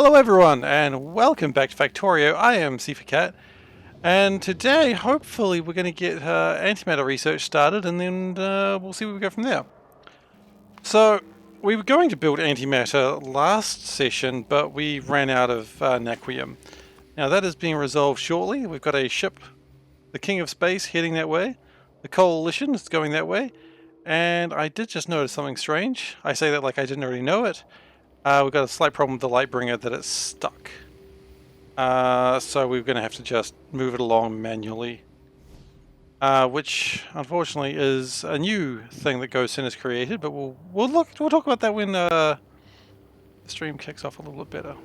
Hello everyone, and welcome back to Factorio. I am SeiferKatt, and today, hopefully, we're going to get antimatter research started, and then we'll see where we go from there. So, we were going to build antimatter last session, but we ran out of Naquium. Now that is being resolved shortly. We've got a ship, the King of Space, heading that way. The Coalition is going that way. And I did just notice something strange. I say that like I didn't already know it. We've got a slight problem with the Lightbringer that it's stuck. So we're going to have to just move it along manually. Which unfortunately is a new thing that GoSyn has created, but we'll talk about that when the stream kicks off a little bit better.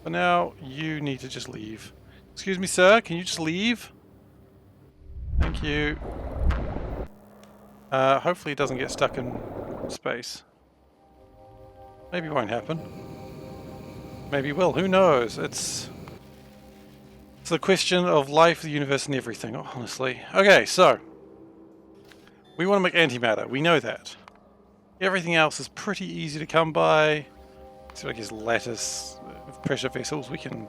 For now, you need to just leave. Excuse me, sir, can you just leave? Thank you. Hopefully it doesn't get stuck in space. Maybe it won't happen. Maybe it will, who knows? It's the question of life, the universe, and everything, honestly. Okay, so we want to make antimatter. We know that. Everything else is pretty easy to come by. So I guess lattice pressure vessels, we can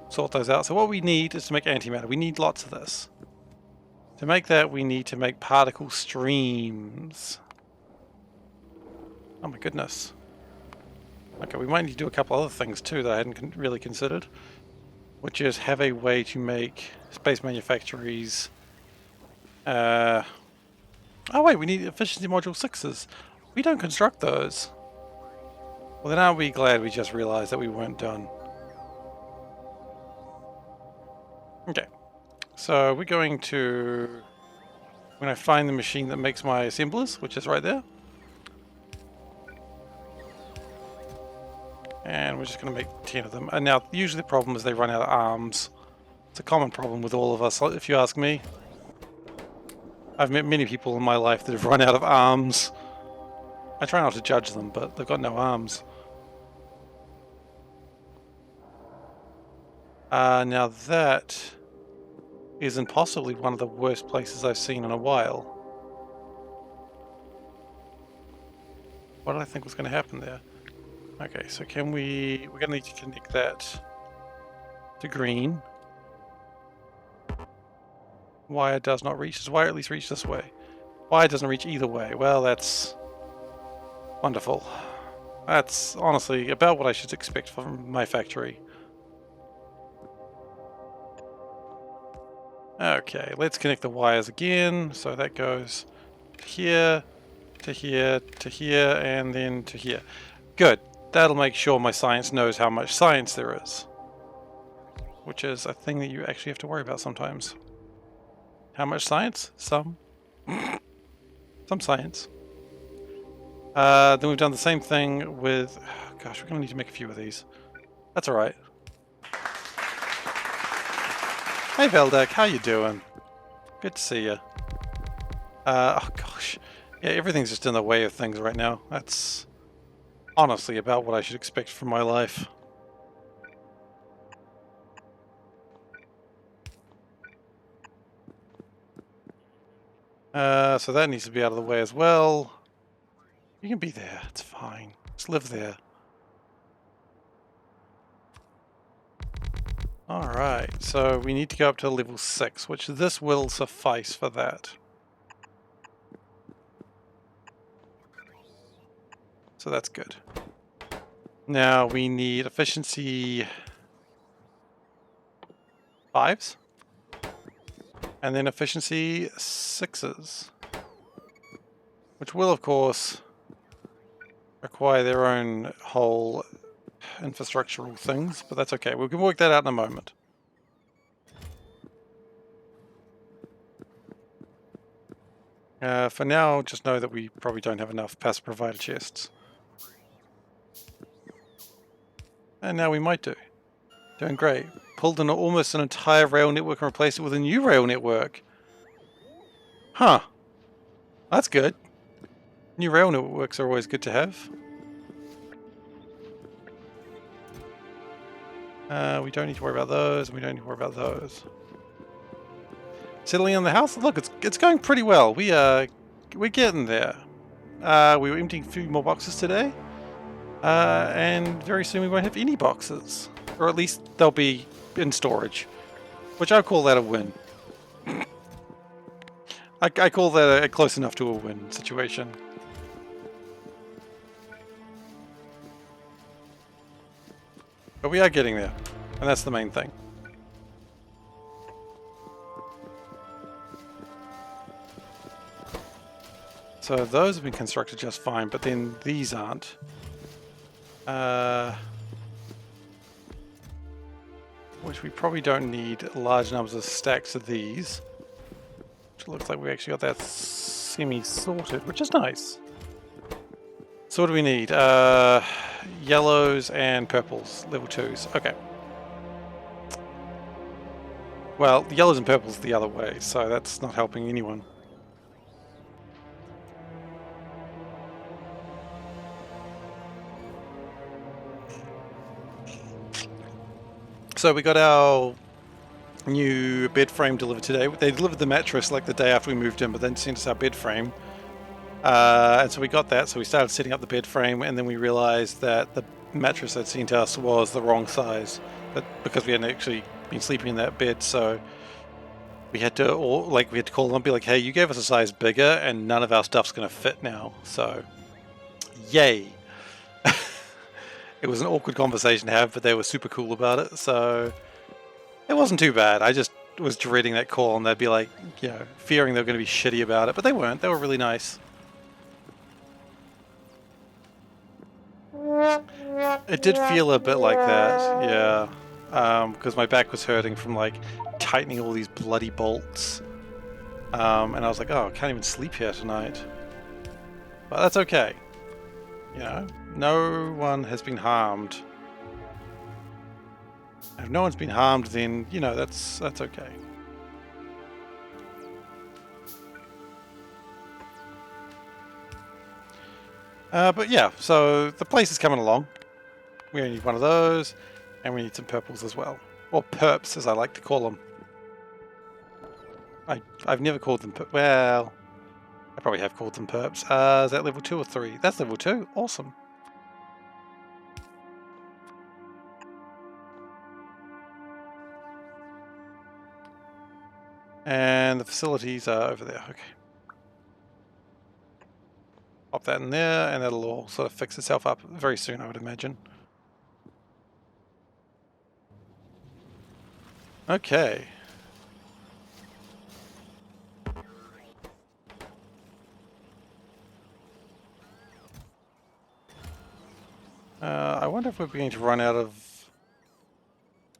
sort those out. So what we need is to make antimatter. We need lots of this. To make that, we need to make particle streams. Oh my goodness. Okay, we might need to do a couple other things too that I hadn't really considered. Which is have a way to make space manufactories. Oh wait, we need efficiency module 6s. We don't construct those. Well then aren't we glad we just realized that we weren't done. Okay, so we're going to... when I find the machine that makes my assemblers, which is right there. And we're just going to make 10 of them. And now, usually the problem is they run out of arms. It's a common problem with all of us, if you ask me. I've met many people in my life that have run out of arms. I try not to judge them, but they've got no arms. Now that isn't possibly one of the worst places I've seen in a while. What did I think was going to happen there? Okay, so can we're going to need to connect that to green. Wire does not reach. Does wire at least reach this way? Wire doesn't reach either way. Well, that's wonderful. That's honestly about what I should expect from my factory. Okay, let's connect the wires again. So that goes to here, to here, to here, and then to here. Good. That'll make sure my science knows how much science there is. Which is a thing that you actually have to worry about sometimes. How much science? Some. Some science. Then we've done the same thing with... oh gosh, we're going to need to make a few of these. That's alright. Hey Veldek, how you doing? Good to see you. Oh gosh. Yeah, everything's just in the way of things right now. That's honestly about what I should expect from my life. So that needs to be out of the way as well. You can be there, it's fine. Just live there. Alright, so we need to go up to level 6, which this will suffice for that. So that's good. Now we need efficiency 5s. And then efficiency 6s. Which will, of course, require their own whole infrastructural things, but that's okay. We can work that out in a moment. For now, just know that we probably don't have enough passive provider chests. And now we might do. Doing great. Pulled in almost an entire rail network and replaced it with a new rail network. Huh. That's good. New rail networks are always good to have. We don't need to worry about those, and we don't need to worry about those. Settling in the house? Look, it's going pretty well. We're getting there. We were emptying a few more boxes today. And very soon we won't have any boxes. Or at least they'll be in storage. Which I call that a win. I call that a close enough to a win situation. But we are getting there. And that's the main thing. So those have been constructed just fine, but then these aren't. Which we probably don't need large numbers of stacks of these. Which looks like we actually got that semi-sorted, which is nice. So what do we need? Yellows and purples, level 2s. Okay. Well, the yellows and purples the other way, so that's not helping anyone. So we got our new bed frame delivered today. They delivered the mattress like the day after we moved in, but then sent us our bed frame. And so we got that, so we started setting up the bed frame, and then we realized that the mattress they'd sent us was the wrong size, but because we hadn't actually been sleeping in that bed, so we had to call them and be like, hey, you gave us a size bigger and none of our stuff's going to fit now. So yay. It was an awkward conversation to have, but they were super cool about it, so it wasn't too bad. I just was dreading that call, and they'd be like, you know, fearing they were going to be shitty about it, but they weren't. They were really nice. It did feel a bit like that, yeah, because my back was hurting from like tightening all these bloody bolts, and I was like, oh, I can't even sleep here tonight. But that's okay. You know, no one has been harmed. If no one's been harmed, then, you know, that's okay. But yeah, so the place is coming along. We only need one of those, and we need some purples as well. Or perps, as I like to call them. I've never called them well, I probably have called them perps. Is that level 2 or 3? That's level 2. Awesome. And the facilities are over there. Okay. Pop that in there, and that'll all sort of fix itself up very soon, I would imagine. Okay. I wonder if we're beginning to run out of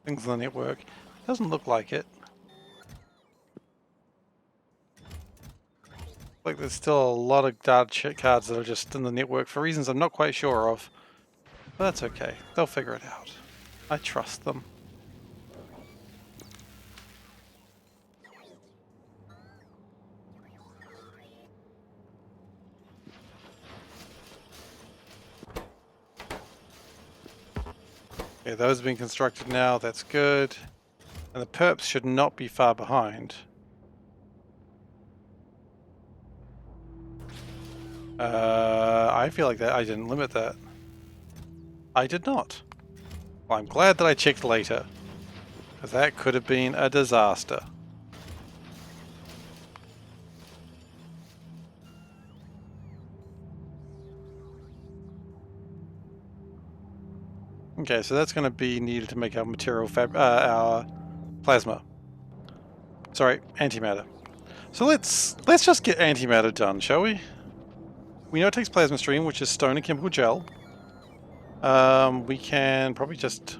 things on the network. Doesn't look like it. Like there's still a lot of data cards that are just in the network for reasons I'm not quite sure of. But that's okay. They'll figure it out. I trust them. Okay, those have been constructed now. That's good. And the perps should not be far behind. I feel like that I didn't limit that. I did not. Well, I'm glad that I checked later, because that could have been a disaster. Okay, so that's going to be needed to make our material our plasma. Sorry, antimatter. So let's just get antimatter done, shall we? We know it takes plasma stream, which is stone and chemical gel. We can probably just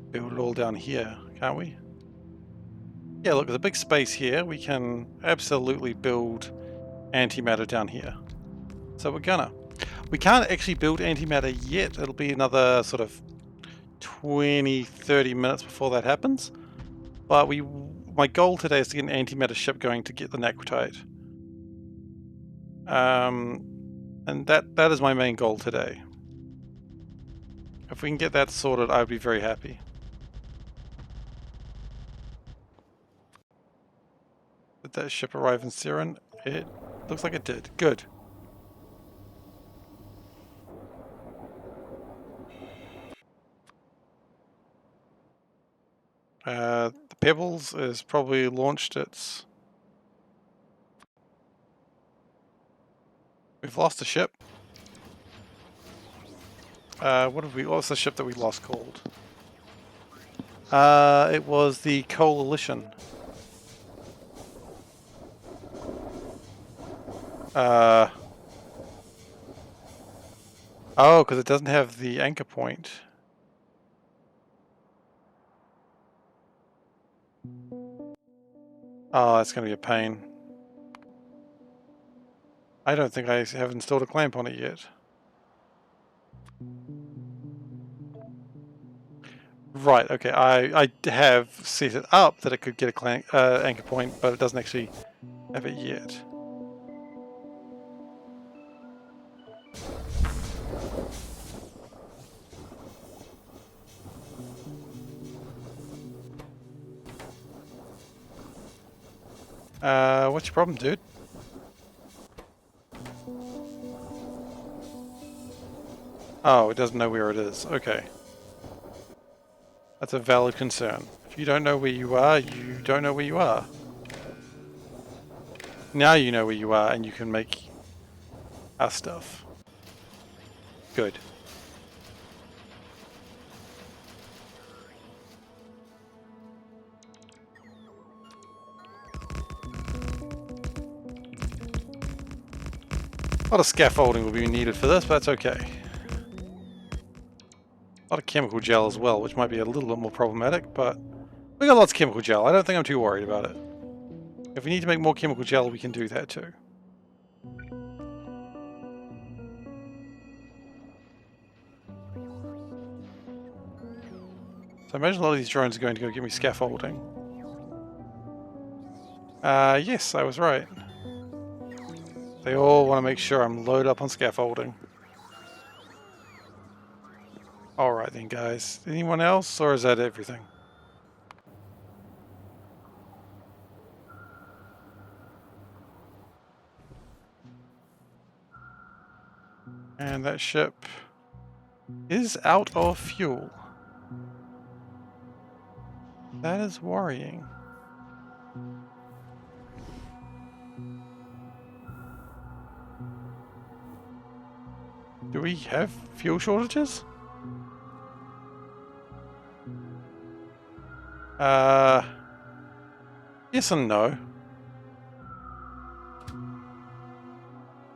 build it all down here, can't we? Yeah, look, there's a big space here. We can absolutely build antimatter down here. So we're gonna. We can't actually build antimatter yet. It'll be another sort of 20-30 minutes before that happens. But my goal today is to get an antimatter ship going to get the necrotite. And that is my main goal today. If we can get that sorted, I would be very happy. Did that ship arrive in Siren? It looks like it did. Good. The Pebbles is probably launched its... We've lost a ship. What's the ship that we lost called? It was the Coalition. Oh, because it doesn't have the anchor point. Oh, that's going to be a pain. I don't think I have installed a clamp on it yet. Right, okay, I have set it up that it could get a anchor point, but it doesn't actually have it yet. What's your problem, dude? Oh, it doesn't know where it is. Okay. That's a valid concern. If you don't know where you are, you don't know where you are. Now you know where you are and you can make our stuff. Good. A lot of scaffolding will be needed for this, but that's okay. A lot of chemical gel as well, which might be a little bit more problematic, but we got lots of chemical gel. I don't think I'm too worried about it. If we need to make more chemical gel, we can do that too. So I imagine a lot of these drones are going to go give me scaffolding. Yes, I was right. They all want to make sure I'm loaded up on scaffolding. Alright then, guys. Anyone else, or is that everything? And that ship is out of fuel. That is worrying. Do we have fuel shortages? Yes and no.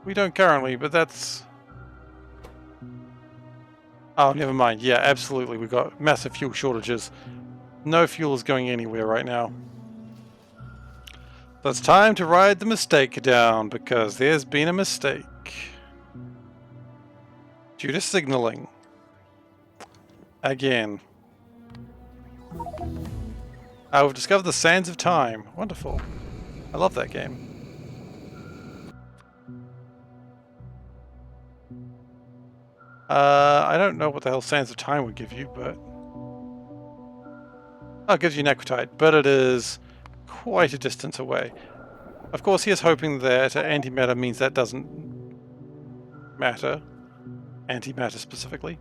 We don't currently, but that's... Oh, never mind. Yeah, absolutely. We've got massive fuel shortages. No fuel is going anywhere right now. So it's time to write the mistake down, because there's been a mistake. Due to signaling. Again. We've discovered the Sands of Time. Wonderful. I love that game. I don't know what the hell Sands of Time would give you, but... Oh, it gives you Necrotite, but it is quite a distance away. Of course, he is hoping that antimatter means that doesn't matter. Antimatter specifically.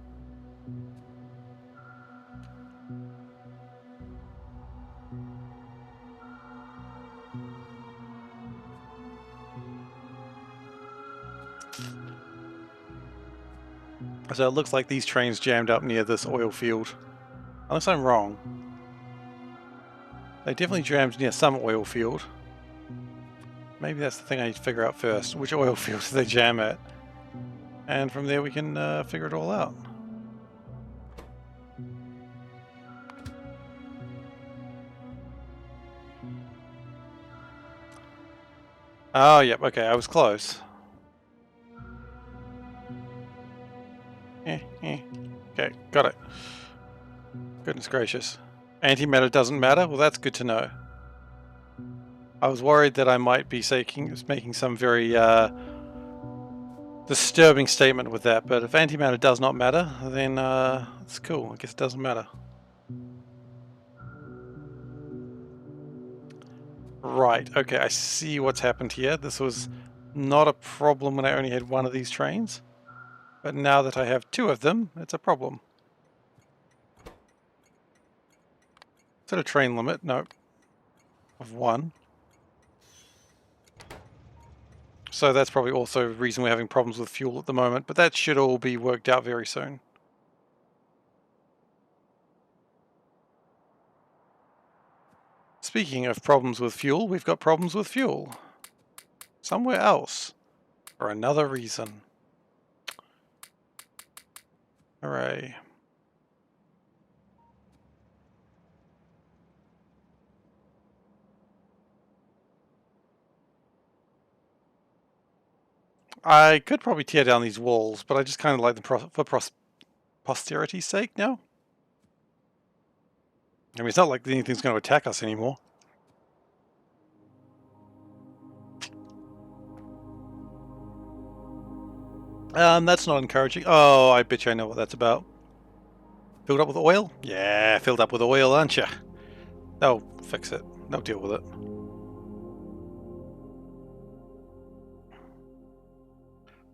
So it looks like these trains jammed up near this oil field. Unless I'm wrong. They definitely jammed near some oil field. Maybe that's the thing I need to figure out first. Which oil field do they jam at? And from there we can figure it all out. Oh, yep, okay, I was close. Okay, got it. Goodness gracious. Antimatter doesn't matter? Well, that's good to know. I was worried that I might be making some very disturbing statement with that, but if antimatter does not matter, then it's cool. I guess it doesn't matter. Right, okay, I see what's happened here. This was not a problem when I only had one of these trains. But now that I have two of them, it's a problem. Is that a train limit? No. Of 1. So that's probably also the reason we're having problems with fuel at the moment, but that should all be worked out very soon. Speaking of problems with fuel, we've got problems with fuel. Somewhere else. For another reason. Hooray. I could probably tear down these walls, but I just kind of like them for posterity's sake now. I mean, it's not like anything's going to attack us anymore. That's not encouraging. Oh, I bet you I know what that's about. Filled up with oil? Yeah, filled up with oil, aren't you? They'll fix it. They'll deal with it.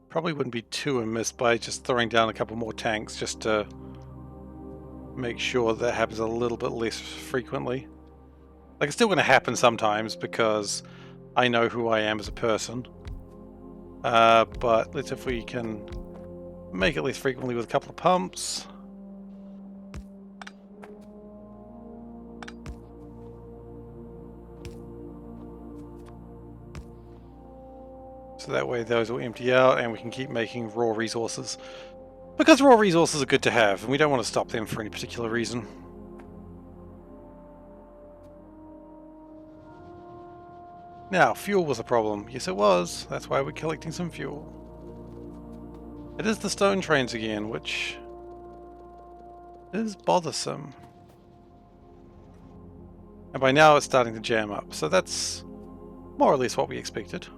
Probably wouldn't be too amiss by just throwing down a couple more tanks just to make sure that happens a little bit less frequently. Like, it's still going to happen sometimes because I know who I am as a person. But let's see if we can make it less frequently with a couple of pumps. So that way those will empty out and we can keep making raw resources. Because raw resources are good to have and we don't want to stop them for any particular reason. Now, fuel was a problem. Yes, it was. That's why we're collecting some fuel. It is the stone trains again, which is bothersome. And by now it's starting to jam up, so that's more or less what we expected.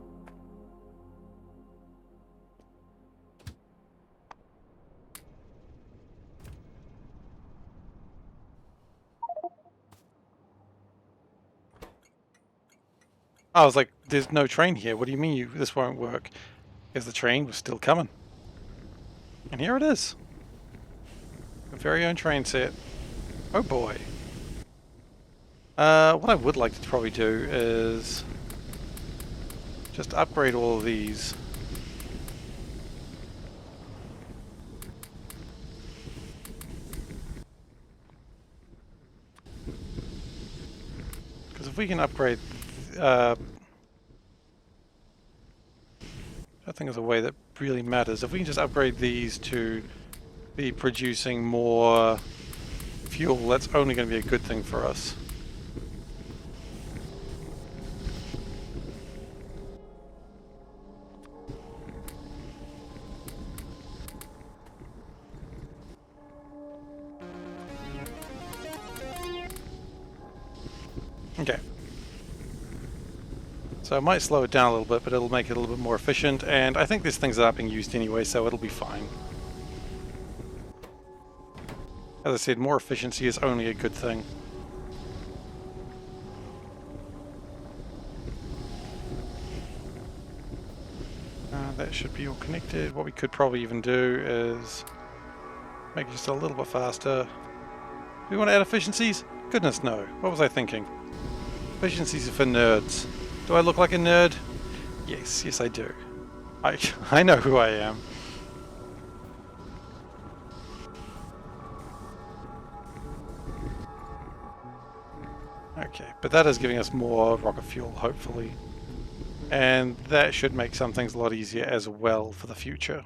I was like, there's no train here. What do you mean this won't work? Because the train was still coming. And here it is. A very own train set. Oh boy. What I would like to probably do is just upgrade all of these. Because if we can upgrade... I think there's a way that really matters. If we can just upgrade these to be producing more fuel, that's only going to be a good thing for us. Okay. So I might slow it down a little bit, but it'll make it a little bit more efficient, and I think these things are being used anyway, so it'll be fine. As I said, more efficiency is only a good thing. That should be all connected. What we could probably even do is make it just a little bit faster. Do we want to add efficiencies? Goodness no. What was I thinking? Efficiencies are for nerds. Do I look like a nerd? Yes, yes I do. I know who I am. Okay, but that is giving us more rocket fuel, hopefully. And that should make some things a lot easier as well for the future.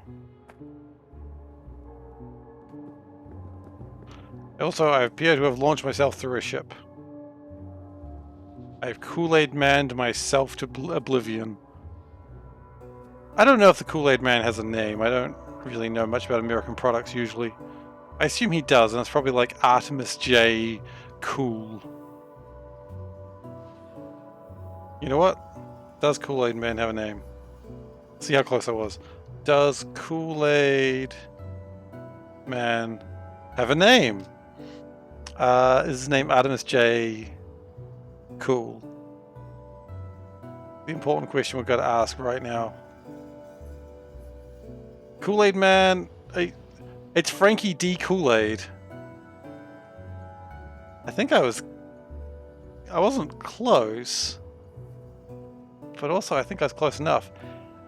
Also, I appear to have launched myself through a ship. I have Kool-Aid Manned myself to oblivion. I don't know if the Kool-Aid Man has a name. I don't really know much about American products usually. I assume he does, and it's probably like Artemis J. Cool. You know what? Does Kool-Aid Man have a name? See how close I was. Does Kool-Aid Man have a name? Is his name Artemis J. Cool? The important question we've got to ask right now. Kool-Aid Man... It's Frankie D. Kool-Aid. I think I was I wasn't close, but also I think I was close enough.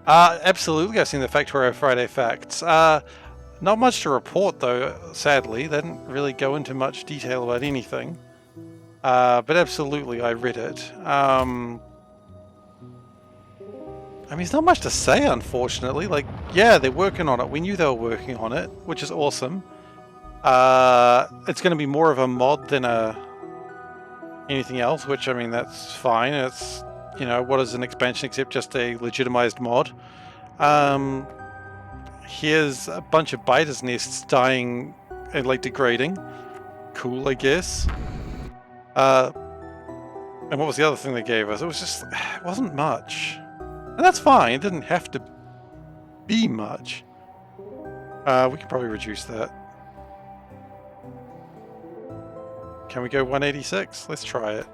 Absolutely, I've seen the Factorio Friday facts. Not much to report though, sadly. They didn't really go into much detail about anything. But absolutely, I read it. I mean, there's not much to say, unfortunately. Like, yeah, they're working on it. We knew they were working on it, which is awesome. It's going to be more of a mod than anything else, which, I mean, that's fine. It's, you know, what is an expansion except just a legitimized mod? Here's a bunch of biters' nests dying and, like, degrading. Cool, I guess. And what was the other thing they gave us? It was just, it wasn't much. And that's fine, it didn't have to be much. We could probably reduce that. Can we go 186? Let's try it.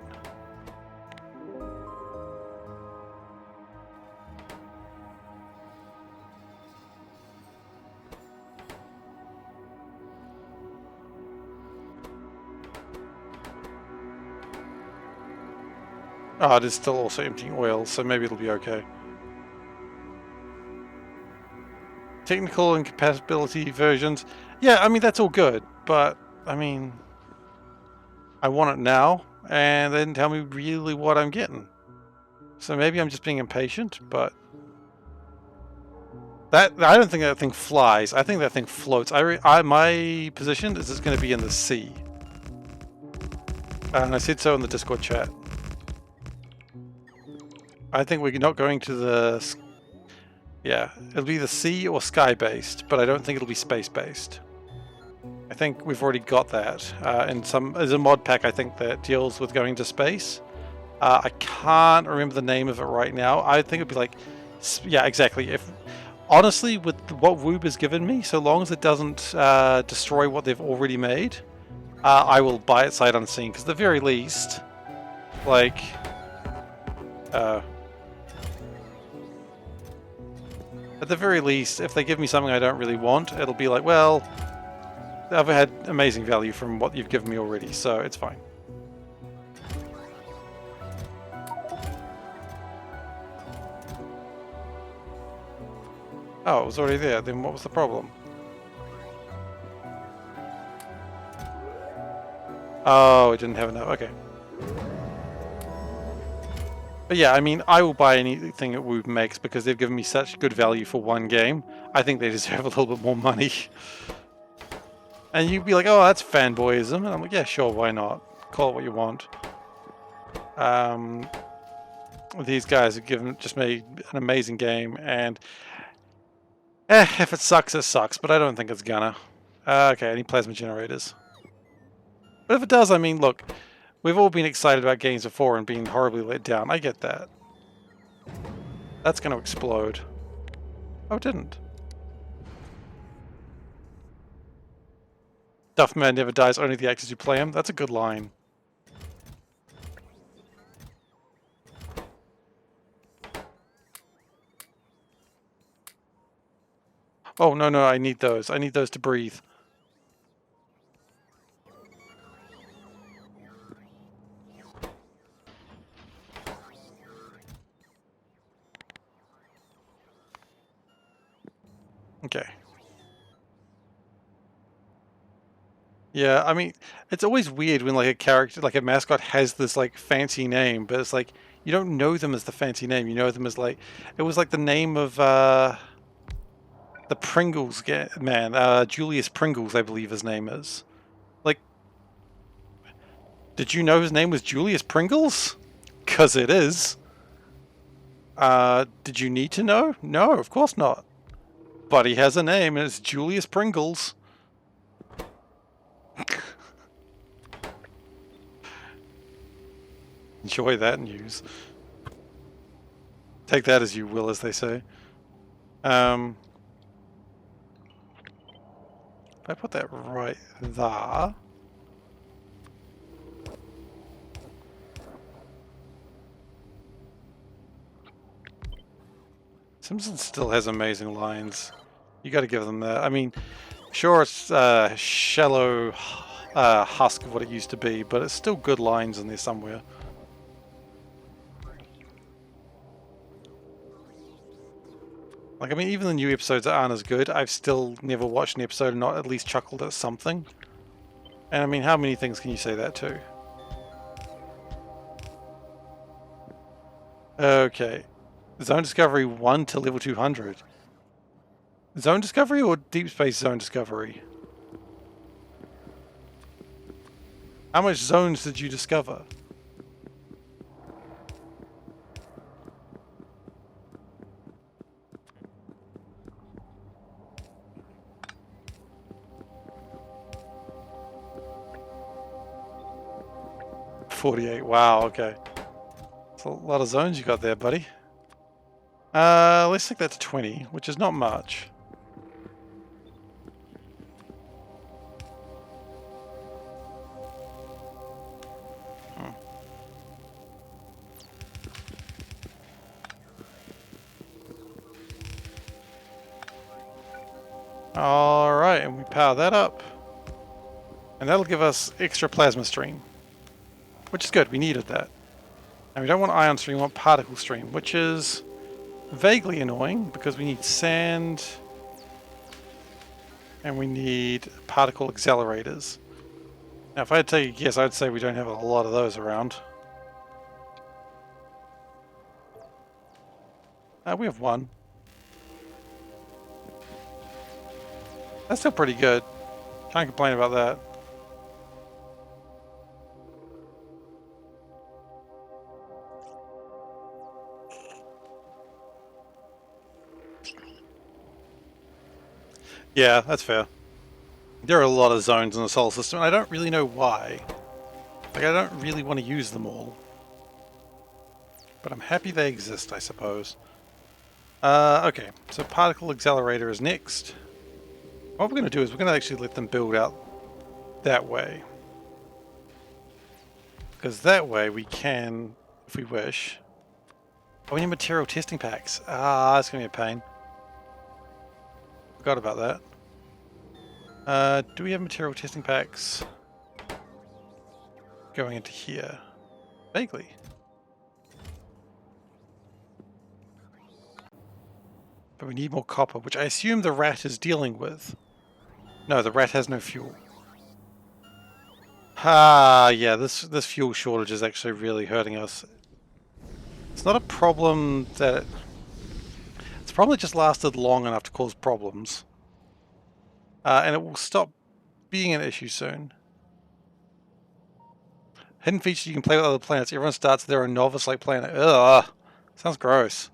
Oh, it is still also emptying oil, so maybe it'll be okay. Technical incompatibility versions. Yeah, I mean, that's all good, but, I mean, I want it now, and they didn't tell me really what I'm getting. So maybe I'm just being impatient, but I don't think that thing flies. I think that thing floats. My position is it's going to be in the sea. And I said so in the Discord chat. I think we're not going to the... Yeah, it'll be the sea or sky-based, but I don't think it'll be space-based. I think we've already got that. There's a mod pack, I think, that deals with going to space. I can't remember the name of it right now. I think it'd be like... Yeah, exactly. Honestly, with what Woob has given me, so long as it doesn't destroy what they've already made, I will buy it sight unseen, because at the very least, like... at the very least, if they give me something I don't really want, it'll be like, well, I've had amazing value from what you've given me already, so it's fine. Oh, it was already there, then what was the problem? Oh, it didn't have enough, okay. But yeah, I mean, I will buy anything that Woob makes because they've given me such good value for one game. I think they deserve a little bit more money. And you'd be like, oh, that's fanboyism. And I'm like, yeah, sure, why not? Call it what you want. These guys have just made an amazing game, and if it sucks, it sucks, but I don't think it's gonna. Okay, any plasma generators. But if it does, I mean, look, we've all been excited about games before and been horribly let down. I get that. That's going to explode. Oh, it didn't. Duffman never dies, only the actors who play him. That's a good line. Oh, no, no, I need those. I need those to breathe. Okay. Yeah, I mean, it's always weird when like a character, like a mascot has this like fancy name, but it's like, you don't know them as the fancy name, you know them as like, it was like the name of the Pringles man, Julius Pringles, I believe his name is. Like, did you know his name was Julius Pringles? 'Cause it is. Did you need to know? No, of course not. But he has a name, and it's Julius Pringles. Enjoy that news. Take that as you will, as they say. If I put that right there... Simpson still has amazing lines. You got to give them that. I mean, sure, it's shallow husk of what it used to be, but it's still good lines in there somewhere. Like, I mean, even the new episodes that aren't as good, I've still never watched an episode and not at least chuckled at something. And I mean, how many things can you say that to? Okay. Zone Discovery 1 to level 200. Zone Discovery or Deep Space Zone Discovery? How much zones did you discover? $48. Wow, okay. That's a lot of zones you got there, buddy. Let's take that to 20, which is not much. Alright, and we power that up. And that'll give us extra plasma stream. Which is good, we needed that. And we don't want ion stream, we want particle stream, which is vaguely annoying because we need sand and we need particle accelerators. Now if I had to take a guess, I'd say we don't have a lot of those around. We have one. That's still pretty good. Can't complain about that. Yeah, that's fair. There are a lot of zones in the solar system, and I don't really know why. Like, I don't really want to use them all. But I'm happy they exist, I suppose. Okay, so particle accelerator is next. What we're going to do is we're going to actually let them build out that way. Because that way we can, if we wish... Oh, we need material testing packs. Ah, that's going to be a pain. Forgot about that. Do we have material testing packs going into here? Vaguely. But we need more copper, which I assume the rat is dealing with. No, the rat has no fuel. Ah, yeah, this fuel shortage is actually really hurting us. It's not a problem that... It's probably just lasted long enough to cause problems. And it will stop being an issue soon. Hidden feature, you can play with other planets. Everyone starts their own novice-like planet. Ugh, sounds gross.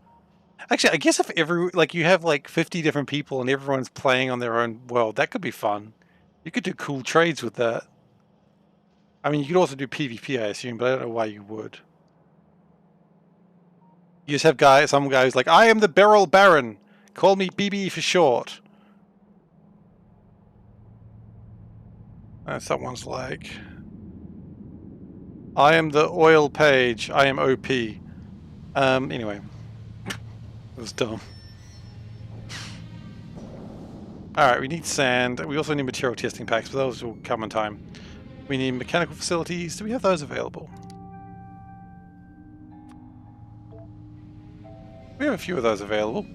Actually, I guess if you have like 50 different people and everyone's playing on their own world, that could be fun. You could do cool trades with that. I mean, you could also do PvP, I assume, but I don't know why you would. You just have some guy who's like, I am the Beryl Baron. Call me BB for short. And someone's like, I am the oil page. I am OP. Anyway. It was dumb. Alright, we need sand. We also need material testing packs, but those will come in time. We need mechanical facilities. Do we have those available? We have a few of those available.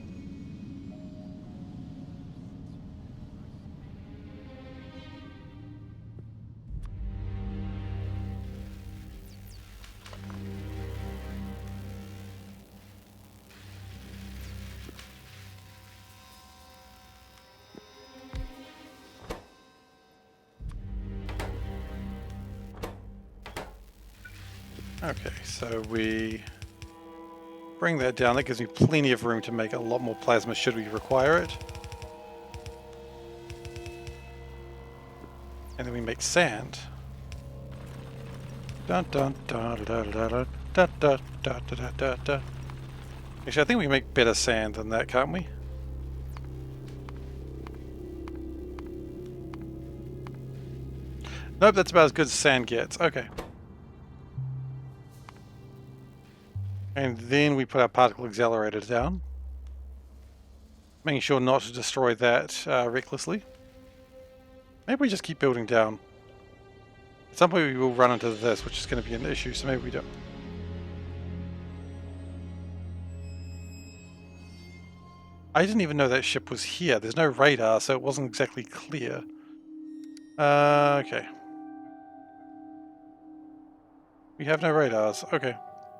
Okay, so we bring that down. That gives me plenty of room to make a lot more plasma should we require it. And then we make sand. Dun dun dun da da da da da da da da da. Actually, I think we can make better sand than that, can't we? Nope, that's about as good as sand gets. Okay. And then we put our particle accelerator down. Making sure not to destroy that recklessly. Maybe we just keep building down. At some point we will run into this, which is going to be an issue, so maybe we don't. I didn't even know that ship was here. There's no radar, so it wasn't exactly clear. Okay. We have no radars. Okay,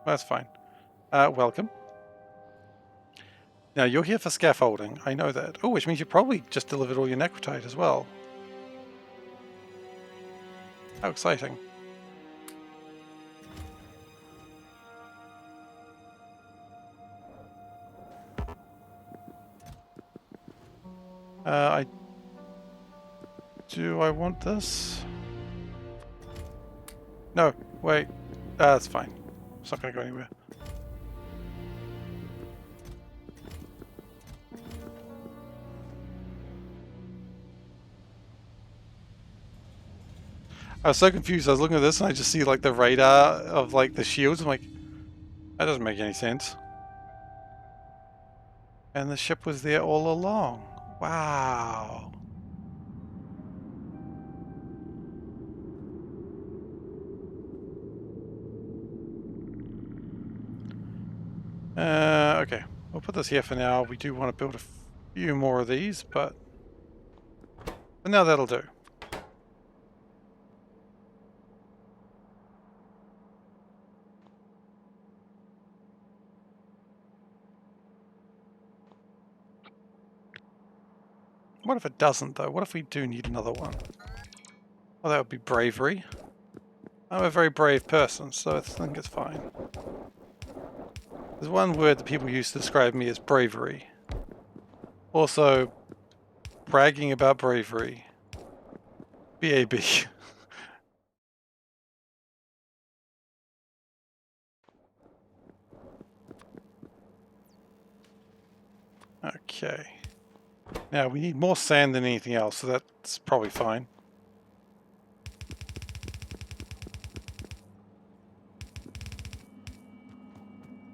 that's fine. Welcome. Now, you're here for scaffolding. I know that. Oh, which means you probably just delivered all your necrotite as well. How exciting. Do I want this? No, wait. That's fine. It's not going to go anywhere. I was so confused. I was looking at this and I just see like the radar of like the shields. I'm like, that doesn't make any sense. And the ship was there all along. Wow. Okay. We'll put this here for now. We do want to build a few more of these, but for now that'll do. What if it doesn't, though? What if we do need another one? Well, that would be bravery. I'm a very brave person, so I think it's fine. There's one word that people use to describe me as bravery. Also, bragging about bravery. BAB. Okay. Now, we need more sand than anything else, so that's probably fine.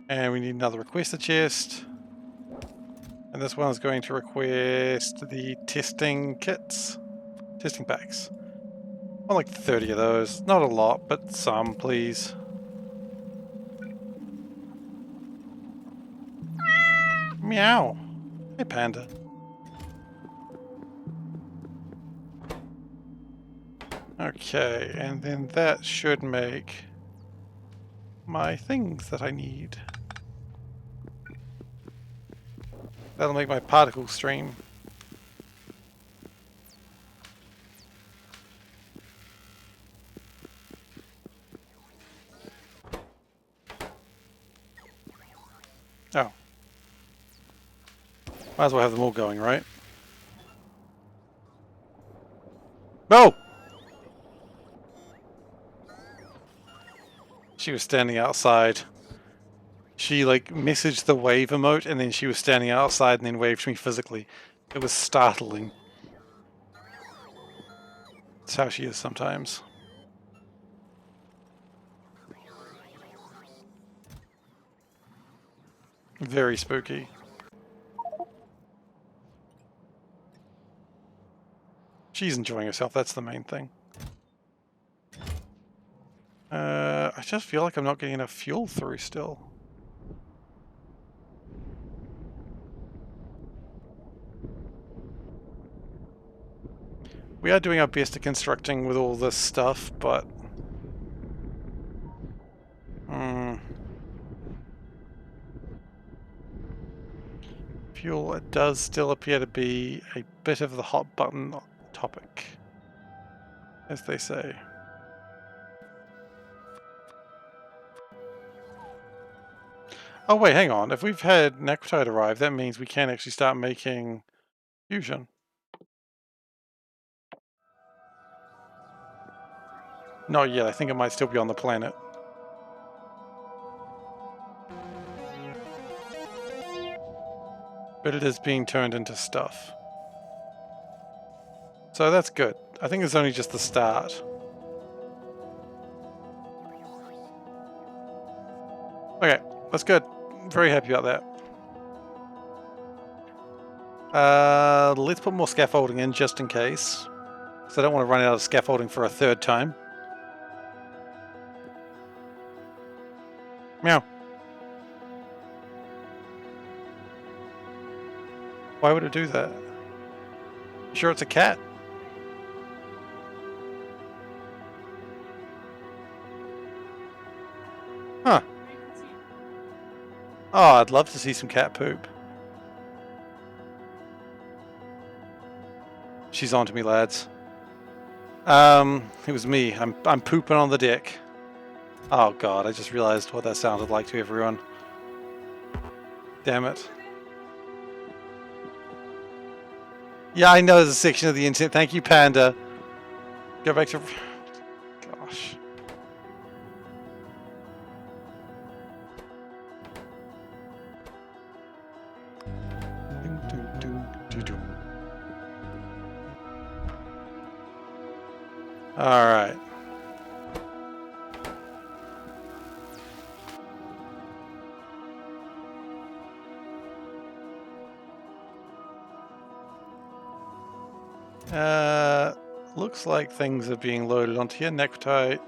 And we need another requester chest. And this one is going to request the testing kits. Testing packs. I want like 30 of those. Not a lot, but some, please. Meow. Hey, panda. Okay, and then that should make my things that I need. That'll make my particle stream. Oh. Might as well have them all going, right? Oh! She was standing outside. She like messaged the wave emote and then she was standing outside and then waved me physically. It was startling. That's how she is sometimes. Very spooky. She's enjoying herself, that's the main thing. I just feel like I'm not getting enough fuel through still. We are doing our best at constructing with all this stuff, but... Fuel, it does still appear to be a bit of the hot button topic, as they say. Oh wait, hang on. If we've had necrotite arrive, that means we can actually start making fusion. Not yet. I think it might still be on the planet. But it is being turned into stuff. So that's good. I think it's only just the start. Okay, that's good. I'm very happy about that. Let's put more scaffolding in just in case. So I don't want to run out of scaffolding for a third time. Meow. Why would it do that? Sure it's a cat? Huh. Oh, I'd love to see some cat poop. She's on to me, lads. It was me. I'm pooping on the deck. Oh god, I just realized what that sounded like to everyone. Damn it. Yeah, I know there's a section of the internet. Thank you, Panda. Go back to... Gosh. Alright. Looks like things are being loaded onto here. Naquim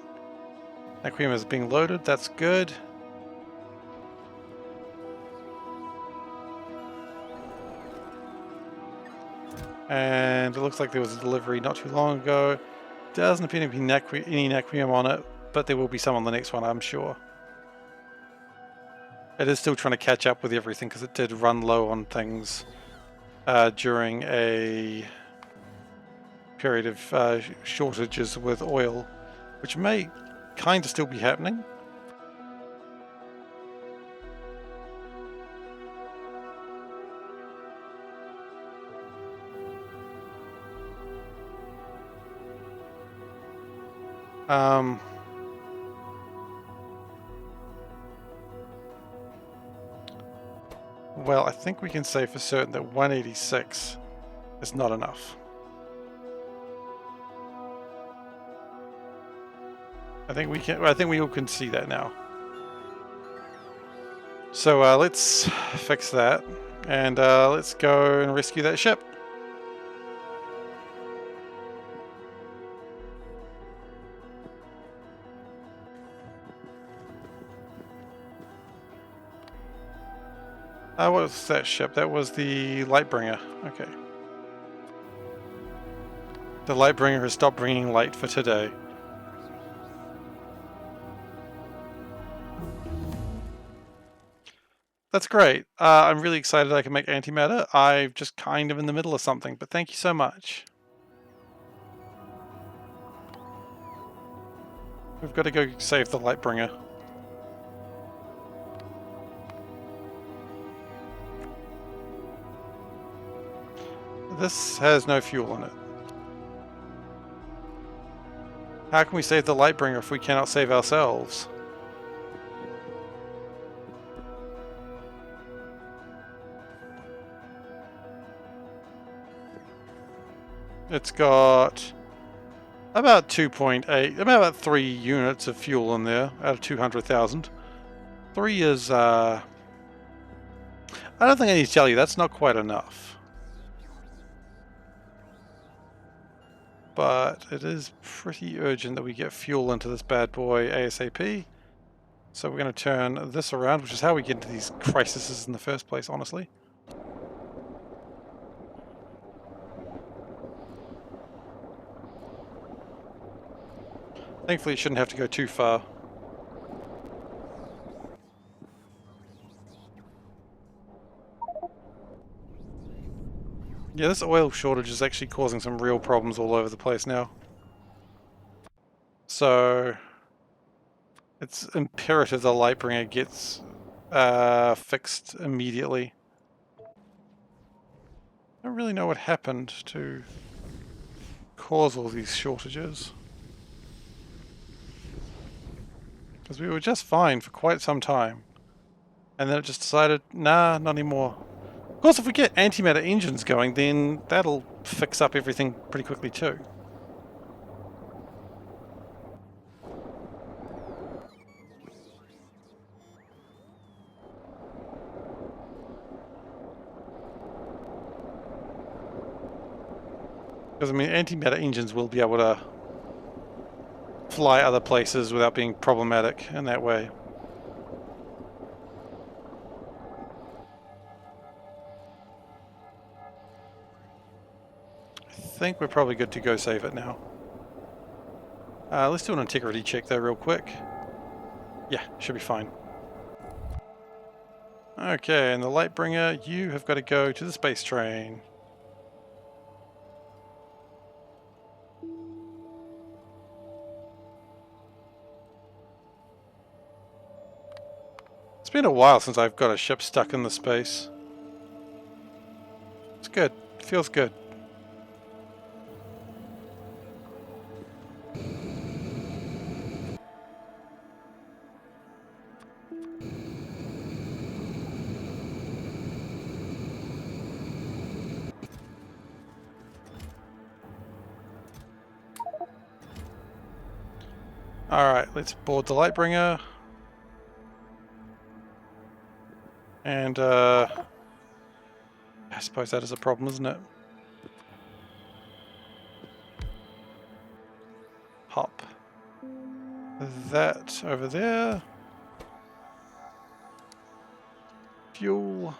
is being loaded. That's good. And it looks like there was a delivery not too long ago. Doesn't appear to be any Naquim on it, but there will be some on the next one, I'm sure. It is still trying to catch up with everything because it did run low on things during a period of shortages with oil, which may kind of still be happening. Well, I think we can say for certain that 186 is not enough. I think we all can see that now. So let's fix that, and let's go and rescue that ship. What was that ship? That was the Lightbringer. Okay. The Lightbringer has stopped bringing light for today. That's great. I'm really excited I can make antimatter. I'm just kind of in the middle of something, but thank you so much. We've got to go save the Lightbringer. This has no fuel in it. How can we save the Lightbringer if we cannot save ourselves? It's got about 2.8, about 3 units of fuel in there out of 200,000. 3 is, I don't think I need to tell you, that's not quite enough. But it is pretty urgent that we get fuel into this bad boy ASAP. So we're going to turn this around, which is how we get into these crises in the first place, honestly. Thankfully it shouldn't have to go too far. Yeah, this oil shortage is actually causing some real problems all over the place now. So it's imperative the Lightbringer gets fixed immediately. I don't really know what happened to cause all these shortages. Because we were just fine for quite some time. And then it just decided, nah, not anymore. Of course, if we get antimatter engines going, then that'll fix up everything pretty quickly too. Because, I mean, antimatter engines will be able to fly other places without being problematic in that way. think we're probably good to go save it now. Let's do an integrity check though real quick. Yeah, should be fine. Okay, and the Lightbringer, you have got to go to the space train. It's been a while since I've got a ship stuck in the space. It's good. It feels good. Alright, let's board the Lightbringer. And, I suppose that is a problem, isn't it? Hop. That over there. Fuel.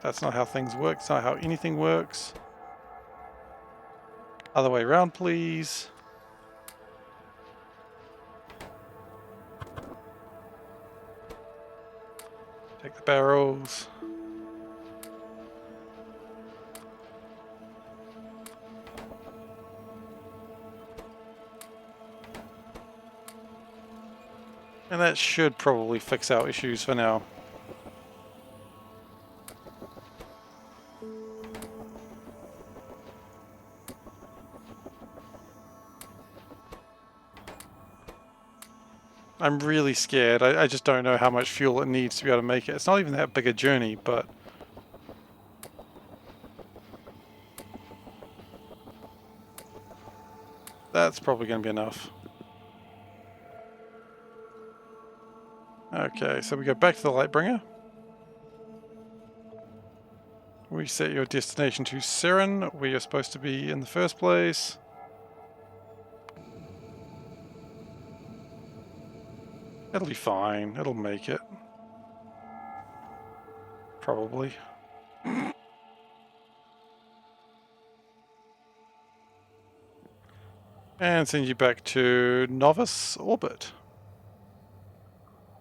That's not how things work. It's not how anything works. Other way around, please. Take the barrels. And that should probably fix our issues for now. I'm really scared. I just don't know how much fuel it needs to be able to make it. It's not even that big a journey, but... that's probably going to be enough. Okay, so we go back to the Lightbringer. We set your destination to Seren, where you're supposed to be in the first place. It'll be fine. It'll make it. Probably. And send you back to Novice Orbit.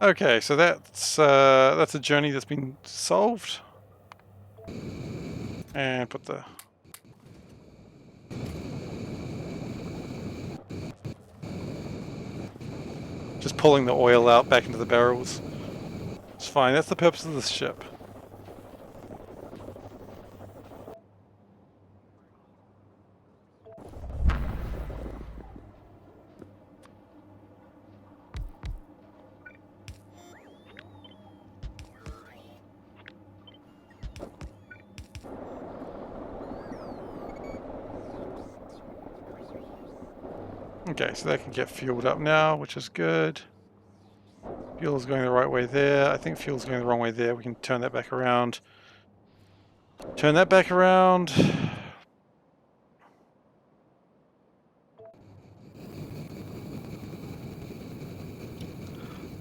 Okay, so that's a journey that's been solved. And put the... just pulling the oil out back into the barrels. It's fine, that's the purpose of this ship. Okay, so that can get fueled up now, which is good. Fuel is going the right way there. I think fuel's going the wrong way there. We can turn that back around. Turn that back around.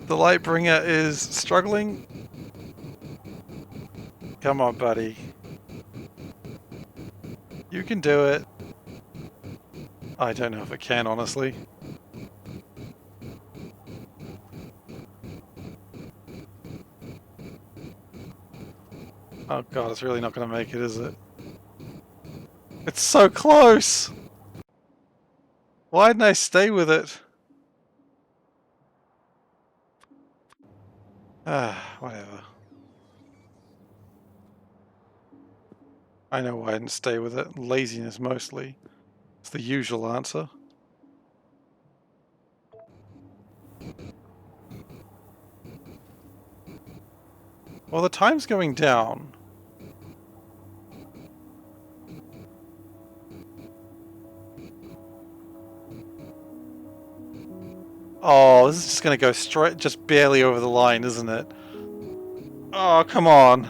The Lightbringer is struggling. Come on, buddy. You can do it. I don't know if it can, honestly. Oh god, it's really not going to make it, is it? It's so close! Why didn't I stay with it? Ah, whatever. I know why I didn't stay with it. Laziness, mostly. It's the usual answer. Well, the time's going down. Oh, this is just going to go straight, just barely over the line, isn't it? Oh, come on.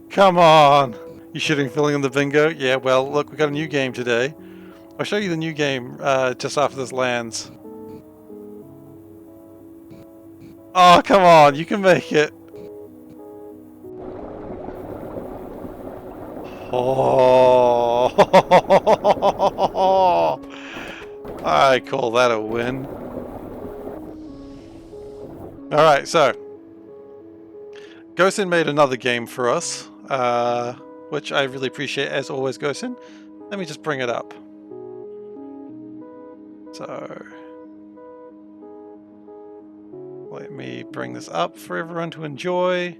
Come on. You shooting, filling in the bingo? Yeah, well, look, we got a new game today. I'll show you the new game just after this lands. Oh, come on. You can make it. Oh, I call that a win. Alright, so Gosin made another game for us, which I really appreciate as always, Gosin. Let me just bring it up. So, let me bring this up for everyone to enjoy.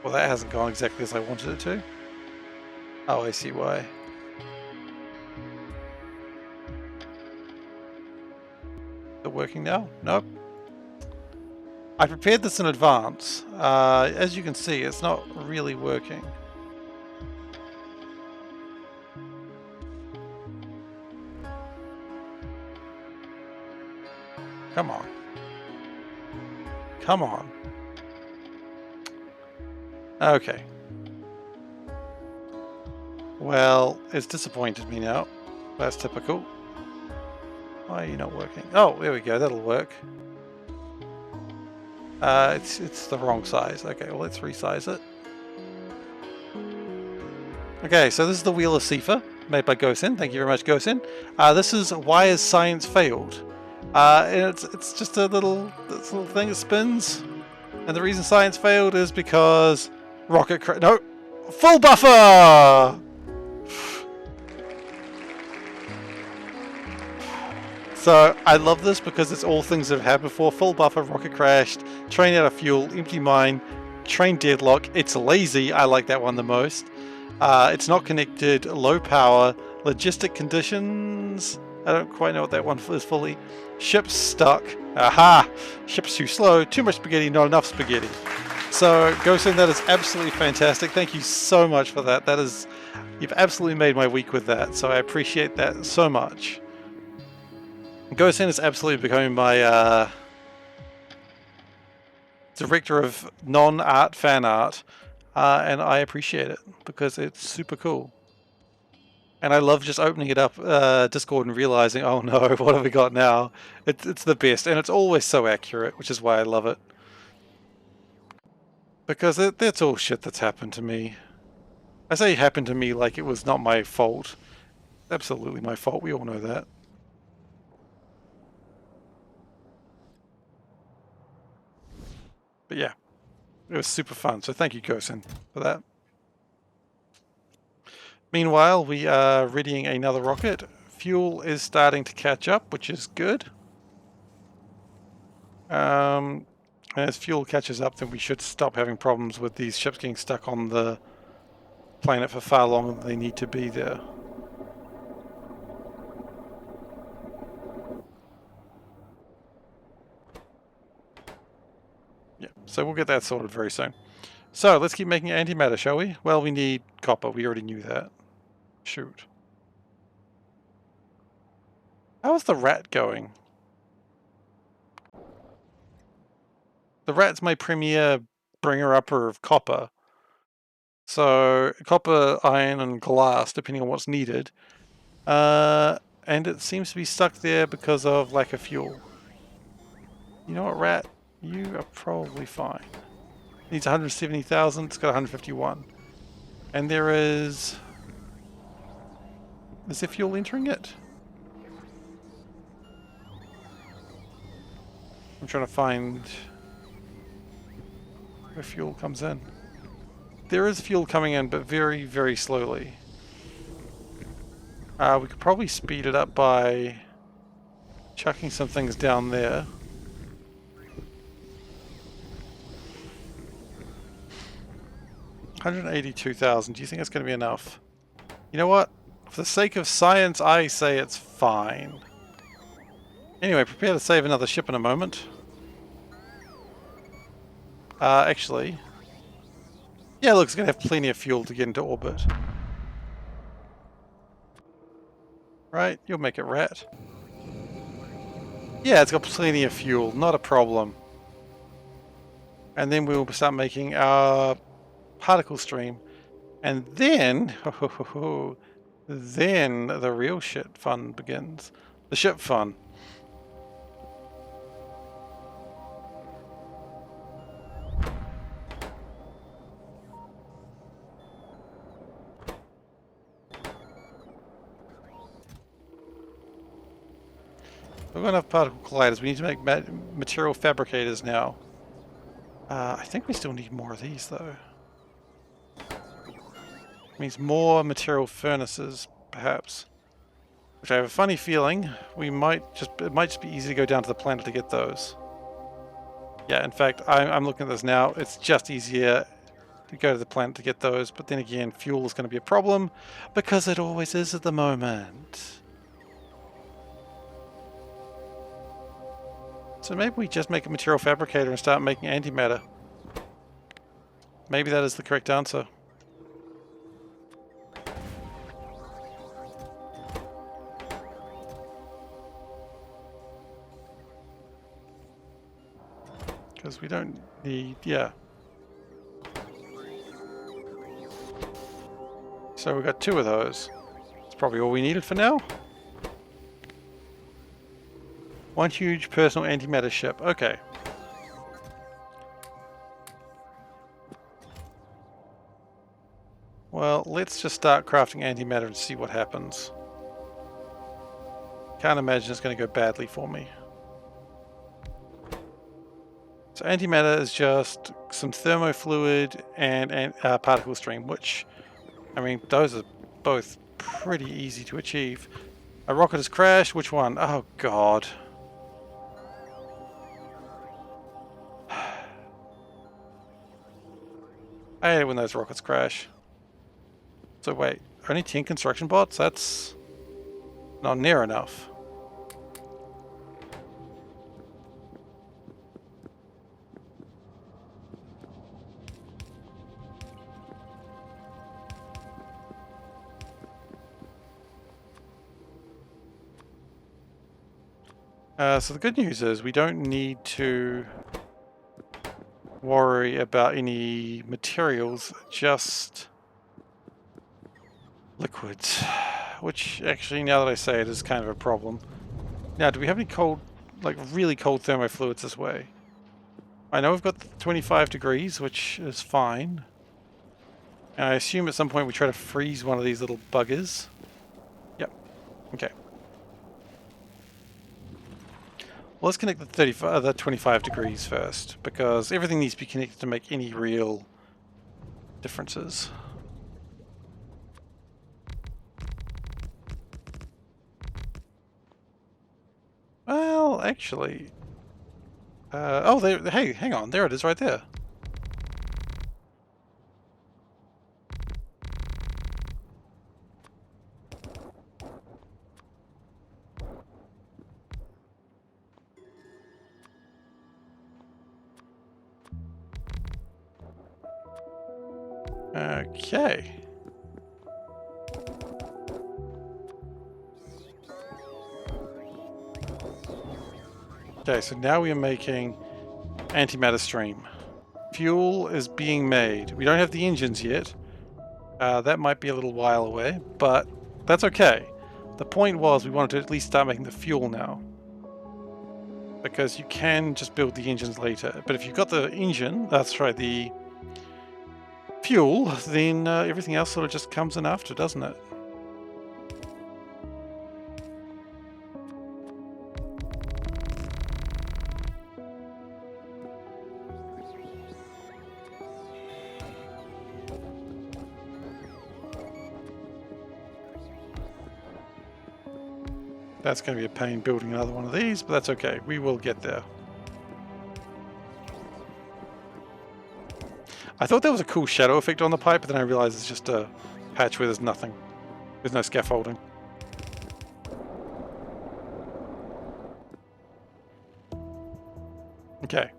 Well, that hasn't gone exactly as I wanted it to. Oh, I see why. Is it working now? Nope. I prepared this in advance. As you can see, it's not really working. Come on. Come on. Okay. Well, it's disappointed me now. That's typical. Why are you not working? Oh, there we go. That'll work. It's the wrong size. Okay, well, let's resize it. Okay, so this is the Wheel of Seifer, made by Gosin. Thank you very much, Gosin. This is Why Has Science Failed? And it's just a little thing that spins. And the reason science failed is because no, full buffer! So I love this because it's all things that have happened before. Full buffer, rocket crashed, train out of fuel, empty mine, train deadlock. It's lazy. I like that one the most. It's not connected, low power, logistic conditions. I don't quite know what that one is fully. Ship's stuck. Aha! Ship's too slow, too much spaghetti, not enough spaghetti. So, Gosin, that is absolutely fantastic. Thank you so much for that. You've absolutely made my week with that, so I appreciate that so much. Gosin is absolutely becoming my director of non-art fan art, and I appreciate it because it's super cool. And I love just opening it up, Discord, and realizing, oh no, what have we got now? It's the best, and it's always so accurate, which is why I love it. Because that's all shit that's happened to me. I say happened to me like it was not my fault. Absolutely my fault, we all know that. But yeah, it was super fun, so thank you, Gosin, for that. Meanwhile, we are readying another rocket. Fuel is starting to catch up, which is good. And as fuel catches up, then we should stop having problems with these ships getting stuck on the planet for far longer than they need to be there. Yeah, so we'll get that sorted very soon. So let's keep making antimatter, shall we? Well, we need copper. We already knew that. Shoot. How's the rat going? The rat's my premier bringer-upper of copper. So copper, iron, and glass, depending on what's needed. And it seems to be stuck there because of lack of fuel. You know what, rat? You are probably fine. Needs 170,000. It's got 151. And there is... Is there fuel entering it? I'm trying to find where fuel comes in. There is fuel coming in, but very, very slowly. We could probably speed it up by chucking some things down there. $182,000. Do you think that's going to be enough? You know what? For the sake of science, I say it's fine. Anyway, prepare to save another ship in a moment. Actually... Yeah, look, it's going to have plenty of fuel to get into orbit. Right? You'll make it, rat. Yeah, it's got plenty of fuel. Not a problem. And then we'll start making our particle stream. And then... then the real shit fun begins. The ship fun. We've got enough particle colliders. We need to make material fabricators now. I think we still need more of these, though. Means more material furnaces, perhaps. Which I have a funny feeling it might just be easy to go down to the planet to get those. Yeah, in fact, I'm looking at this now. It's just easier to go to the planet to get those, but then again, fuel is going to be a problem because it always is at the moment. So maybe we just make a material fabricator and start making antimatter. Maybe that is the correct answer. Because we don't need, yeah. So we got 2 of those. That's probably all we needed for now. 1 huge personal antimatter ship. Okay. Well, let's just start crafting antimatter and see what happens. Can't imagine it's going to go badly for me. So antimatter is just some thermofluid and particle stream, which, I mean, those are both pretty easy to achieve. A rocket has crashed. Which one? Oh, God. I hate it when those rockets crash. So wait, only 10 construction bots? That's not near enough. So the good news is we don't need to worry about any materials, just liquids. Which actually, now that I say it, is kind of a problem. Now, do we have any cold, like really cold thermofluids this way? I know we've got 25 degrees, which is fine. And I assume at some point we try to freeze one of these little buggers. Yep. Okay. Well, let's connect the 25 degrees first, because everything needs to be connected to make any real differences. Well, actually... oh, hey, hang on, there it is right there. Okay. Okay, so now we are making antimatter stream. Fuel is being made. We don't have the engines yet. That might be a little while away, but that's okay. The point was we wanted to at least start making the fuel now. Because you can just build the engines later. But if you've got the engine, that's right, the fuel, then everything else sort of just comes in after, doesn't it? That's going to be a pain building another one of these, but that's okay. We will get there. I thought there was a cool shadow effect on the pipe, but then I realized it's just a patch where there's nothing. There's no scaffolding. Okay.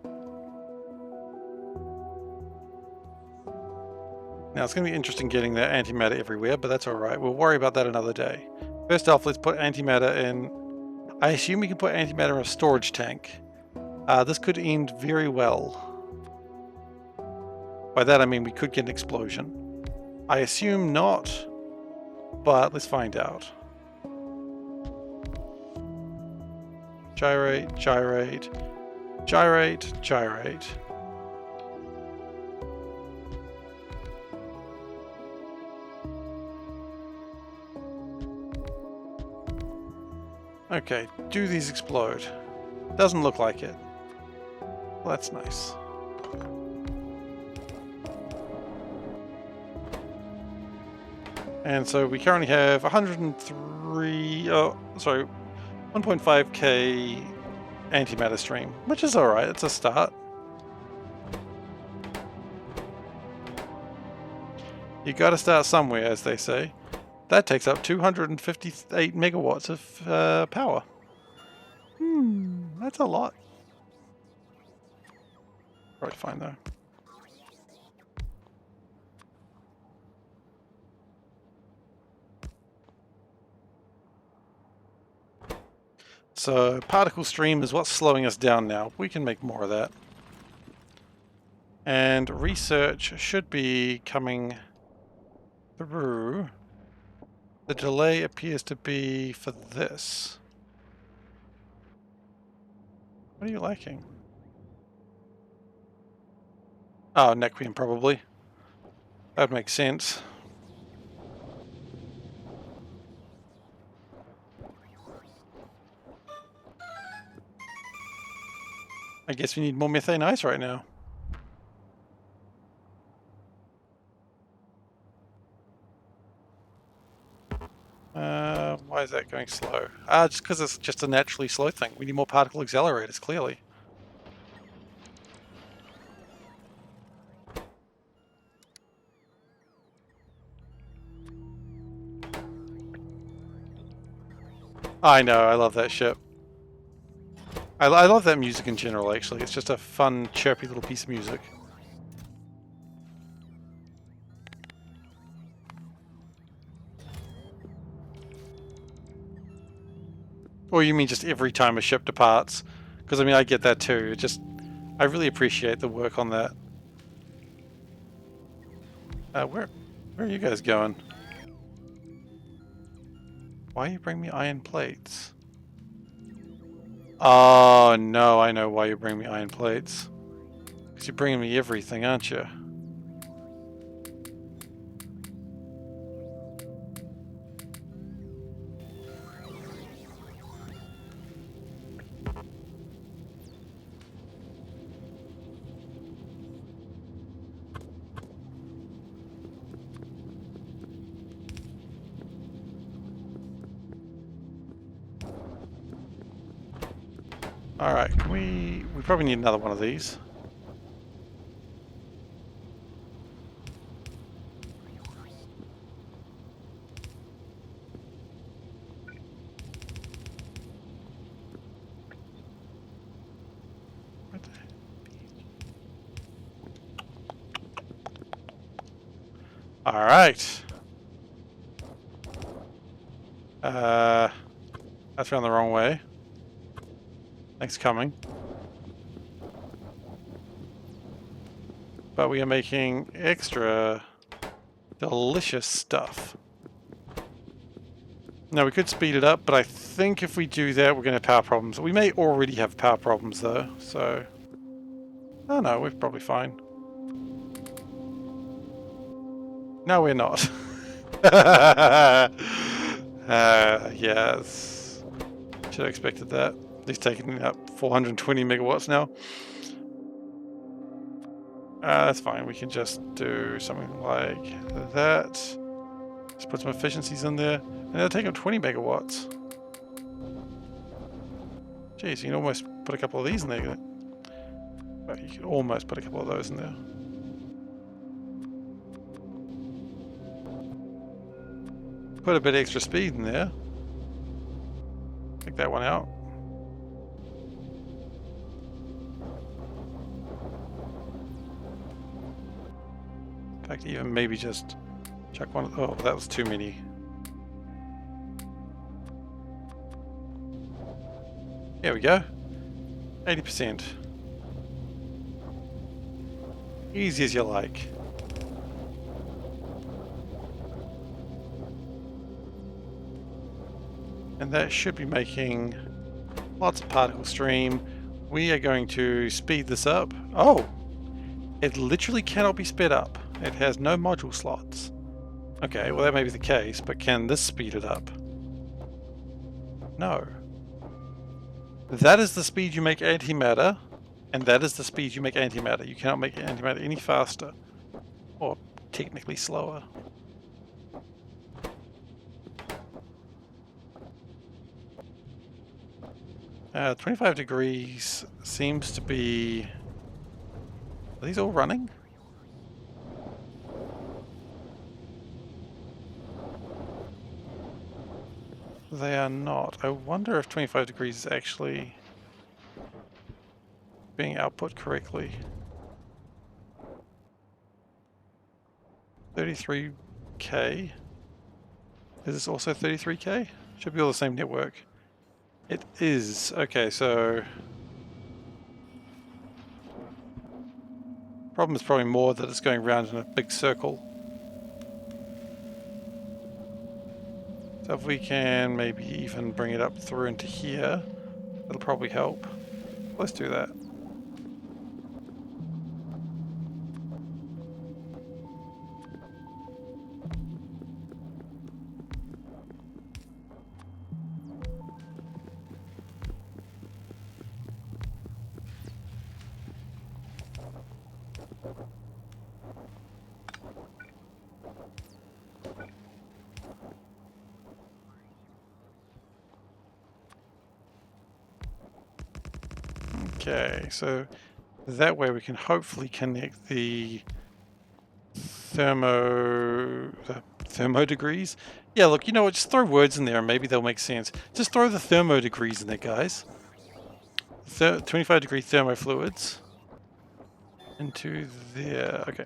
Now it's going to be interesting getting that antimatter everywhere, but that's alright. We'll worry about that another day. First off, let's put antimatter in... I assume we can put antimatter in a storage tank. This could end very well. By that I mean we could get an explosion. I assume not, but let's find out. Gyrate, gyrate, gyrate, gyrate. Okay, do these explode? Doesn't look like it. Well, that's nice. And so we currently have 1.5k antimatter stream, which is alright, it's a start. You gotta start somewhere, as they say. That takes up 258 megawatts of power. That's a lot. Probably fine though. So particle stream is what's slowing us down now. We can make more of that. And research should be coming through. The delay appears to be for this. What are you liking? Oh, Nequium probably. That would make sense. I guess we need more methane ice right now. Why is that going slow? Just because it's just a naturally slow thing. We need more particle accelerators, clearly. I know, I love that ship. I love that music in general, actually. It's just a fun, chirpy little piece of music. Or you mean just every time a ship departs? Because, I mean, I get that too. I really appreciate the work on that. Where are you guys going? Why you bring me iron plates? Oh, no, I know why you bring me iron plates. Because you're bringing me everything, aren't you? Alright, we probably need another one of these. Alright. That's going the wrong way. Thanks for coming. But we are making extra delicious stuff. Now we could speed it up, but I think if we do that we're going to have power problems. We may already have power problems though, so... Oh no, we're probably fine. No, we're not. Yes. Should have expected that. He's taking up 420 megawatts now. That's fine. We can just do something like that. Just put some efficiencies in there. And it'll take up 20 megawatts. Jeez, you can almost put a couple of these in there. Well, you can almost put a couple of those in there. Put a bit extra speed in there. Take that one out. In fact, even maybe just chuck one. Oh, that was too many. There we go. 80%. Easy as you like. And that should be making lots of particle stream. We are going to speed this up. Oh! It literally cannot be sped up. It has no module slots. Okay, well that may be the case, but can this speed it up? No. That is the speed you make antimatter, and that is the speed you make antimatter. You cannot make antimatter any faster, or technically slower. Uh, 25 degrees seems to be... Are these all running? They are not. I wonder if 25 degrees is actually being output correctly. 33K. Is this also 33K? Should be all the same network. It is. Okay, so... Problem is probably more that it's going around in a big circle. So if we can maybe even bring it up through into here, that'll probably help. Let's do that. Okay, so that way we can hopefully connect the thermo degrees. Yeah, look, you know what? Just throw words in there and maybe they'll make sense. Just throw the thermo degrees in there, guys. 25-degree thermofluids into there. Okay.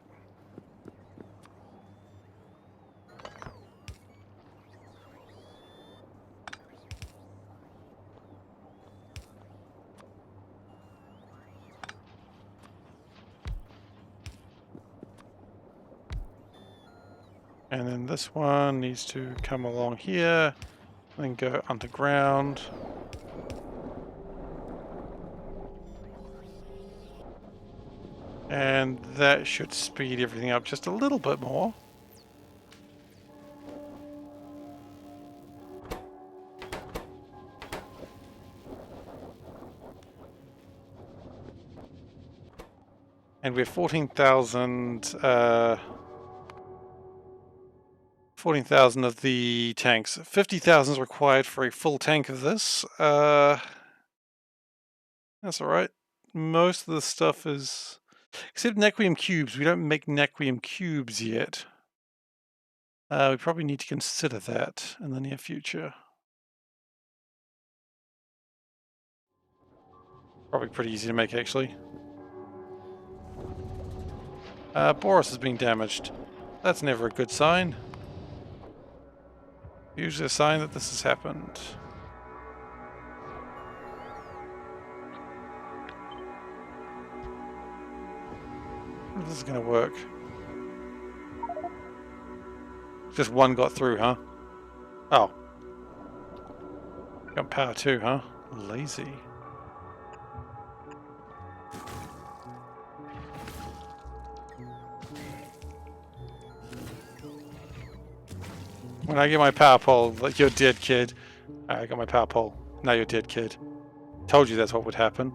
And then this one needs to come along here and go underground. And that should speed everything up just a little bit more. And we're 14,000 14,000 of the tanks. 50,000 is required for a full tank of this. That's alright. Most of the stuff is... Except Naquium cubes. We don't make Naquium cubes yet. We probably need to consider that in the near future. Probably pretty easy to make, actually. Boris is being damaged. That's never a good sign. Usually a sign that this has happened. This is going to work. Just one got through, huh? Oh. Got power too, huh? Lazy. When I get my power pole, like, you're dead, kid. I got my power pole. Now you're dead, kid. Told you that's what would happen.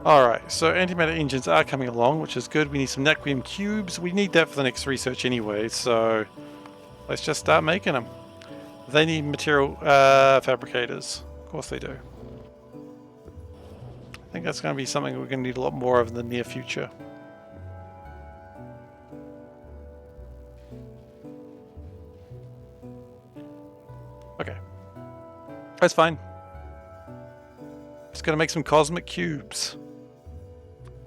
Alright, so antimatter engines are coming along, which is good. We need some Naquium cubes. We need that for the next research anyway, so let's just start making them. They need material fabricators. Of course they do. I think that's going to be something we're going to need a lot more of in the near future. Okay. That's fine. Just going to make some cosmic cubes.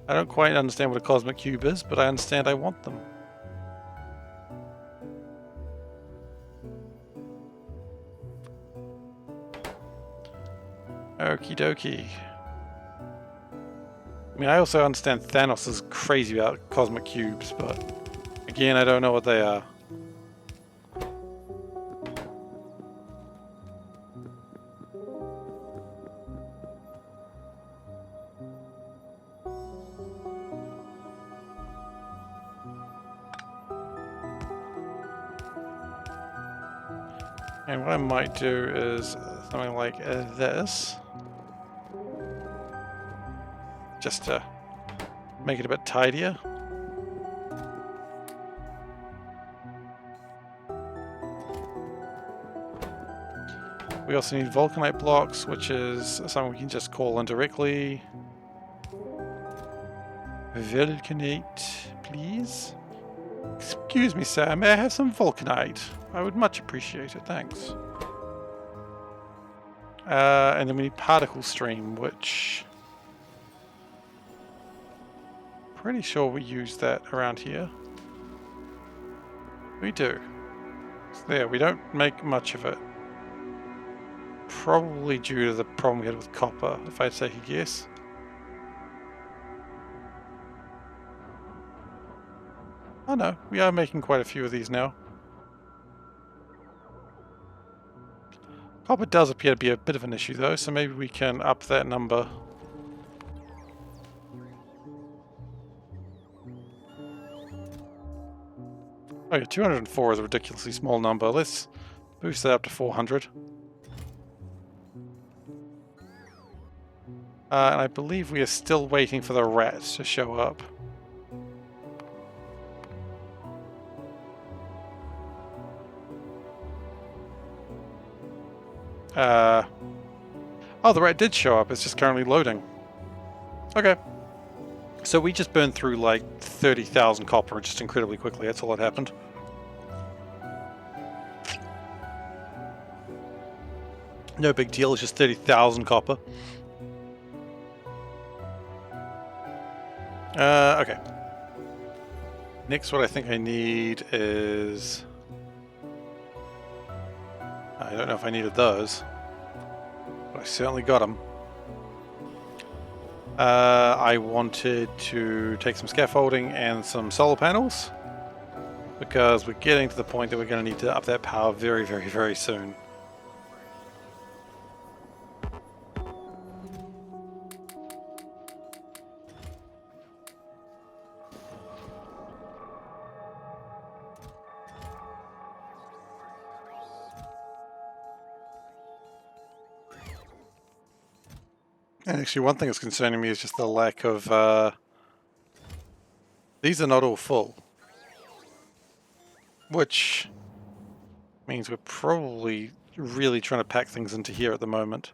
I don't quite understand what a cosmic cube is, but I understand I want them. Okie dokie. I mean, I also understand Thanos is crazy about cosmic cubes, but again, I don't know what they are. And what I might do is something like this. Just to make it a bit tidier. We also need vulcanite blocks, which is something we can just call in directly. Vulcanite, please. Excuse me, sir, may I have some vulcanite? I would much appreciate it, thanks. And then we need particle stream, which... pretty sure we use that around here. We do. So there, we don't make much of it. Probably due to the problem we had with copper, if I had to take a guess. Oh no, we are making quite a few of these now. Copper does appear to be a bit of an issue though, so maybe we can up that number. Oh yeah, 204 is a ridiculously small number. Let's boost that up to 400. And I believe we are still waiting for the rats to show up. Oh, the rat did show up. It's just currently loading. Okay. So we just burned through like 30,000 copper just incredibly quickly. That's all that happened. No big deal. It's just 30,000 copper. Okay. Next, what I think I need is... I don't know if I needed those, but I certainly got them. I wanted to take some scaffolding and some solar panels, because we're getting to the point that we're going to need to up that power very, very, very soon. And actually, one thing that's concerning me is just the lack of... these are not all full. Which means we're probably really trying to pack things into here at the moment.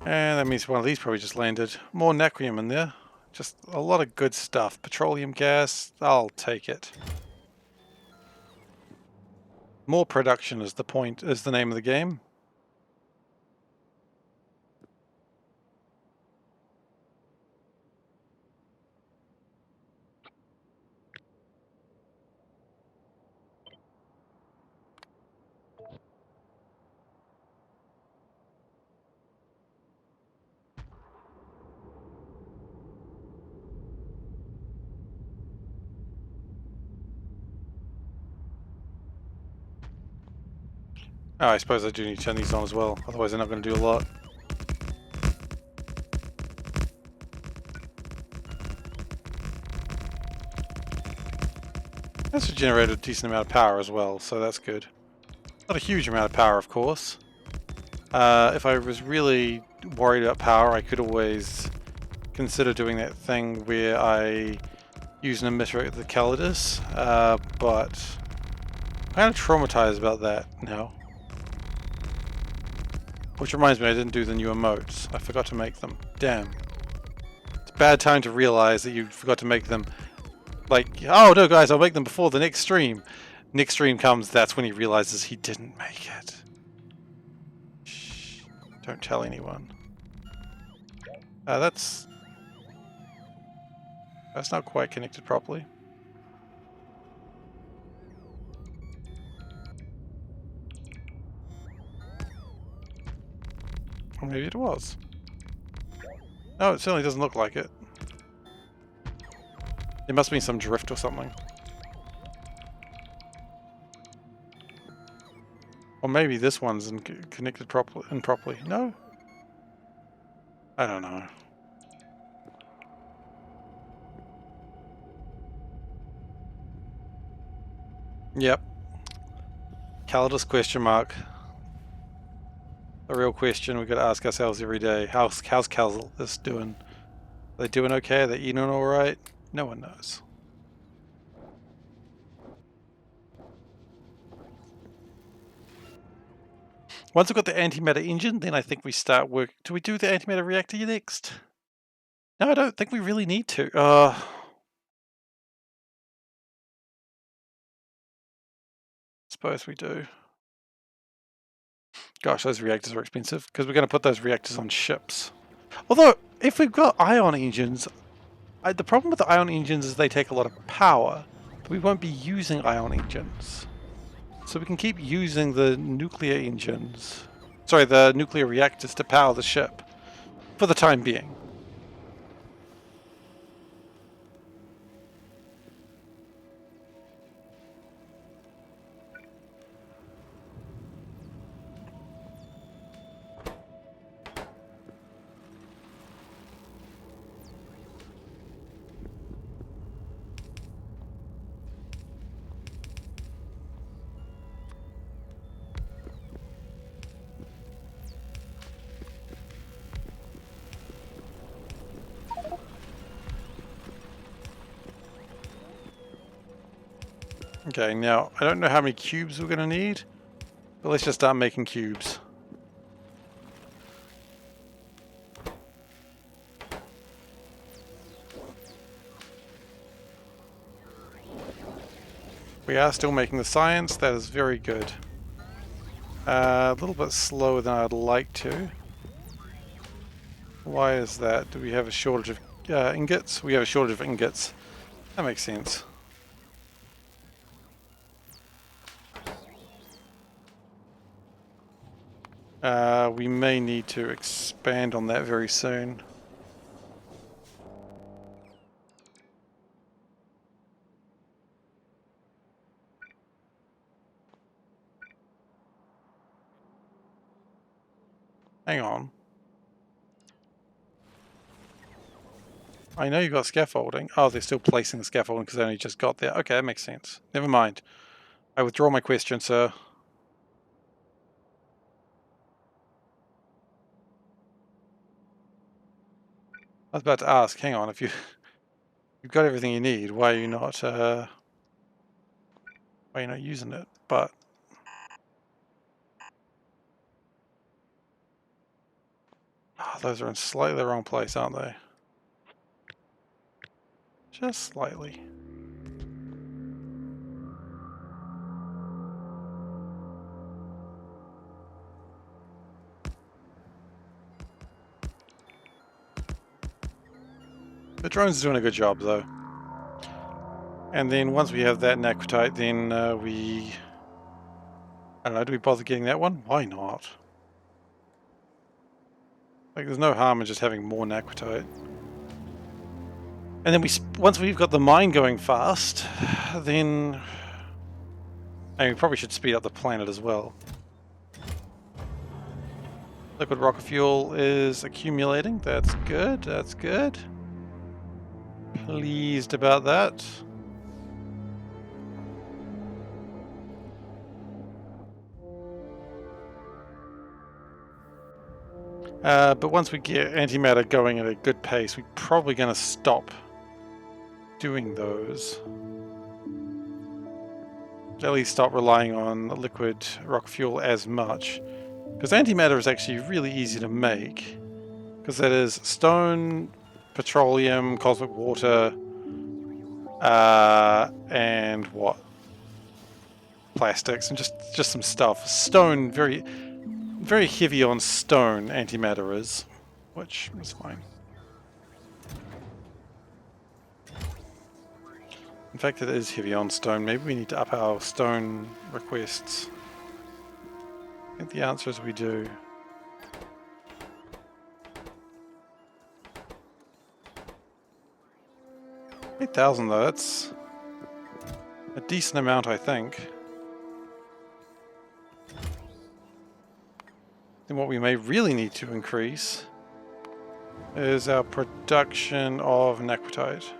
And that means one of these probably just landed. More natrium in there. Just a lot of good stuff. Petroleum gas, I'll take it. More production is the point, is the name of the game. Oh, I suppose I do need to turn these on as well, otherwise they're not going to do a lot. This has generated a decent amount of power as well, so that's good. Not a huge amount of power, of course. If I was really worried about power, I could always consider doing that thing where I use an emitter at the Calidus, but I'm kind of traumatized about that now. Which reminds me, I didn't do the new emotes. I forgot to make them. Damn. It's a bad time to realize that you forgot to make them. Like, oh no guys, I'll make them before the next stream. Next stream comes, that's when he realizes he didn't make it. Shh. Don't tell anyone. That's not quite connected properly. Or maybe it was. No, it certainly doesn't look like it. There must be some drift or something. Or maybe this one's connected improperly. No? I don't know. Yep. Calidus question mark. The real question we've got to ask ourselves every day. How's Calidus doing? Are they doing okay? Are they eating alright? No one knows. Once we've got the antimatter engine, then I think we start work. Do we do the antimatter reactor next? No, I don't think we really need to. Suppose we do. Gosh, those reactors are expensive because we're going to put those reactors on ships. Although, if we've got ion engines, the problem with the ion engines is they take a lot of power. We won't be using ion engines. So we can keep using the nuclear engines. Sorry, the nuclear reactors to power the ship. For the time being. Okay, now, I don't know how many cubes we're going to need, but let's just start making cubes. We are still making the science, that is very good. A little bit slower than I'd like to. Why is that? Do we have a shortage of ingots? We have a shortage of ingots. That makes sense. We may need to expand on that very soon. Hang on. I know you've got scaffolding. Oh, they're still placing the scaffolding because they only just got there. Okay, that makes sense. Never mind. I withdraw my question, sir. I was about to ask, hang on, if you've got everything you need, why are you not using it? But those are in slightly the wrong place, aren't they? Just slightly. The drone's doing a good job, though. And then once we have that Naquitite, then I don't know, do we bother getting that one? Why not? Like, there's no harm in just having more Naquitite. And then once we've got the mine going fast, then... And we probably should speed up the planet as well. Liquid rocket fuel is accumulating. That's good, that's good. Pleased about that. But once we get antimatter going at a good pace, we're probably going to stop doing those. At least stop relying on liquid rock fuel as much. Because antimatter is actually really easy to make. Because that is stone, petroleum, cosmic water, and what? Plastics, and just some stuff. Stone, very heavy on stone antimatter is, which is fine. In fact, it is heavy on stone. Maybe we need to up our stone requests. I think the answer is we do. $8,000 though, that's a decent amount, I think. Then what we may really need to increase is our production of Necrotite.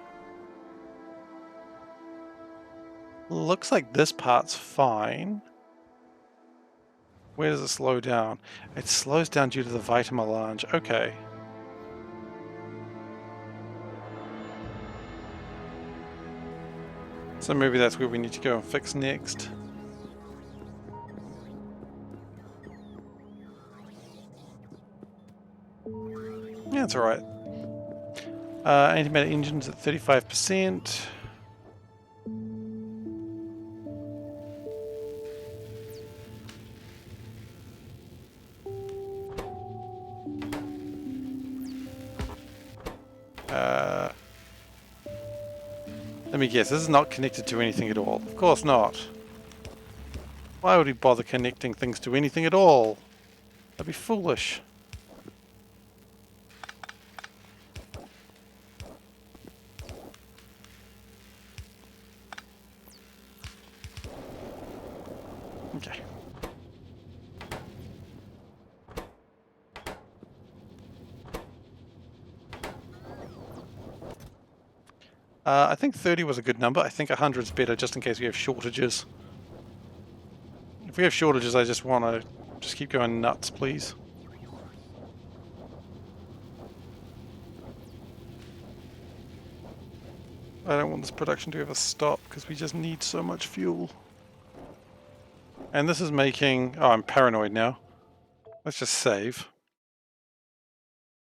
Looks like this part's fine. Where does it slow down? It slows down due to the Vitamelange. Okay. So maybe that's where we need to go and fix next. Yeah, it's alright. Antimatter engines at 35%. Let me guess, this is not connected to anything at all. Of course not. Why would we bother connecting things to anything at all? That'd be foolish. Okay. I think 30 was a good number. I think 100 is better just in case we have shortages. If we have shortages, I just want to just keep going nuts, please. I don't want this production to ever stop because we just need so much fuel. And this is making... Oh, I'm paranoid now. Let's just save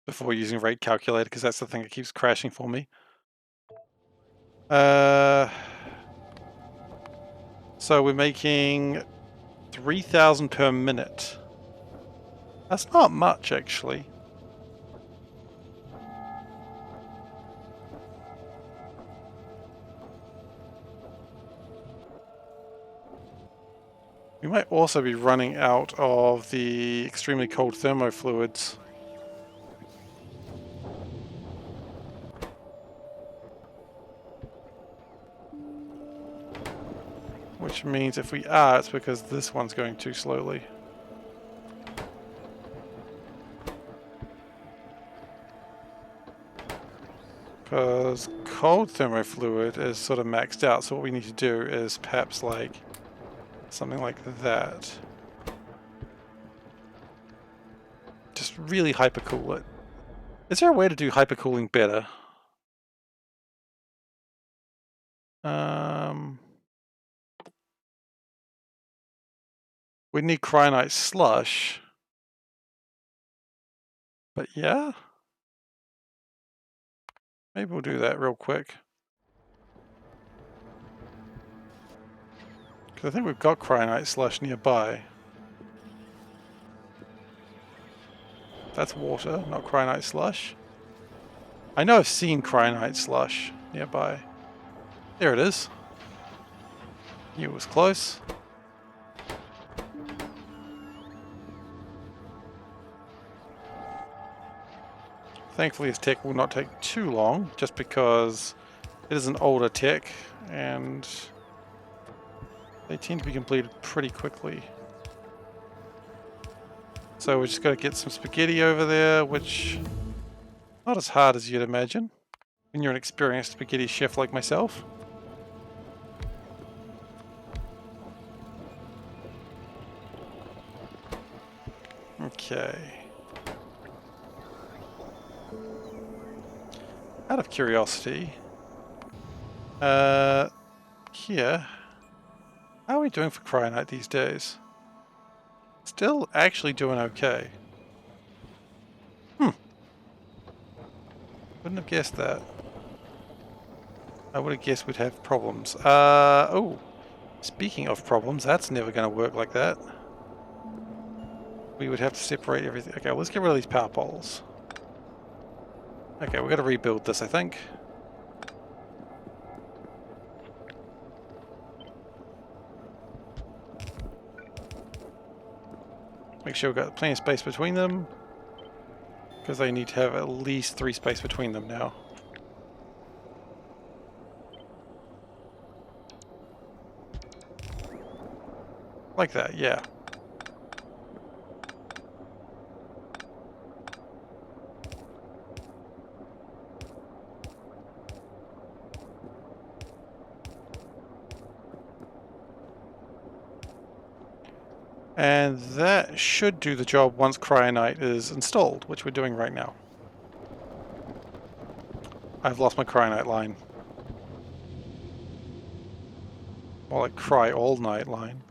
before using rate calculator because that's the thing that keeps crashing for me. So we're making 3,000 per minute. That's not much, actually. We might also be running out of the extremely cold thermofluids. Which means if we are, it's because this one's going too slowly. Because cold thermofluid is sort of maxed out, so what we need to do is perhaps like something like that. Just really hypercool it. Is there a way to do hypercooling better? We need cryonite slush. But yeah. Maybe we'll do that real quick. Because I think we've got cryonite slush nearby. That's water, not cryonite slush. I know I've seen cryonite slush nearby. There it is. Knew it was close. Thankfully this tech will not take too long, just because it is an older tech and they tend to be completed pretty quickly. So we just got to get some spaghetti over there, which not as hard as you'd imagine when you're an experienced spaghetti chef like myself. Okay. Out of curiosity, here, how are we doing for cryonite these days? Still actually doing okay. Wouldn't have guessed that. I would have guessed we'd have problems. Oh, speaking of problems, that's never going to work like that. We would have to separate everything. Okay, well, let's get rid of these power poles. Okay, we've got to rebuild this, I think. Make sure we've got plenty of space between them, because they need to have at least 3 space between them now. Like that, yeah. And that should do the job once cryonite is installed, which we're doing right now. I've lost my cryonite line. More like cry all night line.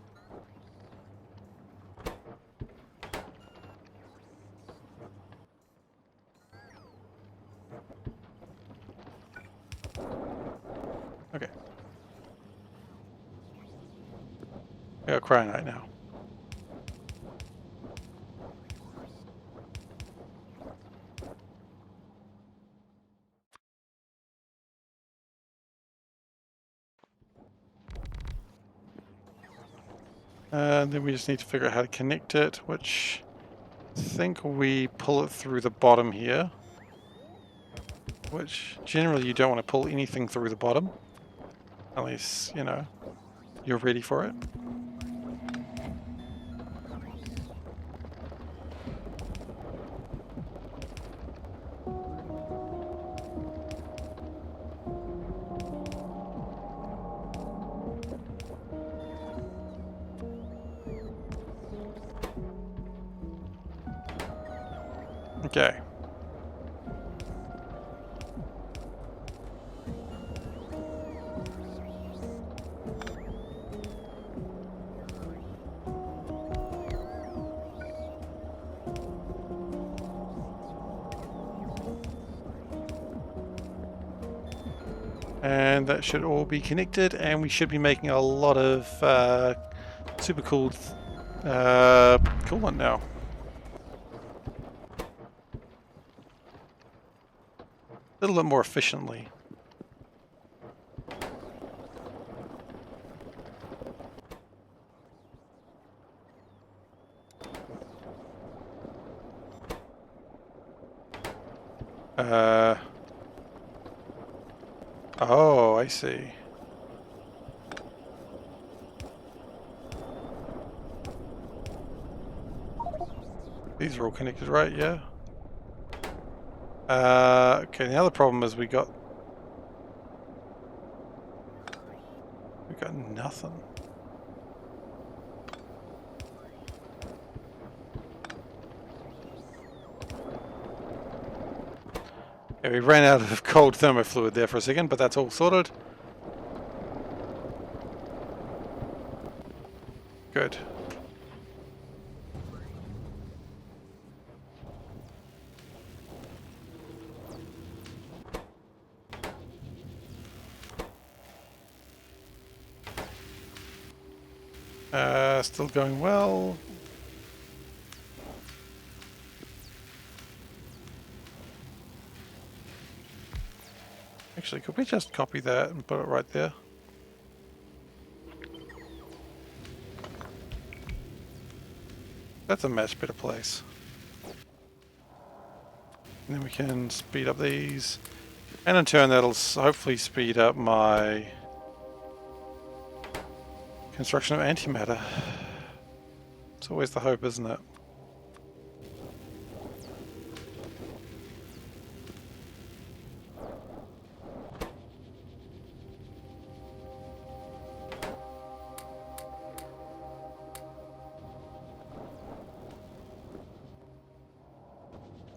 Okay. I got cryonite now. And then we just need to figure out how to connect it, which I think we pull it through the bottom here. Which generally you don't want to pull anything through the bottom. Unless, you know, you're ready for it. Okay. And that should all be connected, and we should be making a lot of super cool coolant now. A little bit more efficiently. Oh, I see. These are all connected, right? Yeah. Okay, the other problem is we got nothing. Yeah, we ran out of cold thermofluid there for a second, but that's all sorted. Good. Still going well. Actually, could we just copy that and put it right there? That's a much better place. And then we can speed up these. And in turn, that'll hopefully speed up my construction of antimatter. It's always the hope, isn't it?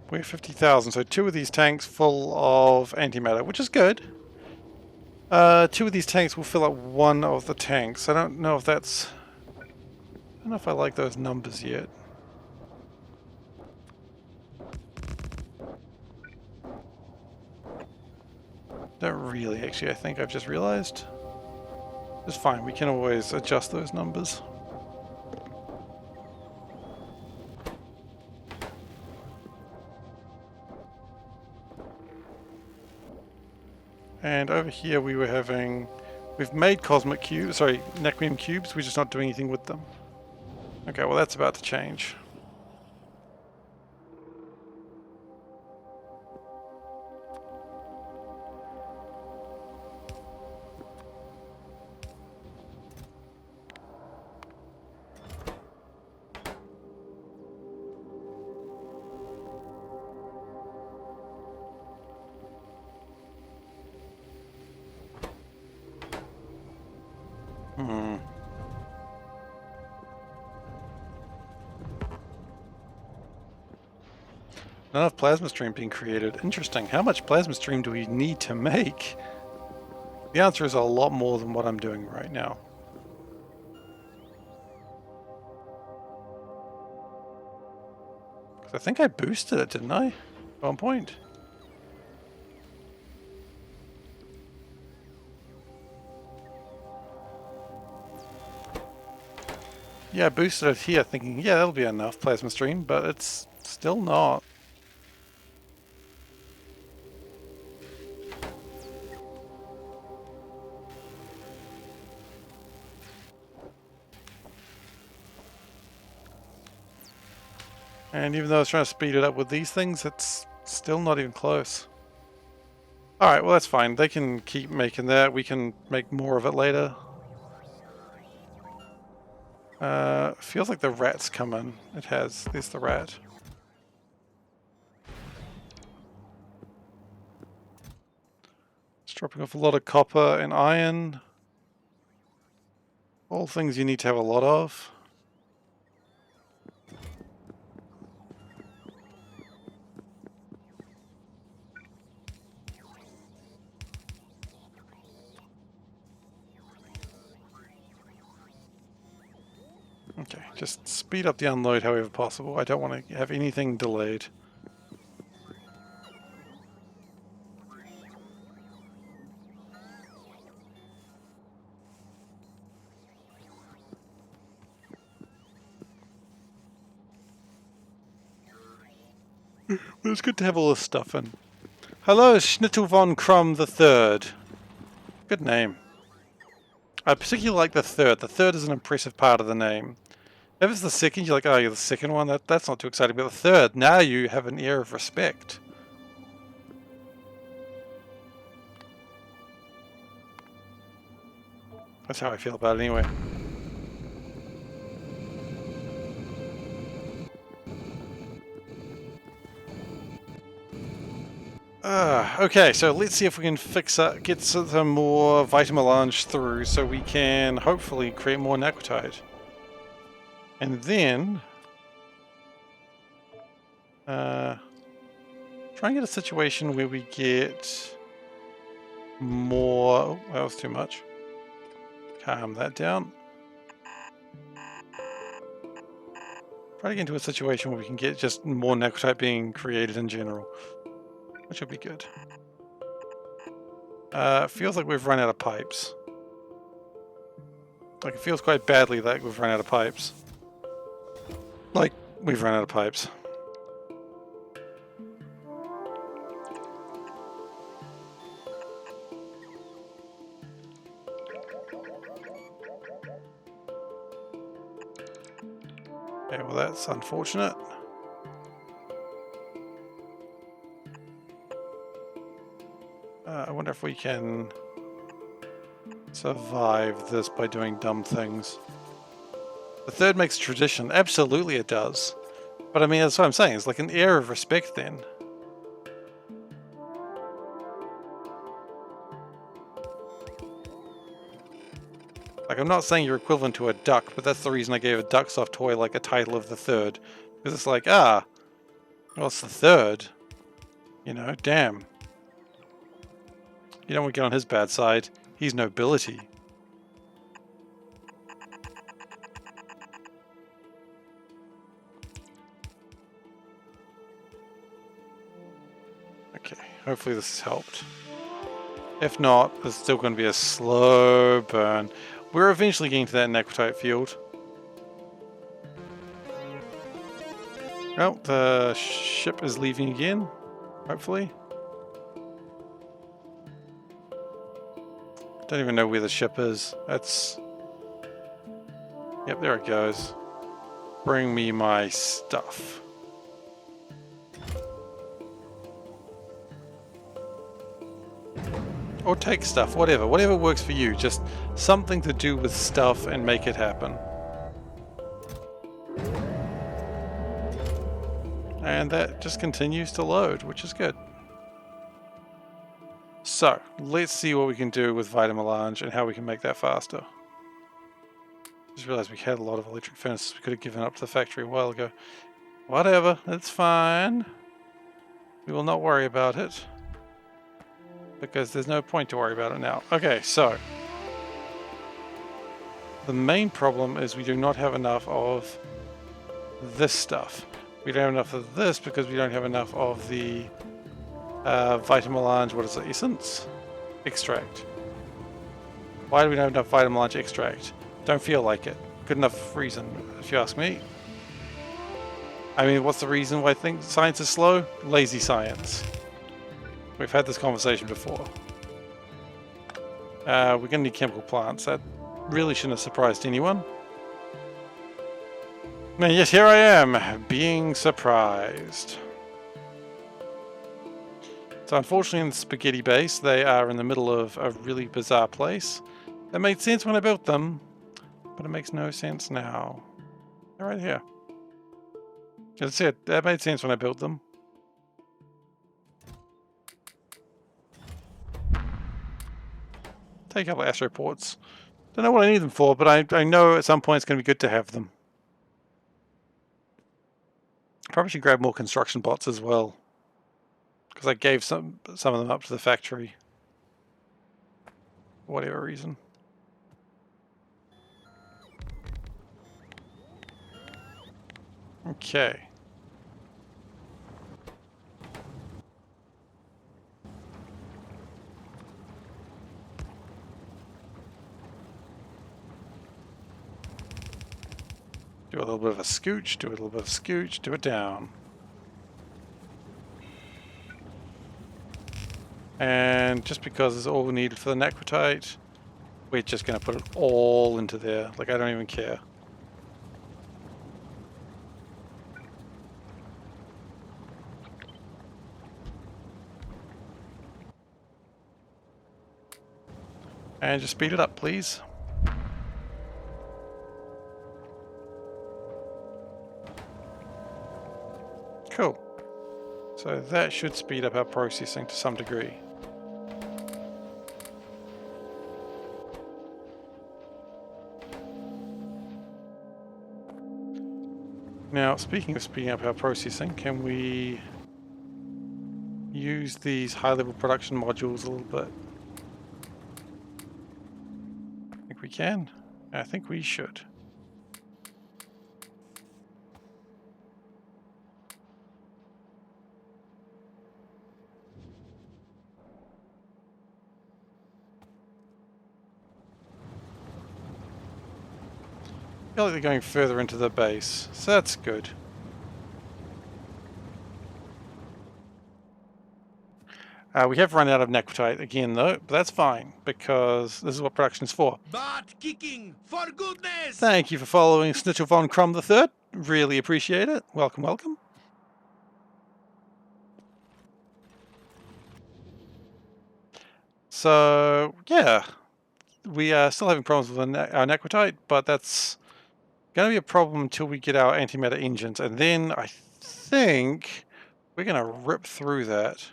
We're 50,000, so 2 of these tanks full of antimatter, which is good. 2 of these tanks will fill up 1 of the tanks. I don't know if that's... I don't know if I like those numbers yet. Don't really, actually, I think I've just realized. It's fine, we can always adjust those numbers. And over here we were having... We've made cosmic cubes, sorry, Nacrium cubes, we're just not doing anything with them. Okay, well that's about to change. enough plasma stream being created. Interesting. How much plasma stream do we need to make? The answer is a lot more than what I'm doing right now. I think I boosted it, didn't I? At one point. Yeah, I boosted it here thinking, yeah, that'll be enough plasma stream, but it's still not. And even though I was trying to speed it up with these things, it's still not even close. Alright, well that's fine. They can keep making that. We can make more of it later. Feels like the rat's coming. It has. There's the rat. It's dropping off a lot of copper and iron. All things you need to have a lot of. Okay, just speed up the unload however possible. I don't want to have anything delayed. It's good to have all this stuff in. Hello, Schnittel von Krumm the Third. Good name. I particularly like the third. The third is an impressive part of the name. If it's the second, you're like, oh, you're the second one. That's not too exciting. But the third, now you have an air of respect. That's how I feel about it anyway. Okay, so let's see if we can get some more Vitamelange through so we can hopefully create more Naquitite. And then try and get a situation where we get more... Oh, that was too much. Calm that down. Try to get into a situation where we can get just more Naquitite being created in general. Which would be good. Feels like we've run out of pipes. Like, it feels quite badly like we've run out of pipes. Like, we've run out of pipes. Okay, well that's unfortunate. I wonder if we can survive this by doing dumb things. The third makes tradition. Absolutely it does. But I mean, that's what I'm saying. It's like an air of respect then. Like, I'm not saying you're equivalent to a duck, but that's the reason I gave a Ducksoft toy like a title of the third. Because it's like, well, it's the third. You know, damn. You don't want to get on his bad side. He's nobility. Okay, hopefully this has helped. If not, it's still going to be a slow burn. We're eventually getting to that Naquitite field. Oh, the ship is leaving again, hopefully. Don't even know where the ship is. That's... Yep, there it goes. Bring me my stuff. Or take stuff, whatever. Whatever works for you. Just something to do with stuff and make it happen. And that just continues to load, which is good. So, let's see what we can do with Vitamelange and how we can make that faster. Just realized we had a lot of electric furnaces we could have given up to the factory a while ago. Whatever, it's fine. We will not worry about it, because there's no point to worry about it now. Okay, so the main problem is we do not have enough of this stuff. We don't have enough of this because we don't have enough of the Vitamelange, what is it, essence? Extract. Why do we not have enough Vitamelange extract? Don't feel like it. Good enough reason, if you ask me. I mean, what's the reason why I think science is slow? Lazy science. We've had this conversation before. We're going to need chemical plants. That really shouldn't have surprised anyone. And yet here I am, being surprised. So unfortunately in the spaghetti base, they are in the middle of a really bizarre place. That made sense when I built them, but it makes no sense now. They're right here. That's it. That made sense when I built them. Take a couple of astroports. Don't know what I need them for, but I know at some point it's going to be good to have them. Probably should grab more construction bots as well, because I gave some of them up to the factory for whatever reason. Okay. Do a little bit of a scooch, do a little bit of a scooch, do it down. And just because it's all needed for the necrotite, we're just going to put it all into there. Like, I don't even care. And just speed it up, please. Cool. So that should speed up our processing to some degree. Now, speaking of speeding up our processing, can we use these high-level production modules a little bit? I think we can. I think we should. I feel like they're going further into the base, so that's good. We have run out of necrotite again though, but that's fine, because this is what production is for. Butt kicking, for goodness! Thank you for following Snitchel von Crumb III. Really appreciate it. Welcome, welcome. So, yeah. We are still having problems with our necrotite, but that's going to be a problem until we get our antimatter engines, and then I think we're going to rip through that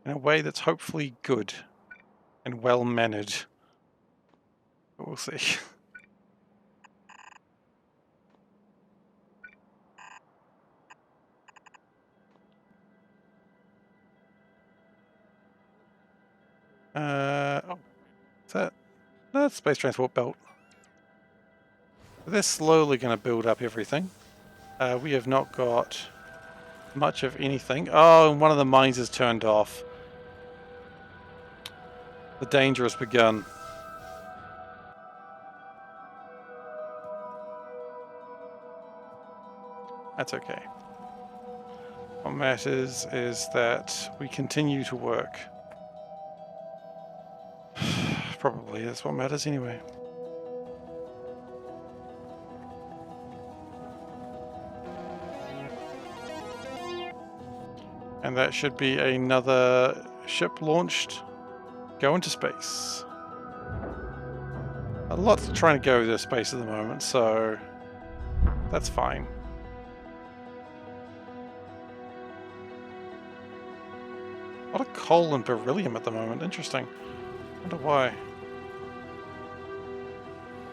in a way that's hopefully good and well mannered. We'll see. Oh, is that? No, that's space transport belt. They're slowly going to build up everything. We have not got much of anything. Oh, and one of the mines is turned off. The danger has begun. That's okay. What matters is that we continue to work. Probably that's what matters anyway. And that should be another ship launched. Go into space. A lot's trying to go to space at the moment, so that's fine. A lot of coal and beryllium at the moment. Interesting. Wonder why.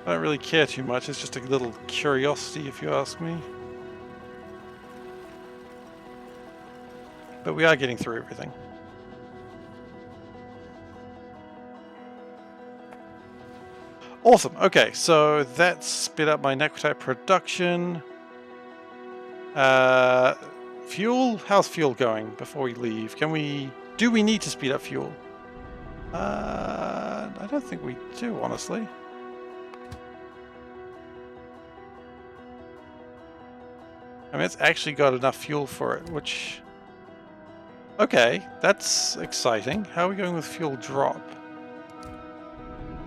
I don't really care too much. It's just a little curiosity, if you ask me. but we are getting through everything. Awesome. Okay, so that's sped up my Necrotite production. Fuel? How's fuel going before we leave? Do we need to speed up fuel? I don't think we do, honestly. I mean, it's actually got enough fuel for it, which... Okay, that's exciting. How are we going with fuel drop?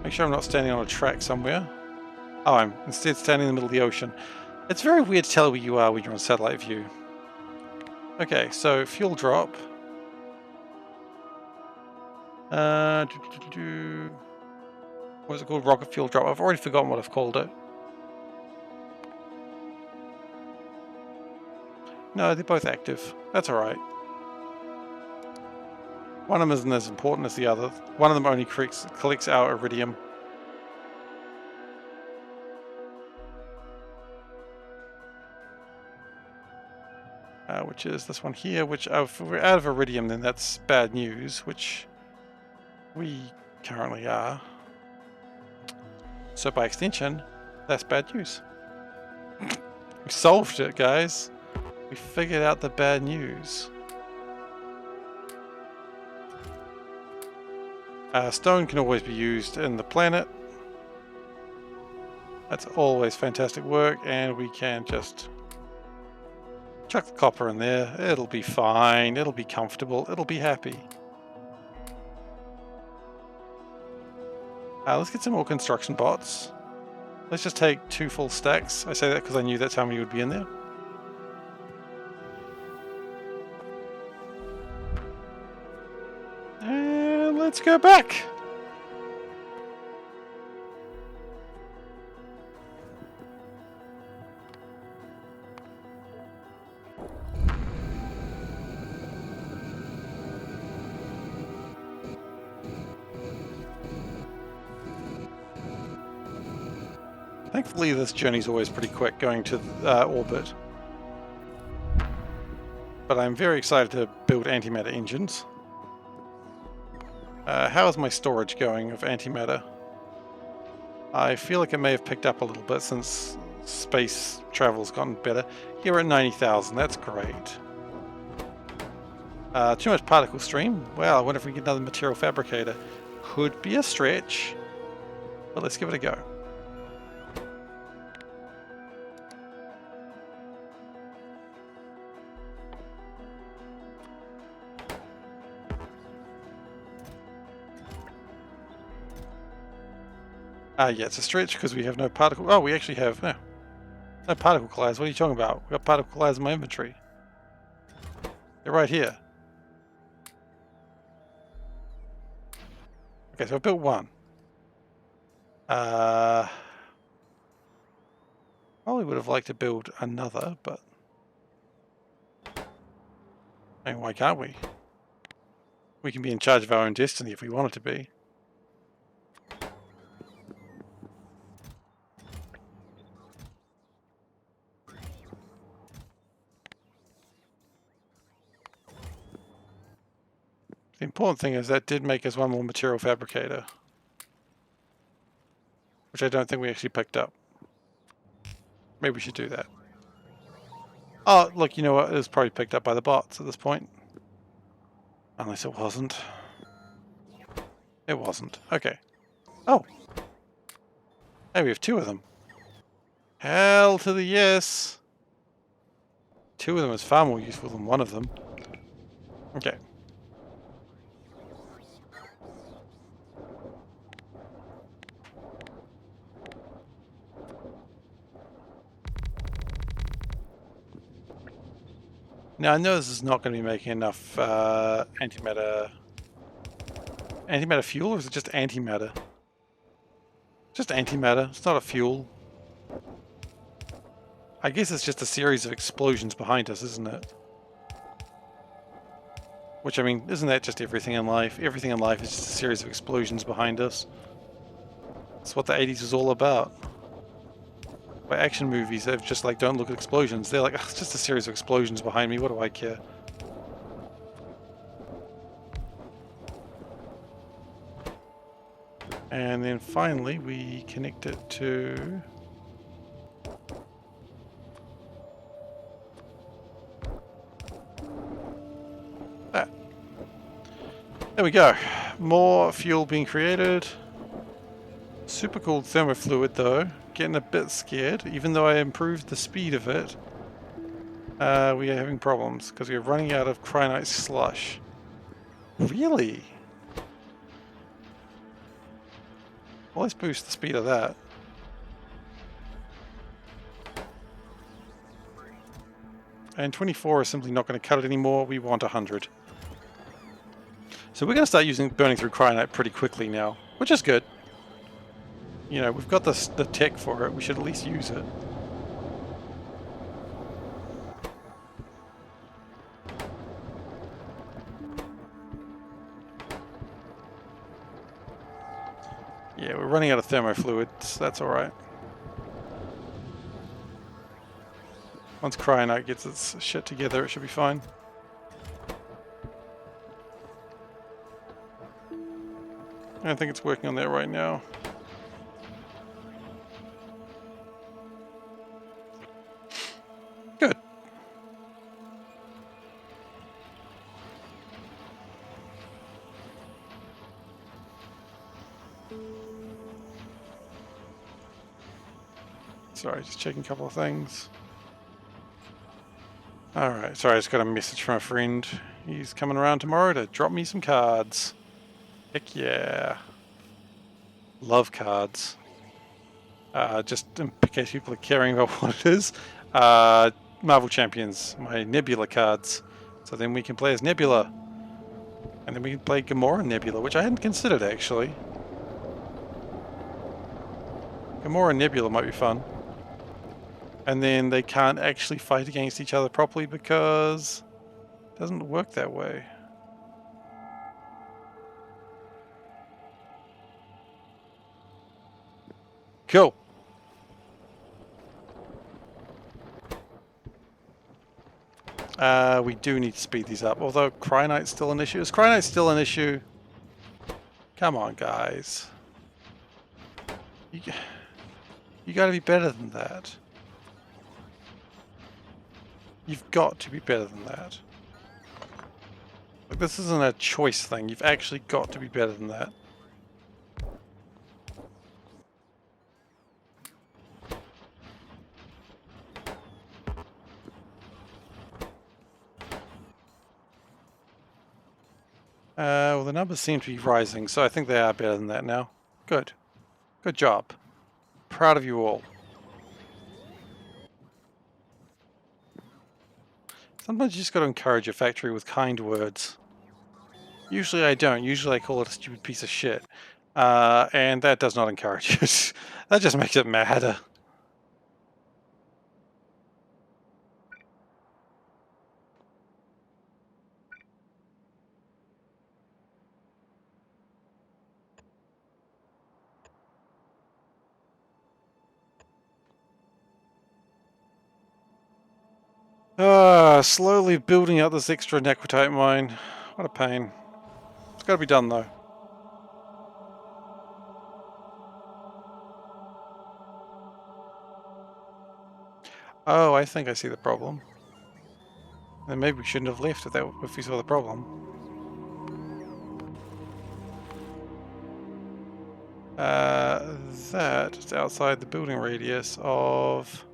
Make sure I'm not standing on a track somewhere. Oh, I'm instead standing in the middle of the ocean. It's very weird to tell where you are when you're on satellite view. Okay, so fuel drop. What was it called? Rocket fuel drop. I've already forgotten what I've called it. No, they're both active. That's alright. One of them isn't as important as the other. One of them only collects our iridium. Which is this one here, which if we're out of iridium, then that's bad news, which we currently are. So by extension, that's bad news. We solved it, guys. We figured out the bad news. Stone can always be used in the planet. That's always fantastic work, and we can just chuck the copper in there. It'll be fine. It'll be comfortable. It'll be happy. Let's get some more construction bots. Let's just take 2 full stacks. I say that because I knew that's how many would be in there. And let's go back. Thankfully, this journey's always pretty quick going to orbit. But I'm very excited to build antimatter engines. How is my storage going of antimatter? I feel like it may have picked up a little bit since space travel's gotten better. Here we're at 90,000, that's great. Too much particle stream? Well, I wonder if we get another material fabricator. Could be a stretch, but let's give it a go. Yeah, it's a stretch because we have no particle... Oh, we actually have... No particle collides. What are you talking about? We've got particle collides in my inventory. They're right here. Okay, so I built one. Probably would have liked to build another, but... I mean, why can't we? We can be in charge of our own destiny if we wanted to be. The important thing is that did make us one more material fabricator, which I don't think we actually picked up. Maybe we should do that. Oh, look, you know what? It was probably picked up by the bots at this point. Unless it wasn't. It wasn't. Okay. Oh. Hey, we have 2 of them. Hell to the yes. 2 of them is far more useful than 1 of them. Okay. Now I know this is not going to be making enough antimatter fuel, or is it just antimatter? Just antimatter. It's not a fuel. I guess it's just a series of explosions behind us, isn't it? Which, I mean, isn't that just everything in life? Everything in life is just a series of explosions behind us. That's what the 80s was all about. By action movies, they're just like, don't look at explosions. They're like, oh, it's just a series of explosions behind me, what do I care? And then finally we connect it to that. There we go. More fuel being created. Super cool thermofluid though. Getting a bit scared. Even though I improved the speed of it, we are having problems because we're running out of cryonite slush. Really? Well, let's boost the speed of that. And 24 is simply not going to cut it anymore. We want 100. So we're going to start burning through cryonite pretty quickly now, which is good. You know, we've got the tech for it. We should at least use it. Yeah, we're running out of thermofluid, so that's alright. Once cryonite gets its shit together, it should be fine. I don't think it's working on that right now. Good. Sorry, just checking a couple of things. Alright, sorry, I just got a message from a friend. He's coming around tomorrow to drop me some cards. Heck yeah. Love cards. Just in case people are caring about what it is. Marvel Champions, my Nebula cards. So then we can play as Nebula. And then we can play Gamora Nebula, which I hadn't considered actually. Gamora Nebula might be fun. And then they can't actually fight against each other properly because it doesn't work that way. Cool. We do need to speed these up, although cryonite's still an issue. Is cryonite still an issue? Come on, guys. You gotta be better than that. You've got to be better than that. Like, this isn't a choice thing. You've actually got to be better than that. Well, the numbers seem to be rising, so I think they are better than that now. Good. Good job. Proud of you all. Sometimes you just got to encourage your factory with kind words. Usually I don't. Usually I call it a stupid piece of shit. And that does not encourage it. That just makes it madder. Slowly building up this extra Nequitite mine. What a pain. It's got to be done though. Oh, I think I see the problem. Then maybe we shouldn't have left if we saw the problem. That is outside the building radius of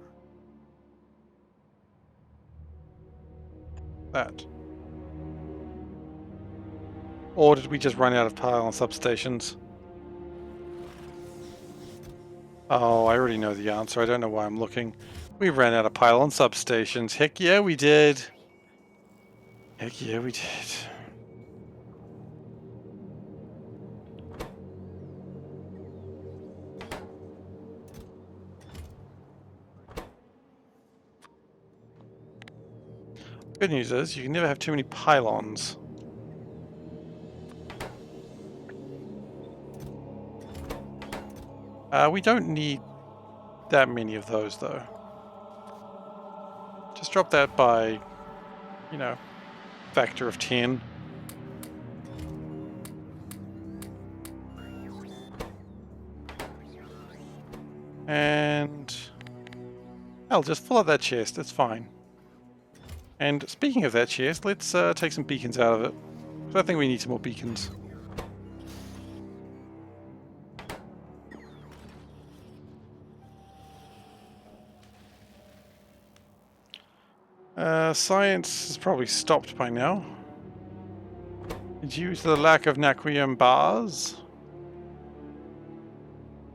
that. Or did we just run out of pylon substations? Oh, I already know the answer. I don't know why I'm looking. We ran out of pylon substations. Heck yeah, we did. Heck yeah, we did. Good news is, you can never have too many pylons. We don't need that many of those, though. Just drop that by, you know, factor of 10. And I'll just fill up that chest, it's fine. And speaking of that chest, let's take some beacons out of it. So I think we need some more beacons. Science has probably stopped by now. Due to the lack of Naquium bars,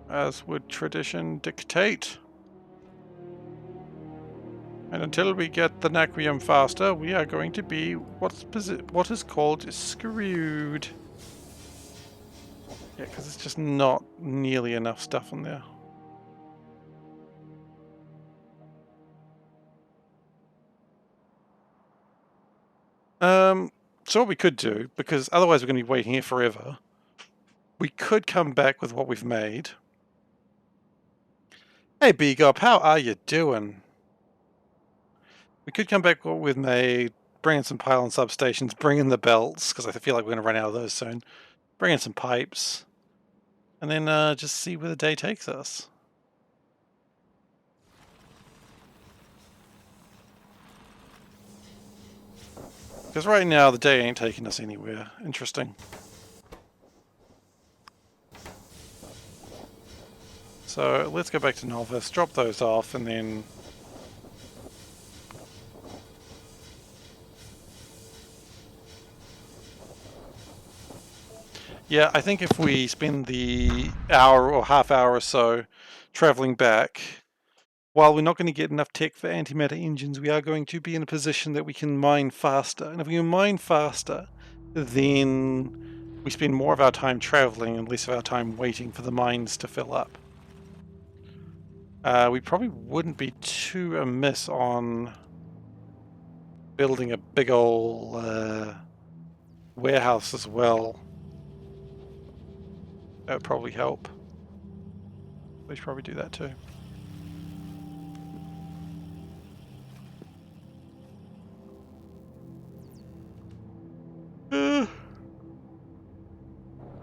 as would tradition dictate. And until we get the Naquium faster, we are going to be what is called screwed. Yeah, because it's just not nearly enough stuff on there. So what we could do, because otherwise we're going to be waiting here forever, we could come back with what we've made. Hey Bigop, how are you doing? We could come back with what we've made, bring in some pylon substations, bring in the belts, because I feel like we're going to run out of those soon. Bring in some pipes, and then just see where the day takes us. Because right now the day ain't taking us anywhere. Interesting. So let's go back to Novice, drop those off, and then... Yeah, I think if we spend the hour or half hour or so traveling back, while we're not going to get enough tech for antimatter engines, we are going to be in a position that we can mine faster. And if we can mine faster, then we spend more of our time traveling and less of our time waiting for the mines to fill up. We probably wouldn't be too amiss on building a big old warehouse as well. That would probably help. We should probably do that too.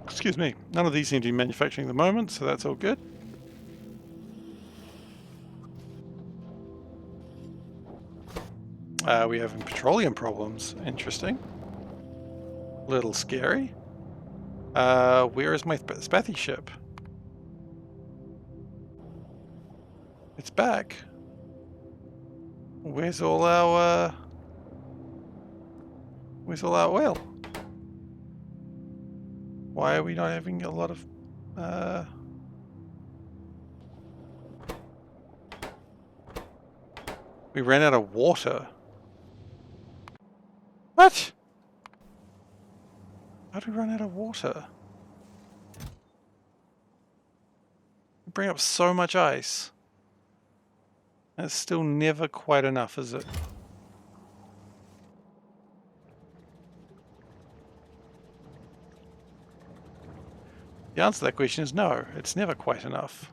Excuse me. None of these seem to be manufacturing at the moment, so that's all good. We have petroleum problems. Interesting. Little scary. Where is my Spathy ship? It's back. Where's all our oil? Why are we not having a lot of we ran out of water. What? How do we run out of water? We bring up so much ice. And it's still never quite enough, is it? The answer to that question is no, it's never quite enough.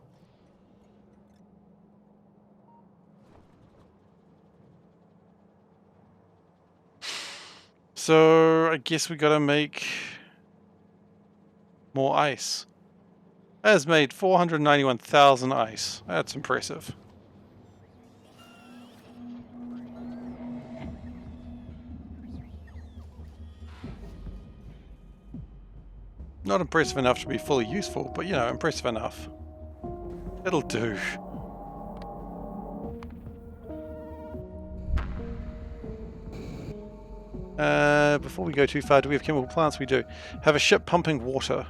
So I guess we gotta make more ice. That has made 491,000 ice. That's impressive. Not impressive enough to be fully useful, but you know, impressive enough. It'll do. Before we go too far, do we have chemical plants? We do. Have a ship pumping water.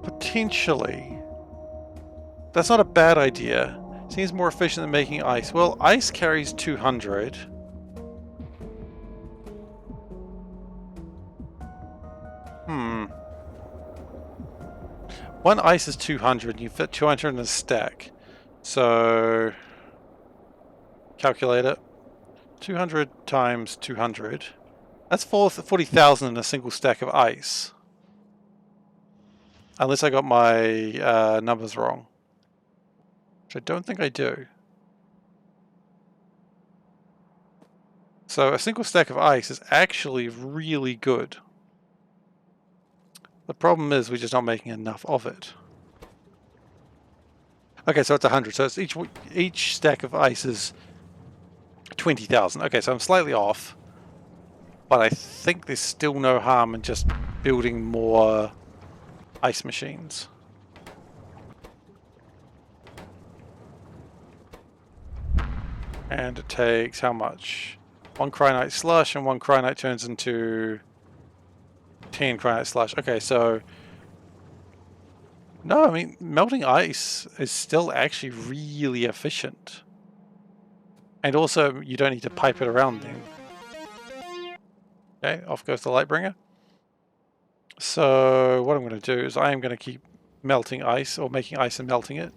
Potentially. That's not a bad idea. Seems more efficient than making ice. Well, ice carries 200. One ice is 200, and you fit 200 in a stack. So, calculate it. 200 times 200. That's 40,000 in a single stack of ice. Unless I got my numbers wrong. Which I don't think I do. So a single stack of ice is actually really good. The problem is we're just not making enough of it. Okay, so it's 100. So it's each stack of ice is 20,000. Okay, so I'm slightly off. But I think there's still no harm in just building more ice machines. And it takes how much? 1 cryonite slush, and 1 cryonite turns into 10 cryonite slush. Okay, so... No, I mean, melting ice is still actually really efficient. And also, you don't need to pipe it around then. Okay, off goes the Lightbringer. So, what I'm going to do is I am going to keep melting ice, or making ice and melting it.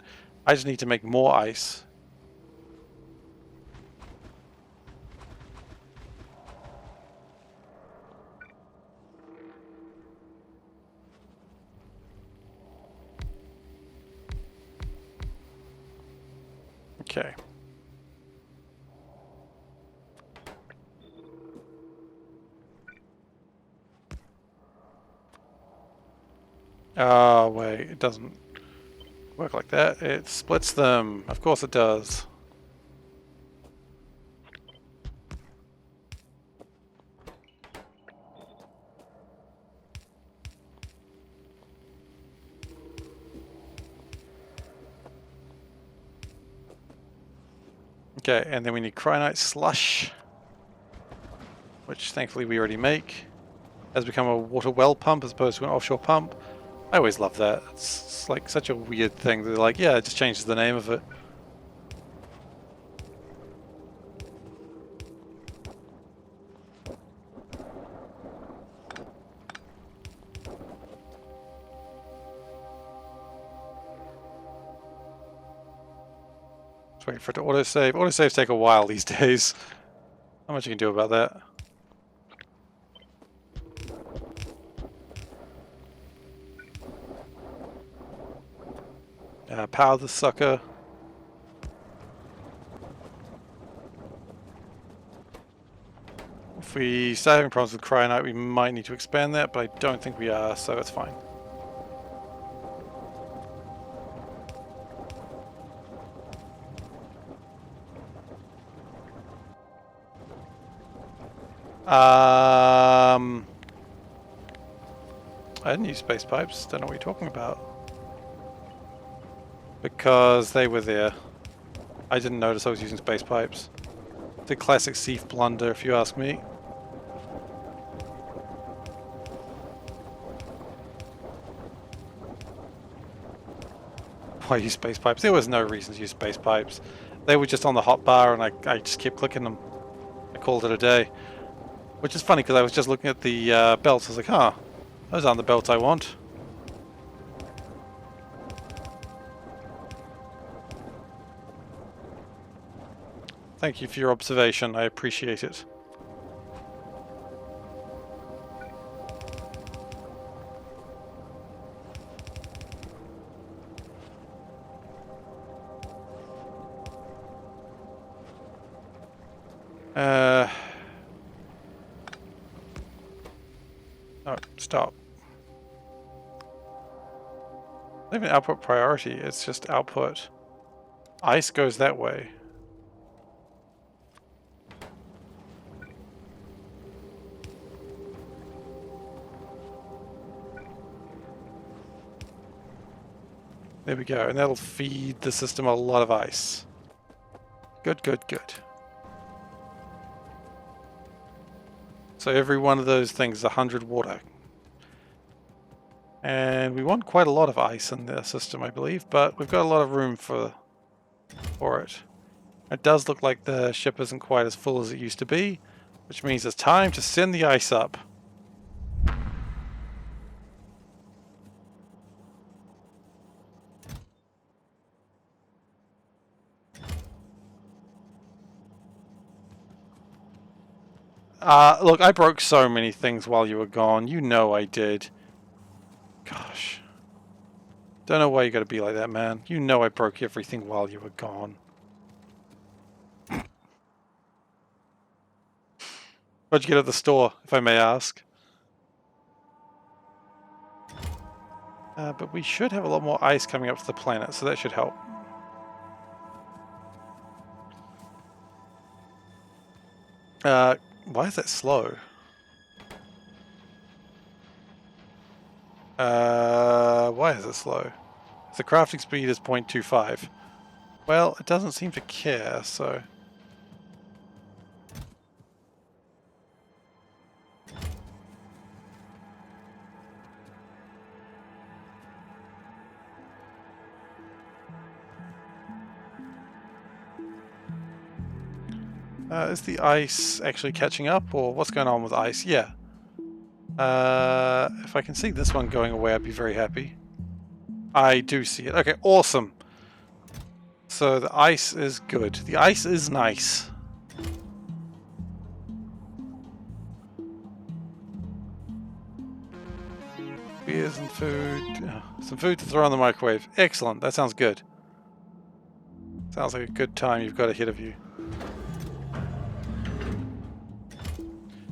I just need to make more ice. Okay. Oh, wait, it doesn't work like that. It splits them. Of course it does. Okay, and then we need cryonite slush, which thankfully we already make. Has become a water well pump as opposed to an offshore pump. I always love that. It's like such a weird thing. They're like, yeah, it just changes the name of it. Just waiting for it to autosave. Autosaves take a while these days. Not much you can do about that. Power the sucker. If we start having problems with cryonite, we might need to expand that, but I don't think we are, so it's fine. I didn't use space pipes. Don't know what you're talking about. Because they were there. I didn't notice I was using space pipes. The classic Seif blunder, if you ask me. Why use space pipes? There was no reason to use space pipes. They were just on the hotbar and I just kept clicking them. I called it a day. Which is funny because I was just looking at the belts. I was like, huh, those aren't the belts I want. Thank you for your observation. I appreciate it. No, stop. Not even output priority, it's just output. Ice goes that way. There we go, and that'll feed the system a lot of ice. Good, good, good. So every one of those things is 100 water. And we want quite a lot of ice in the system, I believe, but we've got a lot of room for it. It does look like the ship isn't quite as full as it used to be, which means it's time to send the ice up. Look, I broke so many things while you were gone. You know I did. Gosh. Don't know why you gotta be like that, man. You know I broke everything while you were gone. What'd you get at the store, if I may ask? But we should have a lot more ice coming up to the planet, so that should help. Why is that slow? Why is it slow? The crafting speed is 0.25. Well, it doesn't seem to care, so... is the ice actually catching up, or what's going on with ice? Yeah. If I can see this one going away, I'd be very happy. I do see it. Okay, awesome. So the ice is good. The ice is nice. Beers and food. Some food to throw in the microwave. Excellent. That sounds good. Sounds like a good time you've got ahead of you.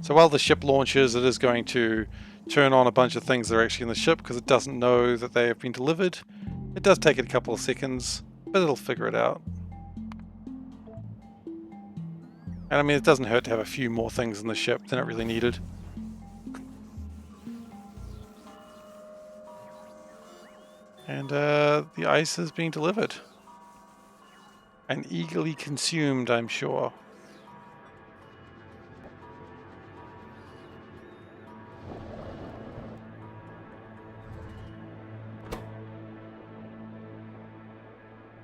So while the ship launches, it is going to turn on a bunch of things that are actually in the ship because it doesn't know that they have been delivered. It does take it a couple of seconds, but it'll figure it out. And I mean, it doesn't hurt to have a few more things in the ship than it really needed. And the ice is being delivered. And eagerly consumed, I'm sure.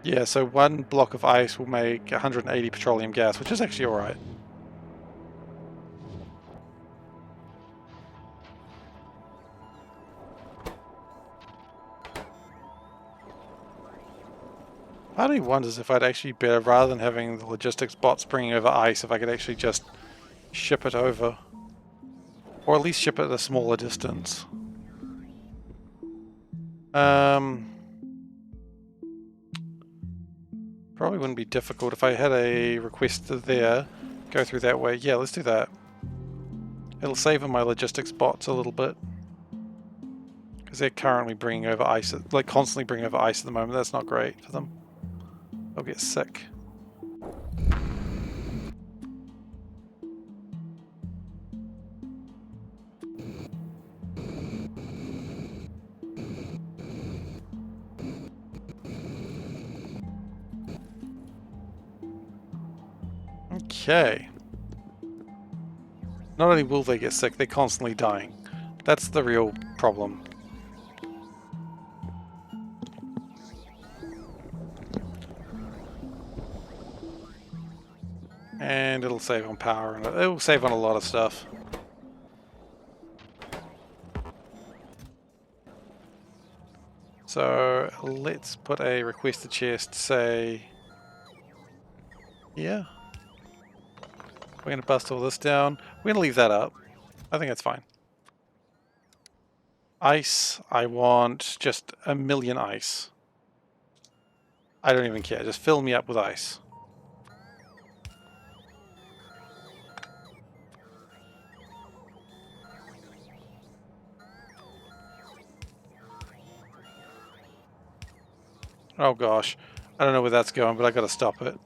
Yeah, so one block of ice will make 180 petroleum gas, which is actually alright. Part of me wonders if I'd actually better, rather than having the logistics bots bringing over ice, if I could actually just ship it over. Or at least ship it at a smaller distance. Probably wouldn't be difficult if I had a request there. Go through that way. Yeah, let's do that. It'll save on my logistics bots a little bit. Because they're currently bringing over ice, like constantly bringing over ice at the moment. That's not great for them. They'll get sick. Okay. Not only will they get sick, they're constantly dying. That's the real problem. And it'll save on power, and it'll save on a lot of stuff. So let's put a requested chest, say, here. We're going to bust all this down. We're going to leave that up. I think that's fine. Ice, I want just 1,000,000 ice. I don't even care, just fill me up with ice. Oh gosh, I don't know where that's going, but I gotta stop it.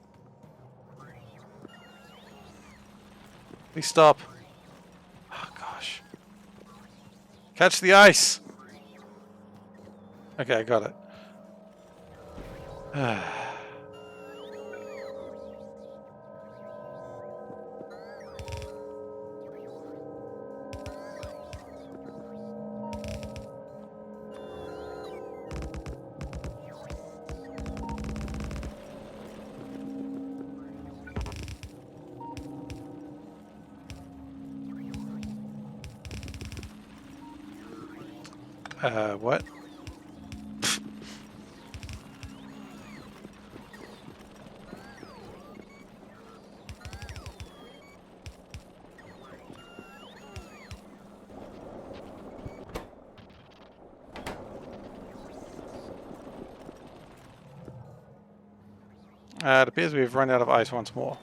Please stop. Oh gosh. Catch the ice! Okay, I got it. What? It appears we've run out of ice once more.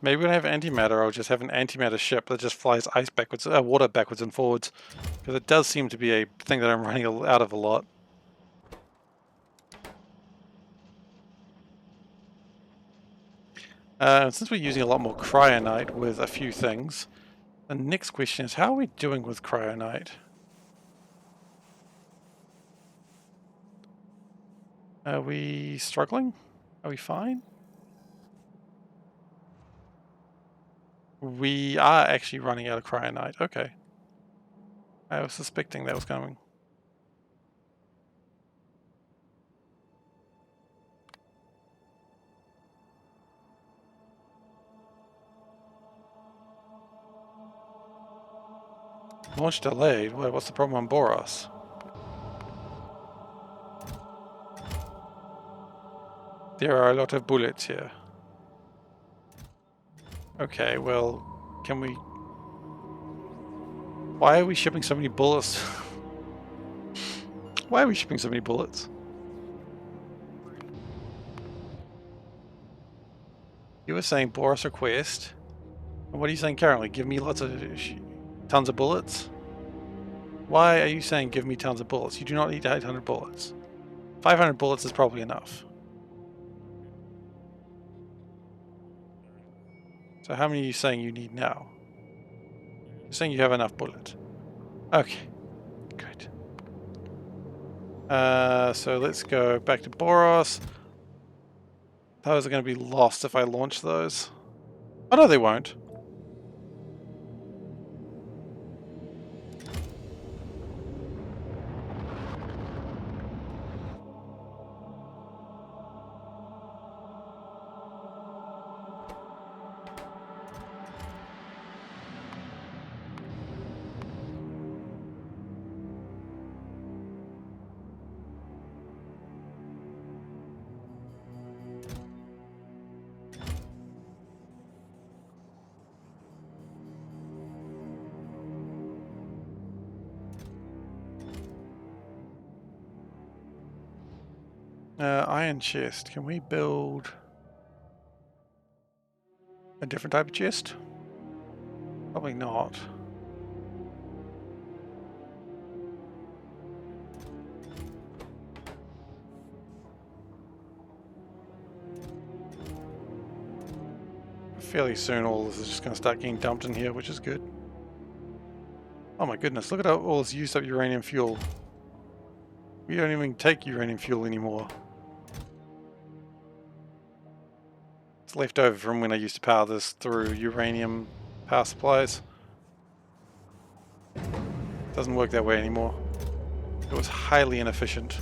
Maybe when I have antimatter, I'll just have an antimatter ship that just flies ice backwards, water backwards and forwards. Because it does seem to be a thing that I'm running out of a lot. Since we're using a lot more cryonite with a few things, the next question is, how are we doing with cryonite? Are we struggling? Are we fine? We are actually running out of cryonite. Okay. I was suspecting that was coming. Launch delayed? What's the problem on Boros? There are a lot of bullets here. Okay, well, can we... Why are we shipping so many bullets? Why are we shipping so many bullets? You were saying Boros request. And what are you saying currently? Give me lots of... tons of bullets? Why are you saying give me tons of bullets? You do not need 800 bullets. 500 bullets is probably enough. So how many are you saying you need now? You're saying you have enough bullets. Okay. Good. So let's go back to Boros. Those are going to be lost if I launch those. Oh no, they won't. Iron chest. Can we build a different type of chest? Probably not. Fairly soon all this is just going to start getting dumped in here, which is good. Oh my goodness, look at all this used up uranium fuel. We don't even take uranium fuel anymore. It's left over from when I used to power this through uranium power supplies. Doesn't work that way anymore. It was highly inefficient.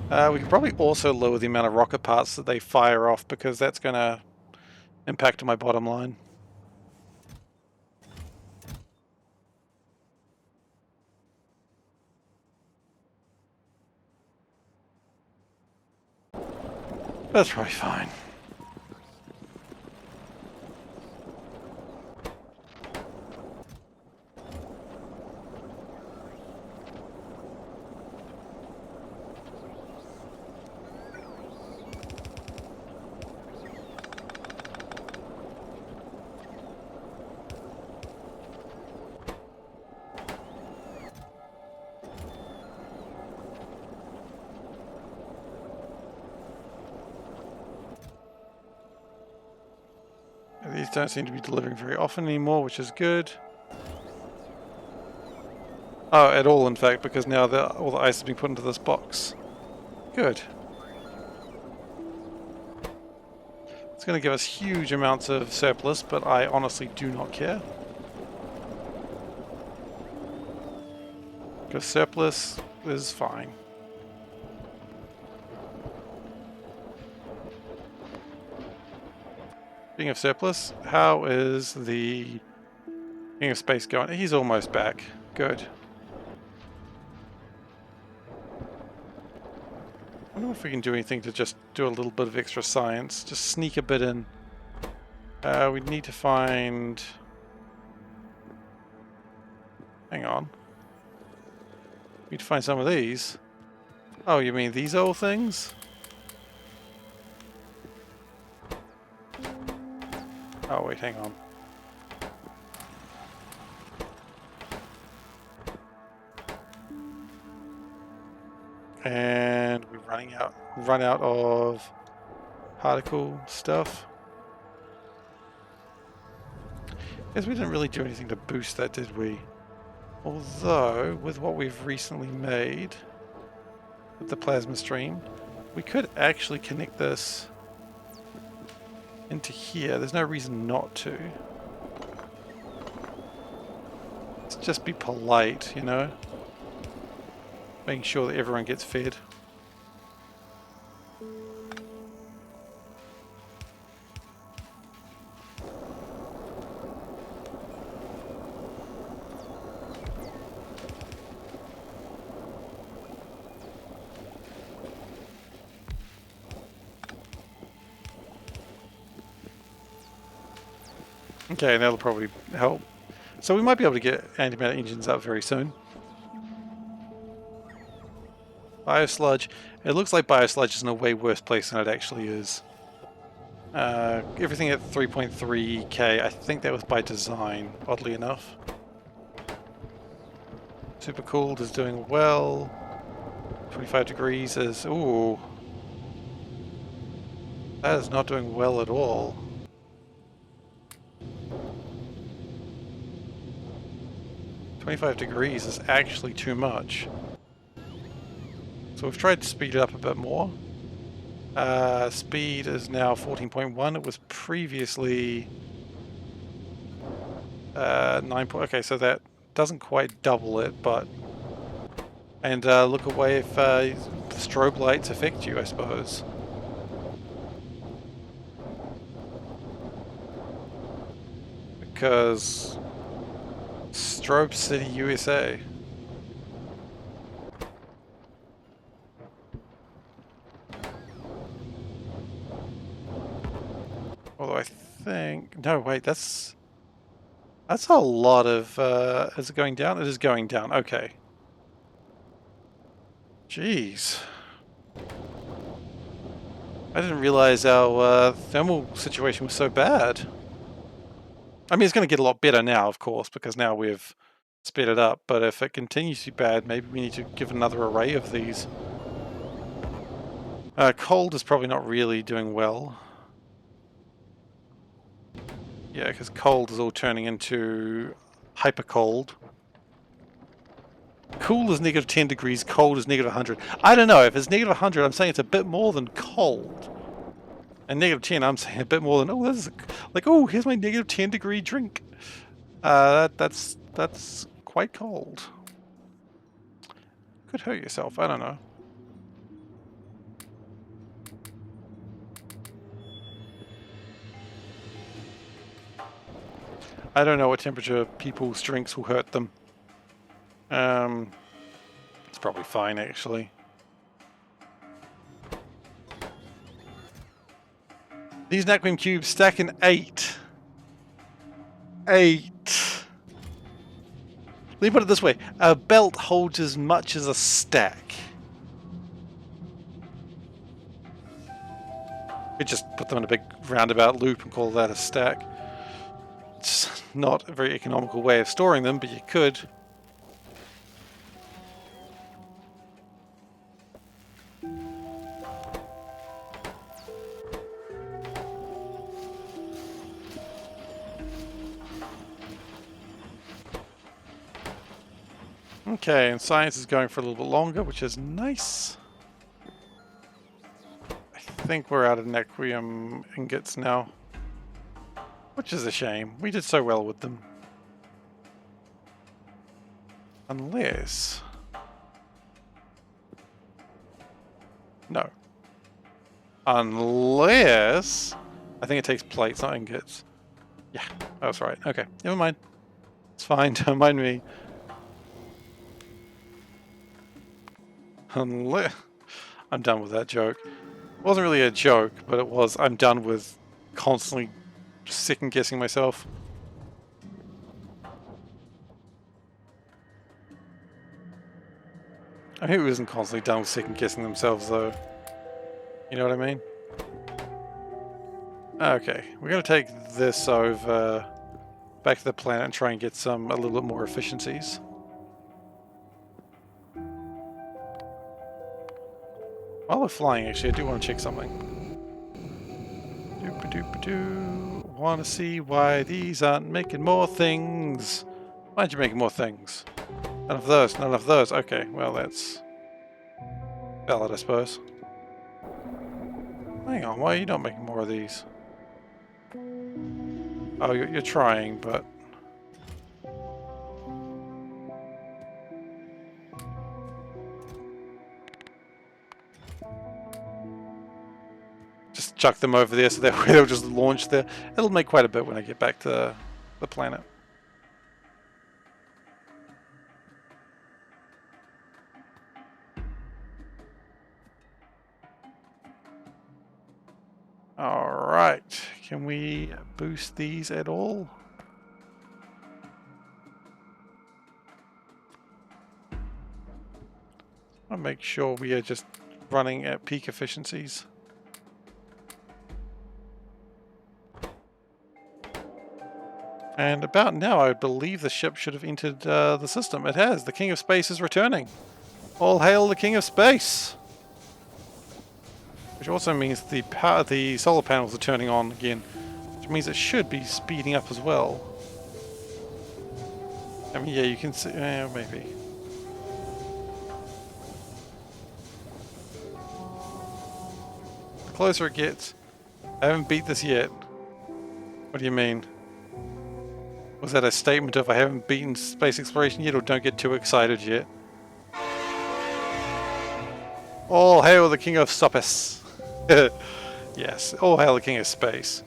We could probably also lower the amount of rocket parts that they fire off, because that's going to impact my bottom line. That's probably fine. These don't seem to be delivering very often anymore, which is good. Oh, at all, in fact, because now all the ice has been put into this box. Good. It's going to give us huge amounts of surplus, but I honestly do not care. Because surplus is fine. Speaking of surplus, how is the King of Space going? He's almost back. Good. I wonder if we can do anything to just do a little bit of extra science. Just sneak a bit in. We need to find... Hang on. We need to find some of these. Oh, you mean these old things? Oh, wait, hang on. And we're run out of particle stuff. Guess we didn't really do anything to boost that, did we? Although, with what we've recently made with the plasma stream, we could actually connect this into here. There's no reason not to. Let's just be polite, you know? Making sure that everyone gets fed. Okay, that'll probably help. So we might be able to get antimatter engines up very soon. Biosludge. It looks like biosludge is in a way worse place than it actually is. Everything at 3.3k, I think that was by design, oddly enough. Super cooled is doing well. 25 degrees is... ooh. That is not doing well at all. $25 is actually too much. So we've tried to speed it up a bit more. Speed is now 14.1. It was previously 9. Okay, so that doesn't quite double it, but... And look away if strobe lights affect you, I suppose. Because... Strobe City, USA. Although I think... No, wait, that's a lot of... is it going down? It is going down, okay. Jeez. I didn't realize our thermal situation was so bad. I mean, it's going to get a lot better now, of course, because now we've sped it up, but if it continues to be bad, maybe we need to give another array of these. Cold is probably not really doing well. Yeah, because cold is all turning into hyper cold. Cool is negative 10 degrees, cold is negative 100. I don't know, if it's negative 100, I'm saying it's a bit more than cold. And negative 10, I'm saying a bit more than, oh, this is like, oh, here's my negative 10 degree drink. That's quite cold. Could hurt yourself, I don't know. I don't know what temperature people's drinks will hurt them. It's probably fine, actually. These Naquim cubes stack in 8. 8. Let me put it this way. A belt holds as much as a stack. We just put them in a big roundabout loop and call that a stack. It's not a very economical way of storing them, but you could. Okay, and science is going for a little bit longer, which is nice. I think we're out of Naquium ingots now. Which is a shame. We did so well with them. Unless... No. Unless... I think it takes plates, not ingots. Yeah, that was right. Okay, never mind. It's fine, don't mind me. Unless... I'm done with that joke. It wasn't really a joke, but it was... I'm done with constantly second-guessing myself. I mean, who isn't constantly done with second guessing themselves, though? You know what I mean? Okay, we're gonna take this over back to the planet and try and get a little bit more efficiencies. While we're flying, actually, I do want to check something. Doop-a-doop-a-doo. Want to see why these aren't making more things. Why aren't you making more things? None of those, none of those. Okay, well, that's valid, I suppose. Hang on, why are you not making more of these? Oh, you're trying, but... just chuck them over there so that way they'll just launch there. It'll make quite a bit when I get back to the planet. Alright, can we boost these at all? I'll make sure we are just running at peak efficiencies. And about now, I believe the ship should have entered the system. It has. The King of Space is returning. All hail the King of Space! Which also means the solar panels are turning on again. Which means it should be speeding up as well. I mean, yeah, you can see... maybe. The closer it gets... I haven't beat this yet. What do you mean? Was that a statement of I haven't beaten space exploration yet, or don't get too excited yet? All hail the King of Space! Yes, all hail the King of Space.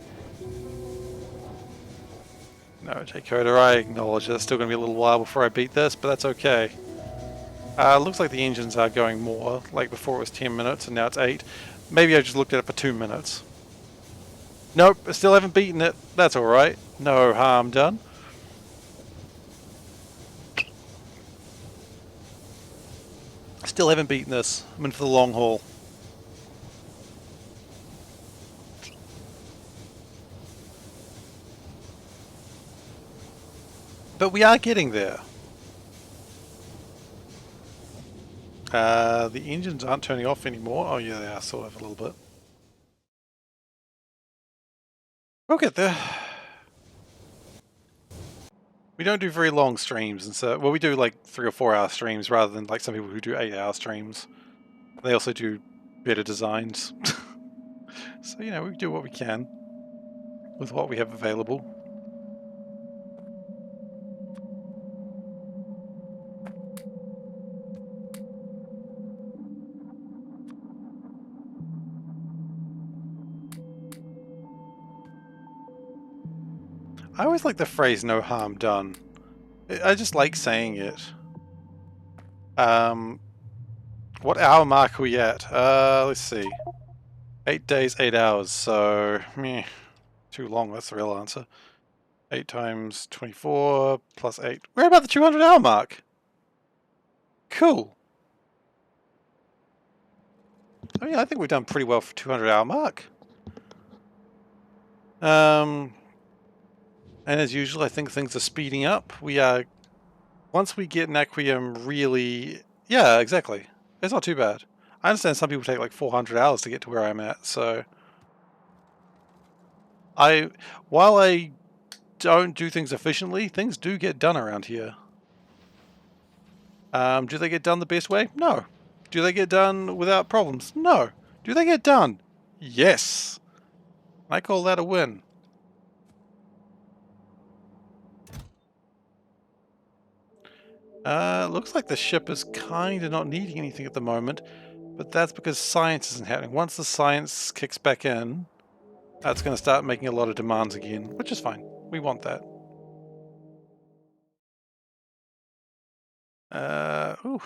No, J-Coder, I acknowledge that it's still going to be a little while before I beat this, but that's okay. Looks like the engines are going more. Like before it was 10 minutes and now it's 8. Maybe I just looked at it for 2 minutes. Nope, I still haven't beaten it. That's alright. No harm done. Still haven't beaten this. I'm in for the long haul. But we are getting there. The engines aren't turning off anymore. Oh yeah, they are sort of a little bit. We'll get there. We don't do very long streams, and so, well, we do like 3 or 4 hour streams rather than like some people who do 8-hour streams. They also do better designs. So, you know, we do what we can with what we have available. I always like the phrase "no harm done." I just like saying it. What hour mark are we at? Let's see. 8 days, 8 hours, so... meh. Too long, that's the real answer. 8 times 24 plus 8. We're about the 200 hour mark! Cool. I mean, I think we've done pretty well for 200 hour mark. And as usual, I think things are speeding up. We are... once we get Naquium really... yeah, exactly. It's not too bad. I understand some people take like 400 hours to get to where I'm at, so... while I don't do things efficiently, things do get done around here. Do they get done the best way? No. Do they get done without problems? No. Do they get done? Yes. I call that a win. Looks like the ship is kind of not needing anything at the moment, but that's because science isn't happening. Once the science kicks back in, that's going to start making a lot of demands again, which is fine. We want that. Ooh.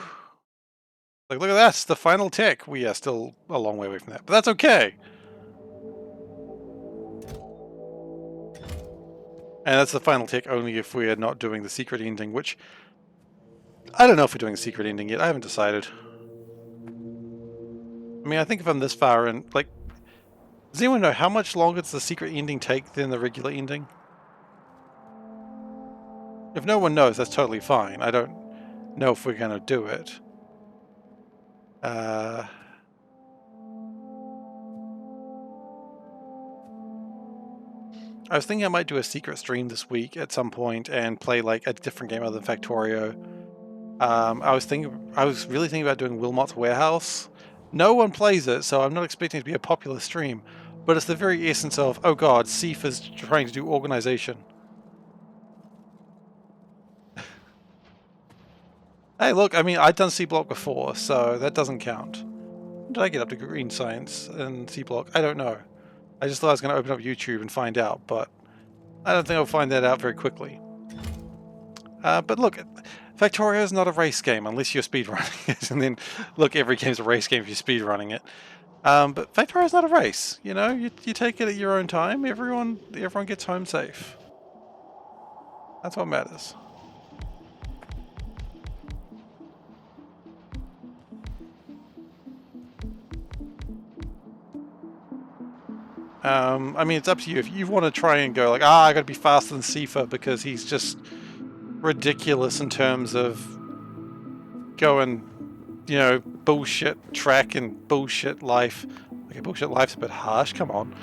Like, look at that, the final tech. We are still a long way away from that, but that's okay. And that's the final tech only if we are not doing the secret ending, which... I don't know if we're doing a secret ending yet. I haven't decided. I mean, I think if I'm this far in, like, does anyone know how much longer does the secret ending take than the regular ending? If no one knows, that's totally fine. I don't know if we're going to do it. I was thinking I might do a secret stream this week at some point and play like a different game other than Factorio. I was really thinking about doing Wilmot's Warehouse. No one plays it, so I'm not expecting it to be a popular stream. But it's the very essence of, oh god, Seif is trying to do organization. Hey, look, I mean, I've done C-Block before, so that doesn't count. When did I get up to green science in C-Block? I don't know. I just thought I was going to open up YouTube and find out, but I don't think I'll find that out very quickly. But look, Factorio is not a race game unless you're speedrunning it, and then, look, every game's a race game if you're speedrunning it. But Factorio is not a race, you know? You take it at your own time, everyone gets home safe. That's what matters. I mean, it's up to you. If you want to try and go like, I gotta be faster than Seifer because he's just ridiculous in terms of going, you know, bullshit track and bullshit life. Okay, bullshit life's a bit harsh, come on.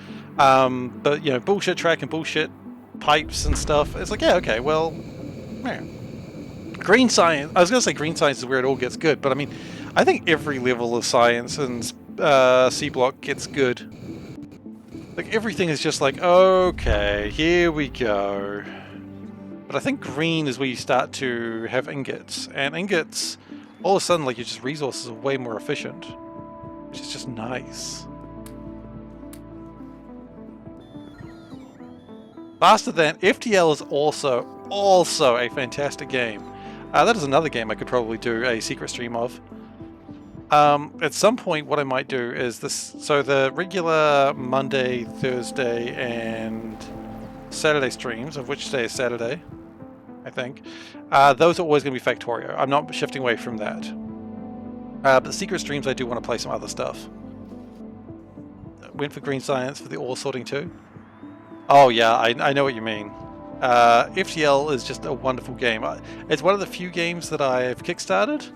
But, you know, bullshit track and bullshit pipes and stuff. It's like, yeah, okay, well, man. Green science, I was gonna say green science is where it all gets good, but I mean, I think every level of science in C-Block gets good. Like, everything is just like, okay, here we go. But I think green is where you start to have ingots. And ingots, all of a sudden, like, your just resources are way more efficient. Which is just nice. Faster than FTL is also a fantastic game. That is another game I could probably do a secret stream of. At some point, what I might do is this. So the regular Monday, Thursday, and Saturday streams, of which today is Saturday, I think, those are always going to be Factorio. I'm not shifting away from that. But the secret streams, I do want to play some other stuff. Went for green science for the ore sorting too. Oh yeah, I know what you mean. FTL is just a wonderful game. It's one of the few games that I've kickstarted.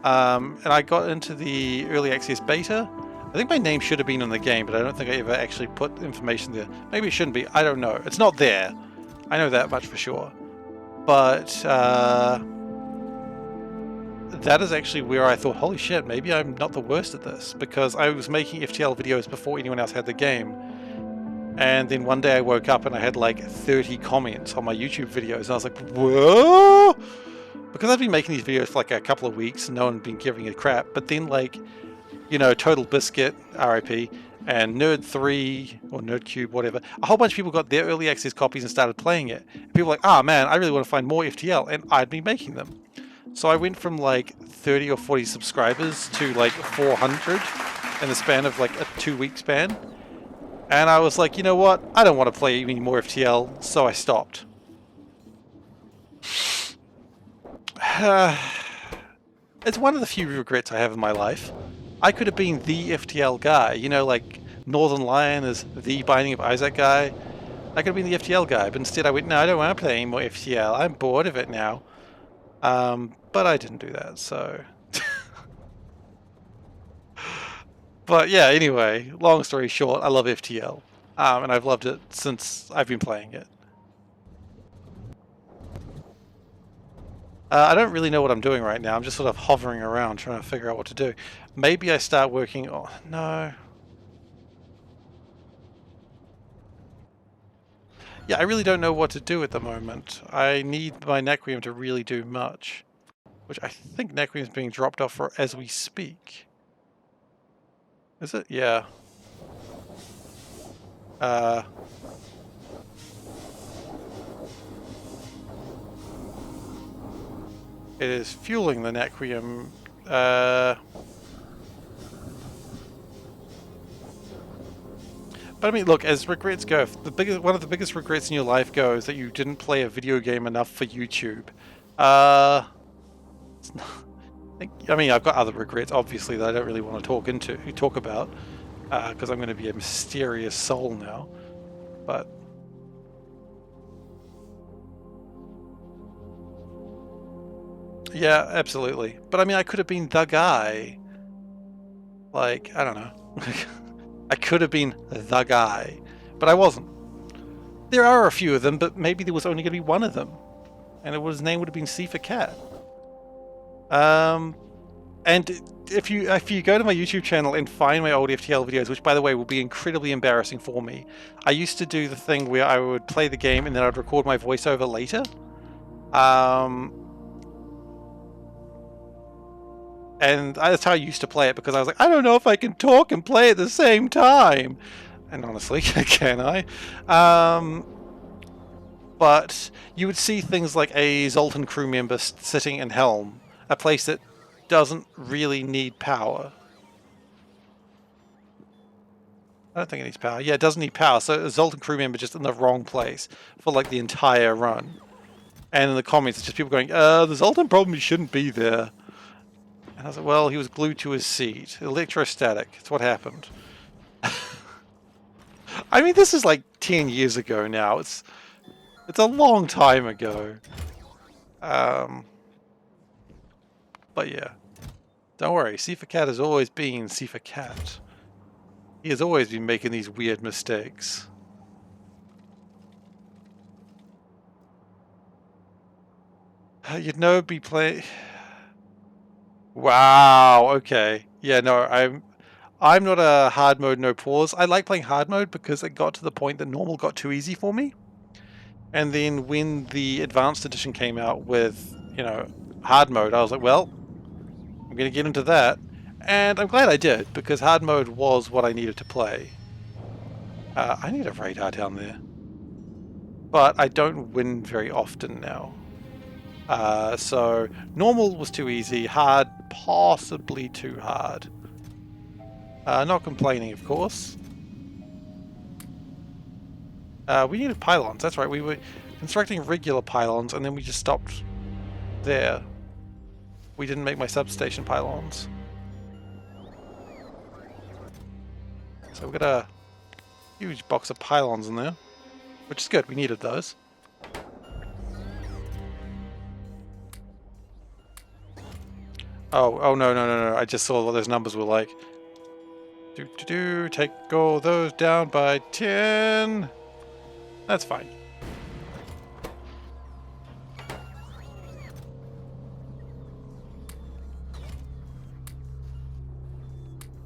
And I got into the early access beta. I think my name should have been in the game, but I don't think I ever actually put information there. Maybe it shouldn't be. I don't know. It's not there. I know that much for sure. But that is actually where I thought, holy shit, maybe I'm not the worst at this, because I was making FTL videos before anyone else had the game. And then one day I woke up and I had like 30 comments on my YouTube videos, and I was like, whoa! Because I've been making these videos for like a couple of weeks and no one had been giving a crap. But then, like, you know, Total Biscuit, RIP, and Nerd3 or Nerdcube, whatever, a whole bunch of people got their early access copies and started playing it. And people were like, ah, man, I really want to find more FTL, and I'd been making them. So I went from like 30 or 40 subscribers to like 400 in the span of like a 2-week span. And I was like, you know what? I don't want to play any more FTL, so I stopped. It's one of the few regrets I have in my life. I could have been the FTL guy, you know, like Northern Lion is the Binding of Isaac guy. I could have been the FTL guy, but instead I went, no, I don't want to play any more FTL. I'm bored of it now. But I didn't do that, so... But yeah, anyway, long story short, I love FTL. And I've loved it since I've been playing it. I don't really know what I'm doing right now. I'm just sort of hovering around trying to figure out what to do. Maybe I start working... Oh, no. Yeah, I really don't know what to do at the moment. I need my Naquium to really do much. Which I think Naquium is being dropped off for as we speak. Is it? Yeah. It is fueling the Naquium. But I mean, look, as regrets go, one of the biggest regrets in your life goes that you didn't play a video game enough for YouTube. I mean, I've got other regrets, obviously, that I don't really want to talk about, because I'm going to be a mysterious soul now. But yeah, absolutely. But I mean, I could have been the guy. Like, I don't know. I could have been the guy, but I wasn't. There are a few of them, but maybe there was only going to be one of them, and his name would have been SeiferKatt. And if you go to my YouTube channel and find my old FTL videos, which by the way will be incredibly embarrassing for me, I used to do the thing where I would play the game and then I'd record my voiceover later. And that's how I used to play it, because I was like, I don't know if I can talk and play at the same time. And honestly, can I? But you would see things like a Zoltan crew member sitting in Helm, a place that doesn't really need power. I don't think it needs power. Yeah, it doesn't need power. So a Zoltan crew member just in the wrong place for like the entire run. And in the comments, it's just people going, the Zoltan probably shouldn't be there. And I was like, well, he was glued to his seat. Electrostatic. That's what happened. I mean, this is like 10 years ago now. It's a long time ago. But yeah. Don't worry. SeiferKatt has always been SeiferKatt. He has always been making these weird mistakes. You'd know be play. Wow. Okay. Yeah. No. I'm not a hard mode no pause. I like playing hard mode because it got to the point that normal got too easy for me. And then when the advanced edition came out with, you know, hard mode, I was like, well, I'm going to get into that. And I'm glad I did, because hard mode was what I needed to play. I need a radar down there. But I don't win very often now. So normal was too easy, hard possibly too hard. Not complaining, of course. We needed pylons, that's right. We were constructing regular pylons and then we just stopped there. We didn't make my substation pylons. So we've got a huge box of pylons in there, which is good, we needed those. Oh no, I just saw what those numbers were like. Take all those down by 10. That's fine.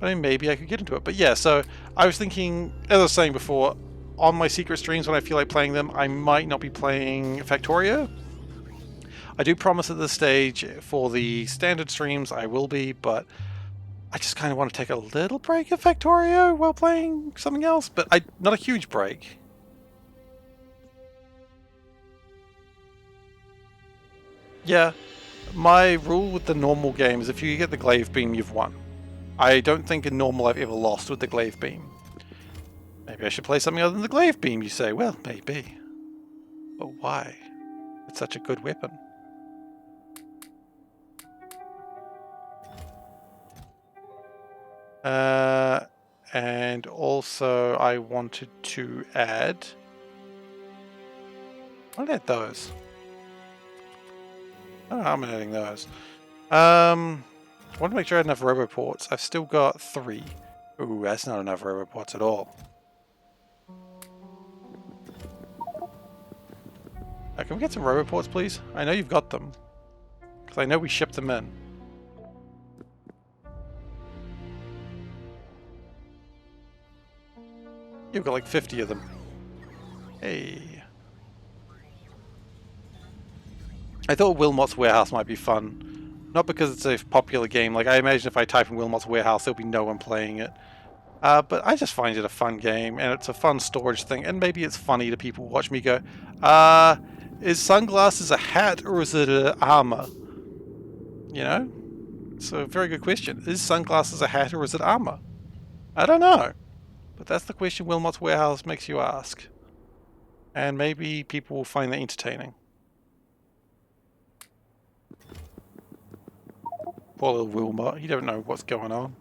I mean, maybe I could get into it. But yeah, so I was thinking, as I was saying before, on my secret streams when I feel like playing them, I might not be playing Factorio. I do promise at this stage for the standard streams I will be, but I just kind of want to take a little break of Factorio while playing something else, but not a huge break. Yeah, my rule with the normal game is if you get the glaive beam, you've won. I don't think in normal I've ever lost with the glaive beam. Maybe I should play something other than the glaive beam, you say. Well, maybe. But why? It's such a good weapon. And also I wanted to add... I'll add those. Oh, I'm adding those. I want to make sure I had enough roboports. I've still got 3. Ooh, that's not enough roboports at all. Can we get some roboports, please? I know you've got them. Because I know we shipped them in. You've got like 50 of them. Hey. I thought Wilmot's Warehouse might be fun. Not because it's a popular game. Like, I imagine if I type in Wilmot's Warehouse, there'll be no one playing it. But I just find it a fun game, and it's a fun storage thing, and maybe it's funny to people who watch me go, is sunglasses a hat or is it an armor? You know? It's a very good question. Is sunglasses a hat or is it armor? I don't know. But that's the question Wilmot's Warehouse makes you ask. And maybe people will find that entertaining. Poor little Wilmot, he don't know what's going on.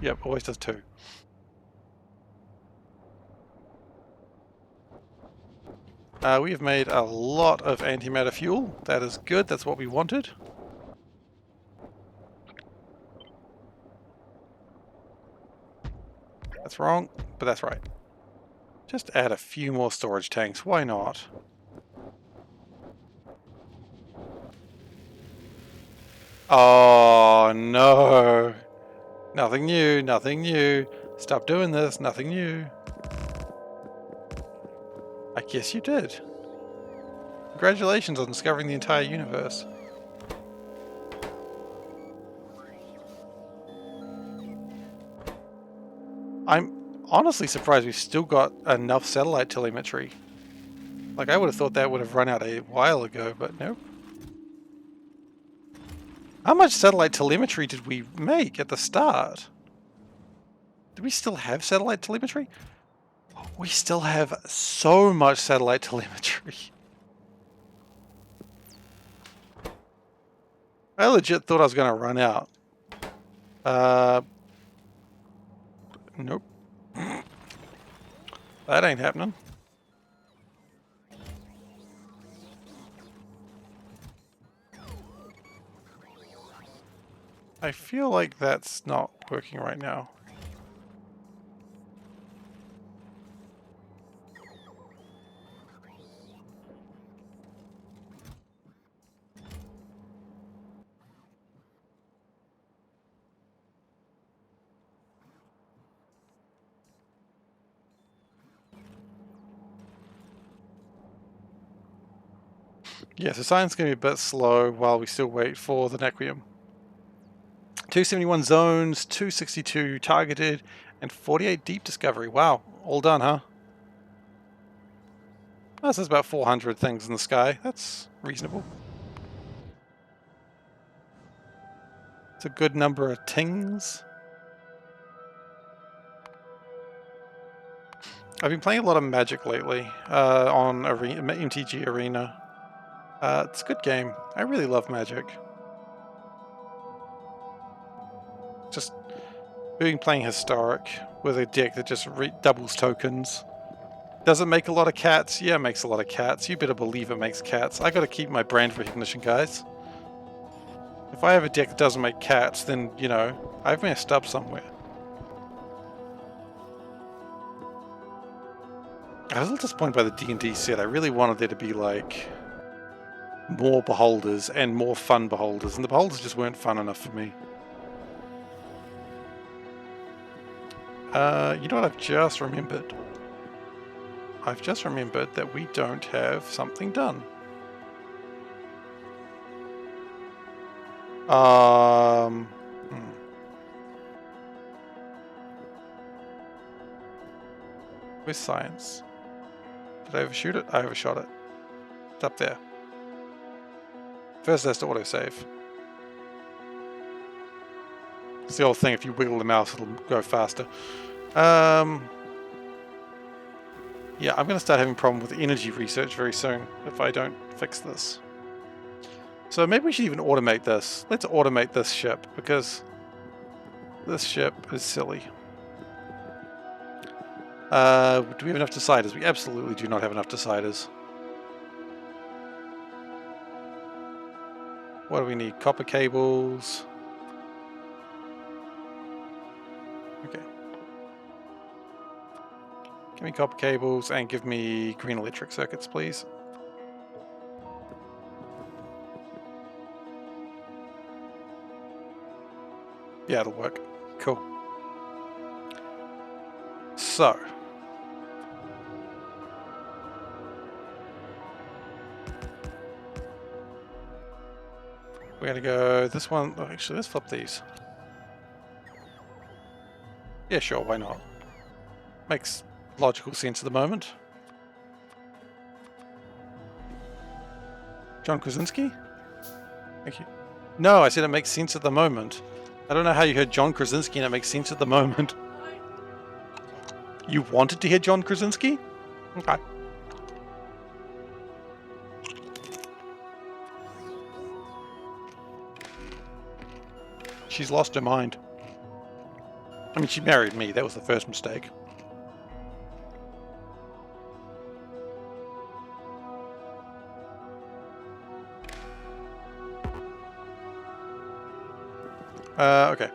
Yep, always does 2. We have made a lot of antimatter fuel. That is good, that's what we wanted. That's wrong, but that's right. Just add a few more storage tanks, why not? Oh no! Nothing new, nothing new. Stop doing this, nothing new. I guess you did. Congratulations on discovering the entire universe. I'm honestly surprised we've still got enough satellite telemetry. Like, I would have thought that would have run out a while ago, but nope. How much satellite telemetry did we make at the start? Do we still have satellite telemetry? We still have so much satellite telemetry. I legit thought I was going to run out. Nope. That ain't happening. I feel like that's not working right now. Yeah, so science is going to be a bit slow while we still wait for the Nequium. 271 zones, 262 targeted, and 48 deep discovery. Wow, all done, huh? That's about 400 things in the sky. That's reasonable. It's a good number of tings. I've been playing a lot of Magic lately on MTG Arena. It's a good game. I really love Magic. Just been playing Historic with a deck that just doubles tokens. Does it make a lot of cats? Yeah, it makes a lot of cats. You better believe it makes cats. I gotta keep my brand recognition, guys. If I have a deck that doesn't make cats, then, you know, I've messed up somewhere. I was a little disappointed by the D&D set. I really wanted there to be, like, more beholders and more fun beholders, and the beholders just weren't fun enough for me. You know what I've just remembered? I've just remembered that we don't have something done. Where's science? Did I overshoot it? I overshot it. It's up there. First it has to autosave. It's the old thing, if you wiggle the mouse it'll go faster. Yeah, I'm going to start having a problem with energy research very soon if I don't fix this. So maybe we should even automate this. Let's automate this ship, because this ship is silly. Do we have enough deciders? We absolutely do not have enough deciders. What do we need? Copper cables. Okay. Give me copper cables and give me green electric circuits, please. Yeah, it'll work. Cool. So. We're gonna go this one. Oh, actually, let's flip these. Yeah, sure, why not? Makes logical sense at the moment. John Krasinski? Thank you. No, I said it makes sense at the moment. I don't know how you heard John Krasinski and it makes sense at the moment. You wanted to hear John Krasinski? Okay. She's lost her mind. I mean, she married me. That was the first mistake. Okay.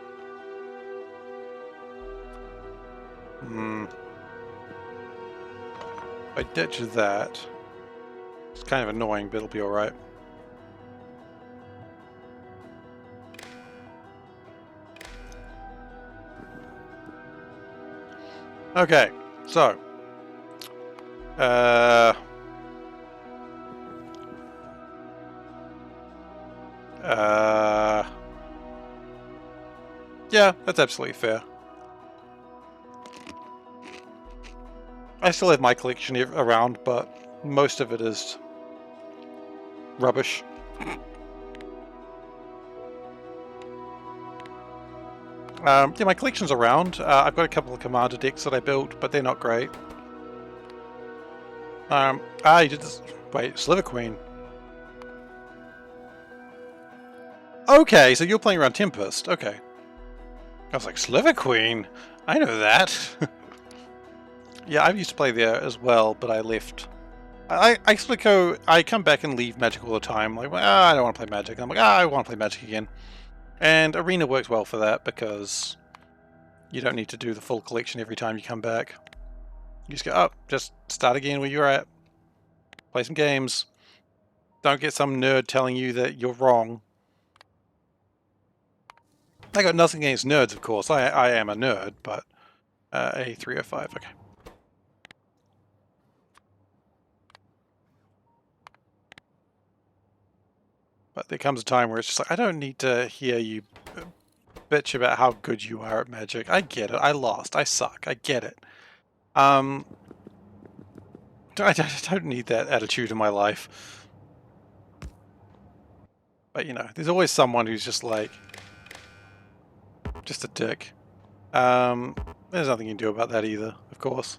If I ditch that, it's kind of annoying, but it'll be alright. Okay, so yeah, that's absolutely fair. I still have my collection around, but most of it is rubbish. Yeah, my collection's around. I've got a couple of commander decks that I built, but they're not great. You did this. Wait, Sliver Queen. Okay, so you're playing around Tempest. Okay. I was like, Sliver Queen? I know that. Yeah, I used to play there as well, but I left. I come back and leave Magic all the time. Like, I don't want to play Magic. I'm like, I want to play Magic again. And Arena works well for that because you don't need to do the full collection every time you come back. You just go, oh, just start again where you're at. Play some games. Don't get some nerd telling you that you're wrong. I got nothing against nerds, of course. I am a nerd, but A305, okay. But there comes a time where it's just like, I don't need to hear you bitch about how good you are at Magic. I get it. I lost. I suck. I get it. I don't need that attitude in my life. But, you know, there's always someone who's just like, just a dick. There's nothing you can do about that either, of course.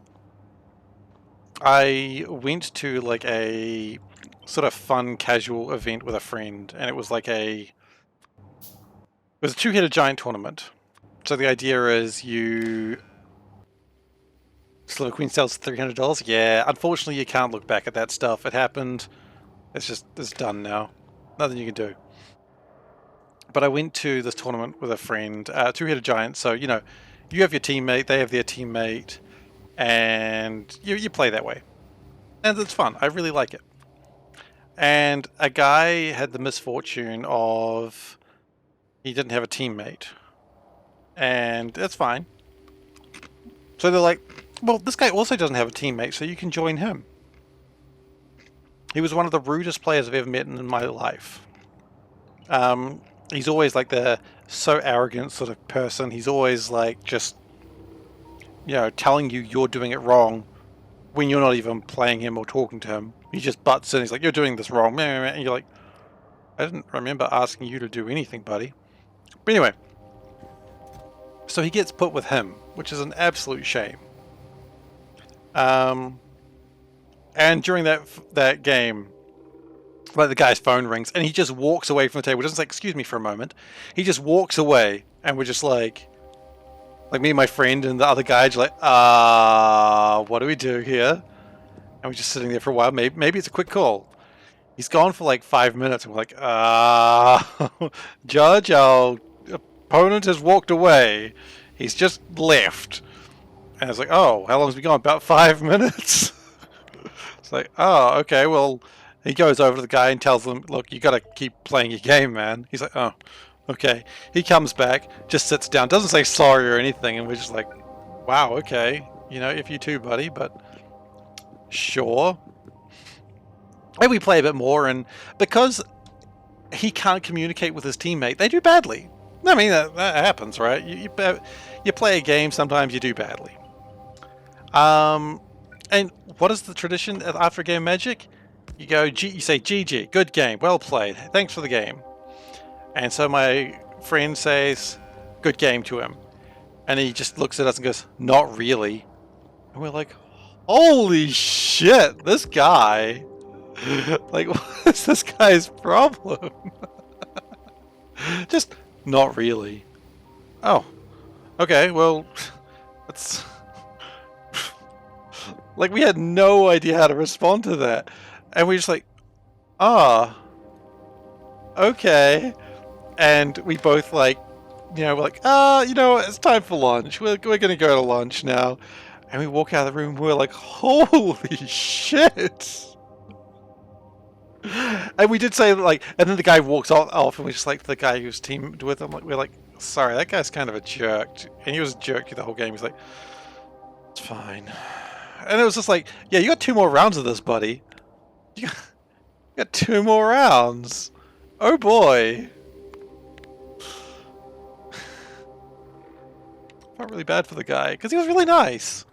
I went to like a sort of fun, casual event with a friend, and it was like it was a two-headed giant tournament. So the idea is Sliver Queen sells $300. Yeah, unfortunately you can't look back at that stuff. It happened. It's done now. Nothing you can do. But I went to this tournament with a friend, two-headed giant. So, you know, you have your teammate, they have their teammate, and you play that way. And it's fun. I really like it. And a guy had the misfortune of he didn't have a teammate. And that's fine. So they're like, well, this guy also doesn't have a teammate, so you can join him. He was one of the rudest players I've ever met in my life. He's always like the so arrogant sort of person. He's always like just, you know, telling you you're doing it wrong when you're not even playing him or talking to him. He just butts in. He's like, you're doing this wrong. And you're like, I didn't remember asking you to do anything, buddy. But anyway, so he gets put with him, which is an absolute shame. And during that game, like the guy's phone rings and he just walks away from the table. Doesn't say, excuse me for a moment. He just walks away, and we're just like me and my friend and the other guy just like, what do we do here? And we're just sitting there for a while. Maybe it's a quick call. He's gone for like 5 minutes, and we're like, Judge, our opponent has walked away. He's just left. And it's like, oh, how long has he been gone? About 5 minutes? It's like, oh, okay, well, he goes over to the guy and tells him, look, you got to keep playing your game, man. He's like, oh, okay. He comes back, just sits down, doesn't say sorry or anything, and we're just like, wow, okay. You know, if you too, buddy, but sure. And we play a bit more, and because he can't communicate with his teammate, they do badly. I mean, that happens, right? You play a game, sometimes you do badly. And what is the tradition after a game of Magic? You go, you say, GG, good game, well played, thanks for the game. And so my friend says, good game to him. And he just looks at us and goes, not really. And we're like, holy shit, this guy. Like, what is this guy's problem? Just not really. Oh, okay, well, that's... Like, we had no idea how to respond to that. And we just like, ah, okay. And we both like, you know, we're like, you know, it's time for lunch. We're going to go to lunch now. And we walk out of the room, we're like, holy shit. And we did say, like, and then the guy walks off and we just like, the guy who's teamed with him, like, we're like, sorry, that guy's kind of a jerk. And he was a jerk the whole game. He's like, it's fine. And it was just like, yeah, you got 2 more rounds of this, buddy. You got 2 more rounds. Oh boy. Felt really bad for the guy because he was really nice.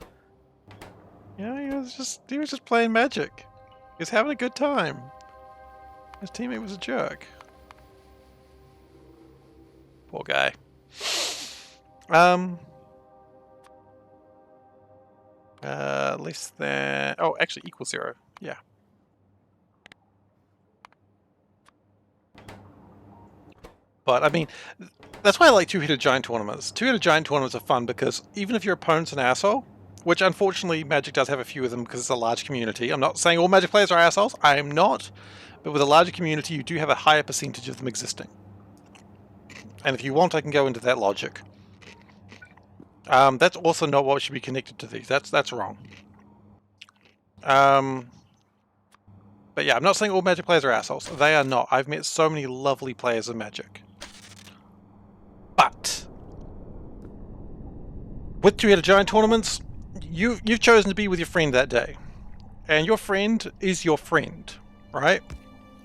You know, he was just playing Magic. He was having a good time. His teammate was a jerk. Poor guy. Less than... Oh, actually equals 0. Yeah. But, I mean, that's why I like two-headed giant tournaments. Two-headed giant tournaments are fun because even if your opponent's an asshole, which unfortunately Magic does have a few of them because it's a large community. I'm not saying all Magic players are assholes. I am not. But with a larger community, you do have a higher percentage of them existing. And if you want, I can go into that logic. That's also not what should be connected to these. That's wrong. But yeah, I'm not saying all Magic players are assholes. They are not. I've met so many lovely players of Magic. But with two-headed giant tournaments, you've chosen to be with your friend that day. And your friend is your friend, right?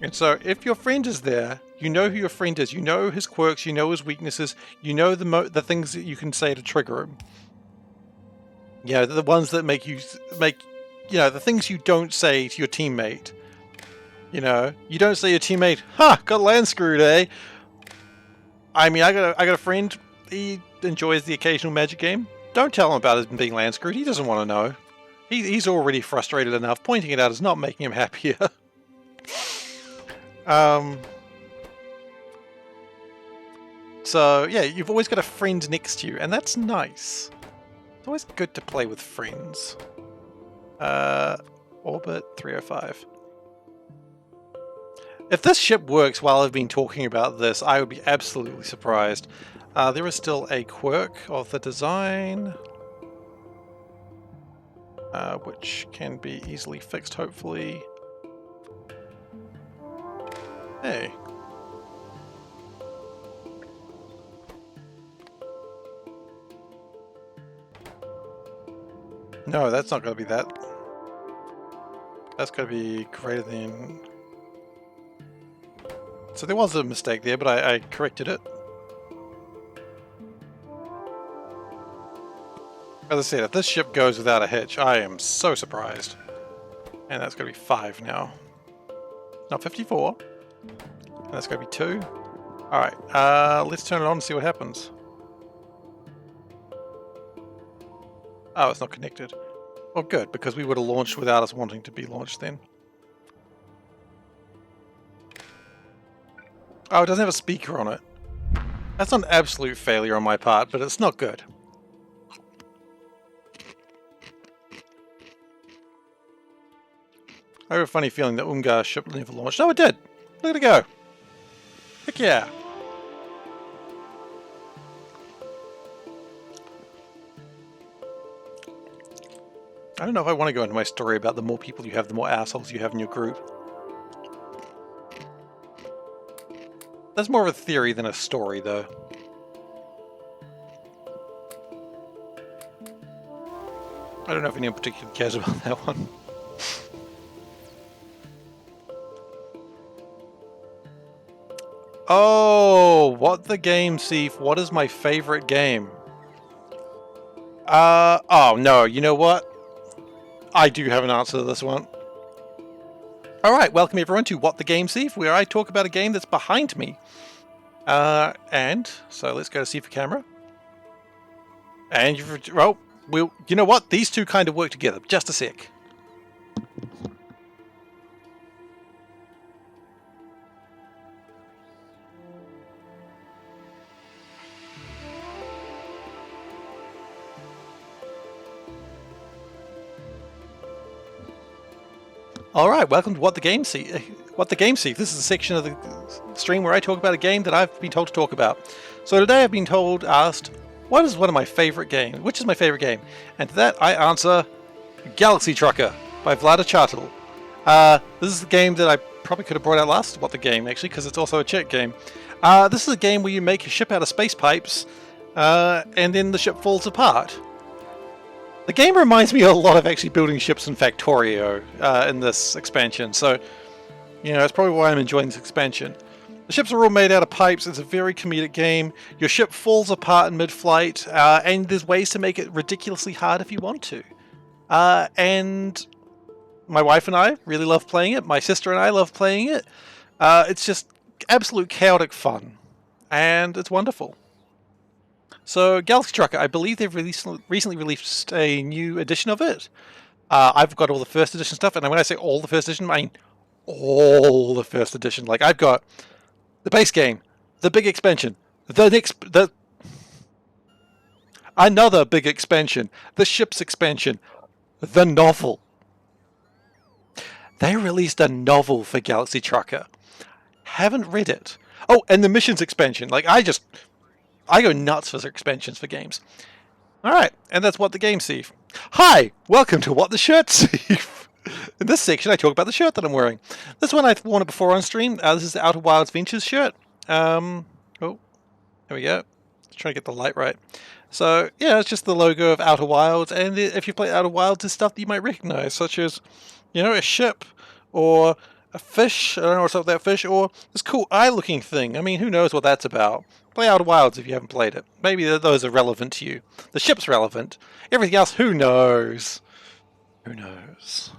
And so if your friend is there, you know who your friend is. You know his quirks, you know his weaknesses, you know the things that you can say to trigger him. You know, the ones that make, you know, the things you don't say to your teammate. You know, you don't say to your teammate, got land screwed, eh? I mean, I got a friend, he enjoys the occasional Magic game. Don't tell him about him being land screwed, he doesn't want to know. He's already frustrated enough. Pointing it out is not making him happier. So, yeah, you've always got a friend next to you, and that's nice. It's always good to play with friends. Orbit 305. If this ship works while I've been talking about this, I would be absolutely surprised. There is still a quirk of the design, which can be easily fixed, hopefully. Hey. No, that's not going to be that. That's going to be greater than... So there was a mistake there, but I corrected it. As I said, if this ship goes without a hitch, I am so surprised. And that's going to be 5 now. Not 54. And that's going to be 2. Alright, let's turn it on and see what happens. Oh, it's not connected. Well, good, because we would have launched without us wanting to be launched then. Oh, it doesn't have a speaker on it. That's not an absolute failure on my part, but it's not good. I have a funny feeling that Ungar's ship never launched. No, it did! Look at it go! Heck yeah! I don't know if I want to go into my story about the more people you have, the more assholes you have in your group. That's more of a theory than a story, though. I don't know if anyone particularly cares about that one. Oh, what the game, Seif? What is my favorite game? Oh no, you know what? I do have an answer to this one. Alright, welcome everyone to What the Game, Seif, where I talk about a game that's behind me. So let's go to see for camera. And you've, well, Well, you know what? These two kind of work together. Just a sec. Alright, welcome to What the Game See. What the Game See. This is a section of the stream where I talk about a game that I've been told to talk about. So today I've been asked, what is one of my favorite games? Which is my favorite game? And to that I answer Galaxy Trucker by Vlada Chartel. This is the game that I probably could have brought out last. What the Game, actually, because it's also a Czech game. This is a game where you make a ship out of space pipes, and then the ship falls apart. The game reminds me a lot of actually building ships in Factorio in this expansion, so you know that's probably why I'm enjoying this expansion. The ships are all made out of pipes. It's a very comedic game. Your ship falls apart in mid-flight, and there's ways to make it ridiculously hard if you want to. And my wife and I really love playing it. My sister and I love playing it. It's just absolute chaotic fun, and it's wonderful. So, Galaxy Trucker, I believe they've recently released a new edition of it. I've got all the first edition stuff, and when I say all the first edition, I mean all the first edition. Like, I've got the base game, the big expansion, another big expansion, the ship's expansion, the novel. They released a novel for Galaxy Trucker. Haven't read it. Oh, and the missions expansion. Like, I go nuts for expansions for games. Alright, and that's What the Game See. Hi! Welcome to What the Shirt See. In this section I talk about the shirt that I'm wearing. This one I've worn it before on stream. This is the Outer Wilds Ventures shirt. Oh, there we go. Trying to get the light right. So, yeah, it's just the logo of Outer Wilds, and if you play Outer Wilds, there's stuff that you might recognize, such as, you know, a ship, or a fish, I don't know what's up with that fish, or this cool eye-looking thing. I mean, who knows what that's about? Play Outer Wilds if you haven't played it. Maybe those are relevant to you. The ship's relevant. Everything else, who knows? Who knows?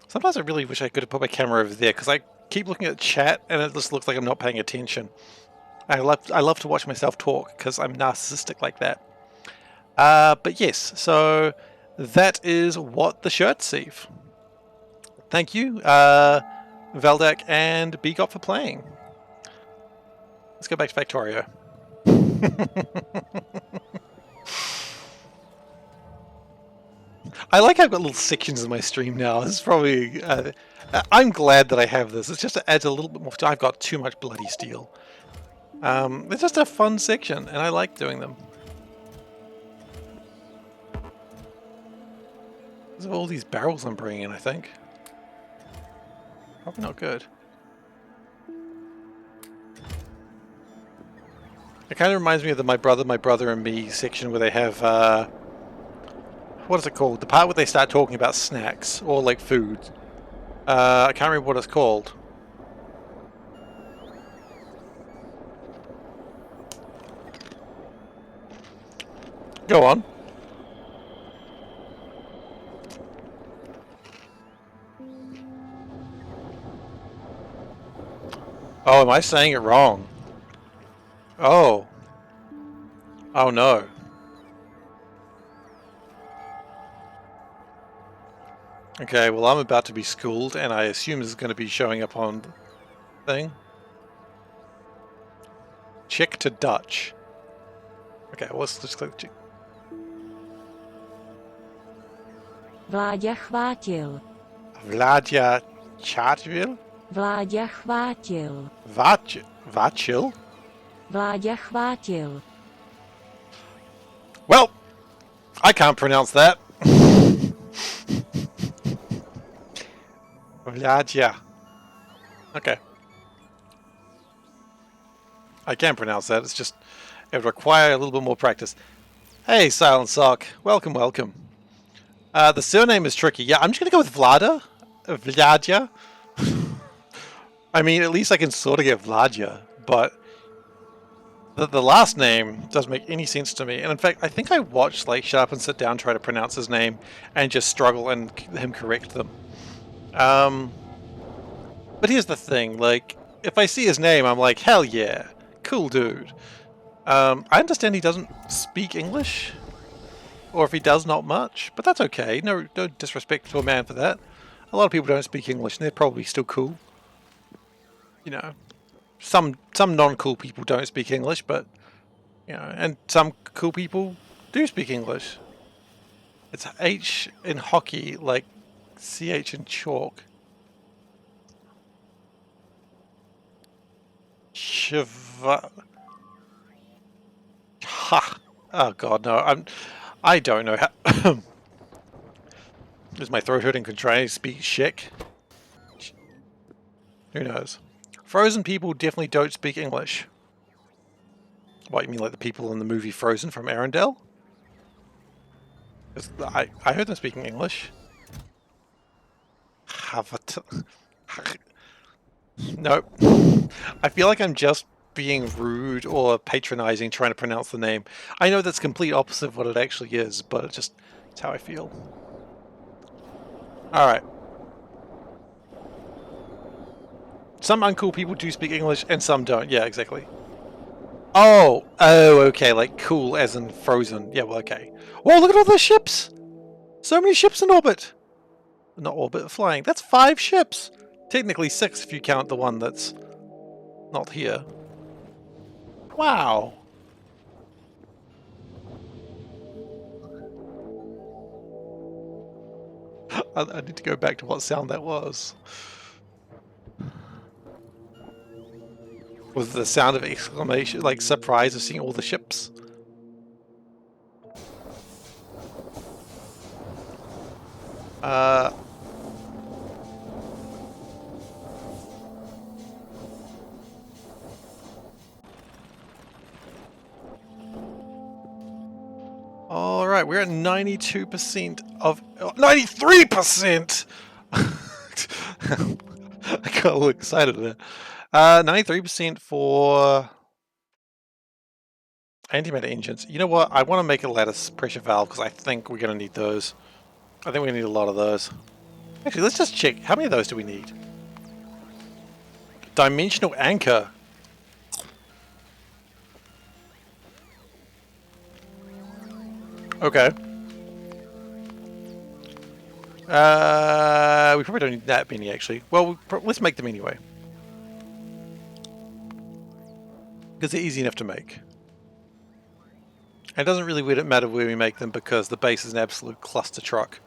Sometimes I really wish I could have put my camera over there, because I keep looking at chat, and it just looks like I'm not paying attention. I love to watch myself talk, because I'm narcissistic like that. But yes, so that is What the Shirt See. Thank you, Veldak and Begot for playing. Let's go back to Factorio. I like how I've got little sections of my stream now. This is probably... I'm glad that I have this. It's just adds a little bit more... I've got too much bloody steel. It's just a fun section, and I like doing them. There's all these barrels I'm bringing in, I think. Probably not good. It kind of reminds me of the My Brother and Me section where they have, what is it called? The part where they start talking about snacks, or like food. I can't remember what it's called. Go on. Oh, am I saying it wrong? Oh. Oh no. Okay, well I'm about to be schooled, and I assume this is going to be showing up on the thing. Czech to Dutch. Okay, well, let's just click. Vláďa chvátil. Vláďa Chátvil? Vláďa chvátil. Váčil? Vláďa chvátil. Well, I can't pronounce that. Vláďa. Okay. I can pronounce that, it's just, it would require a little bit more practice. Hey, Silent Sock. Welcome, welcome. The surname is tricky. Yeah, I'm just going to go with Vlada. Vláďa. I mean, at least I can sort of get Vláďa, but the last name doesn't make any sense to me. And in fact, I think I watched like Shut Up and Sit Down try to pronounce his name and just struggle and him correct them. But here's the thing, like, if I see his name, I'm like, hell yeah, cool dude. I understand he doesn't speak English, or if he does, not much. But that's okay. No disrespect to a man for that. A lot of people don't speak English, and they're probably still cool. You know, some non-cool people don't speak English, but you know, and some cool people do speak English. It's H in hockey, like CH in chalk. Shiva. Ha! Oh god, no! I don't know how. Is my throat hurting? Can try to speak Czech? Who knows? Frozen people definitely don't speak English. What, you mean like the people in the movie Frozen from Arendelle? I heard them speaking English. Nope. I feel like I'm just being rude or patronizing trying to pronounce the name. I know that's complete opposite of what it actually is, but it's how I feel. Alright. Some uncool people do speak English and some don't. Yeah, exactly. Oh, okay, like cool as in Frozen. Yeah, well, okay. Whoa, look at all those ships! So many ships in orbit! Not orbit, flying. That's 5 ships! Technically 6 if you count the one that's not here. Wow! I need to go back to what sound that was. Was the sound of exclamation, like surprise of seeing all the ships? Alright, we're at 92% of... 93%! I got a little excited there. 93% for antimatter engines. You know what? I want to make a lattice pressure valve because I think we're going to need those. I think we're going to need a lot of those. Actually, let's just check. How many of those do we need? Dimensional anchor. Okay. We probably don't need that many, actually. Well, let's make them anyway. Because they're easy enough to make. And it doesn't really matter where we make them because the base is an absolute cluster truck.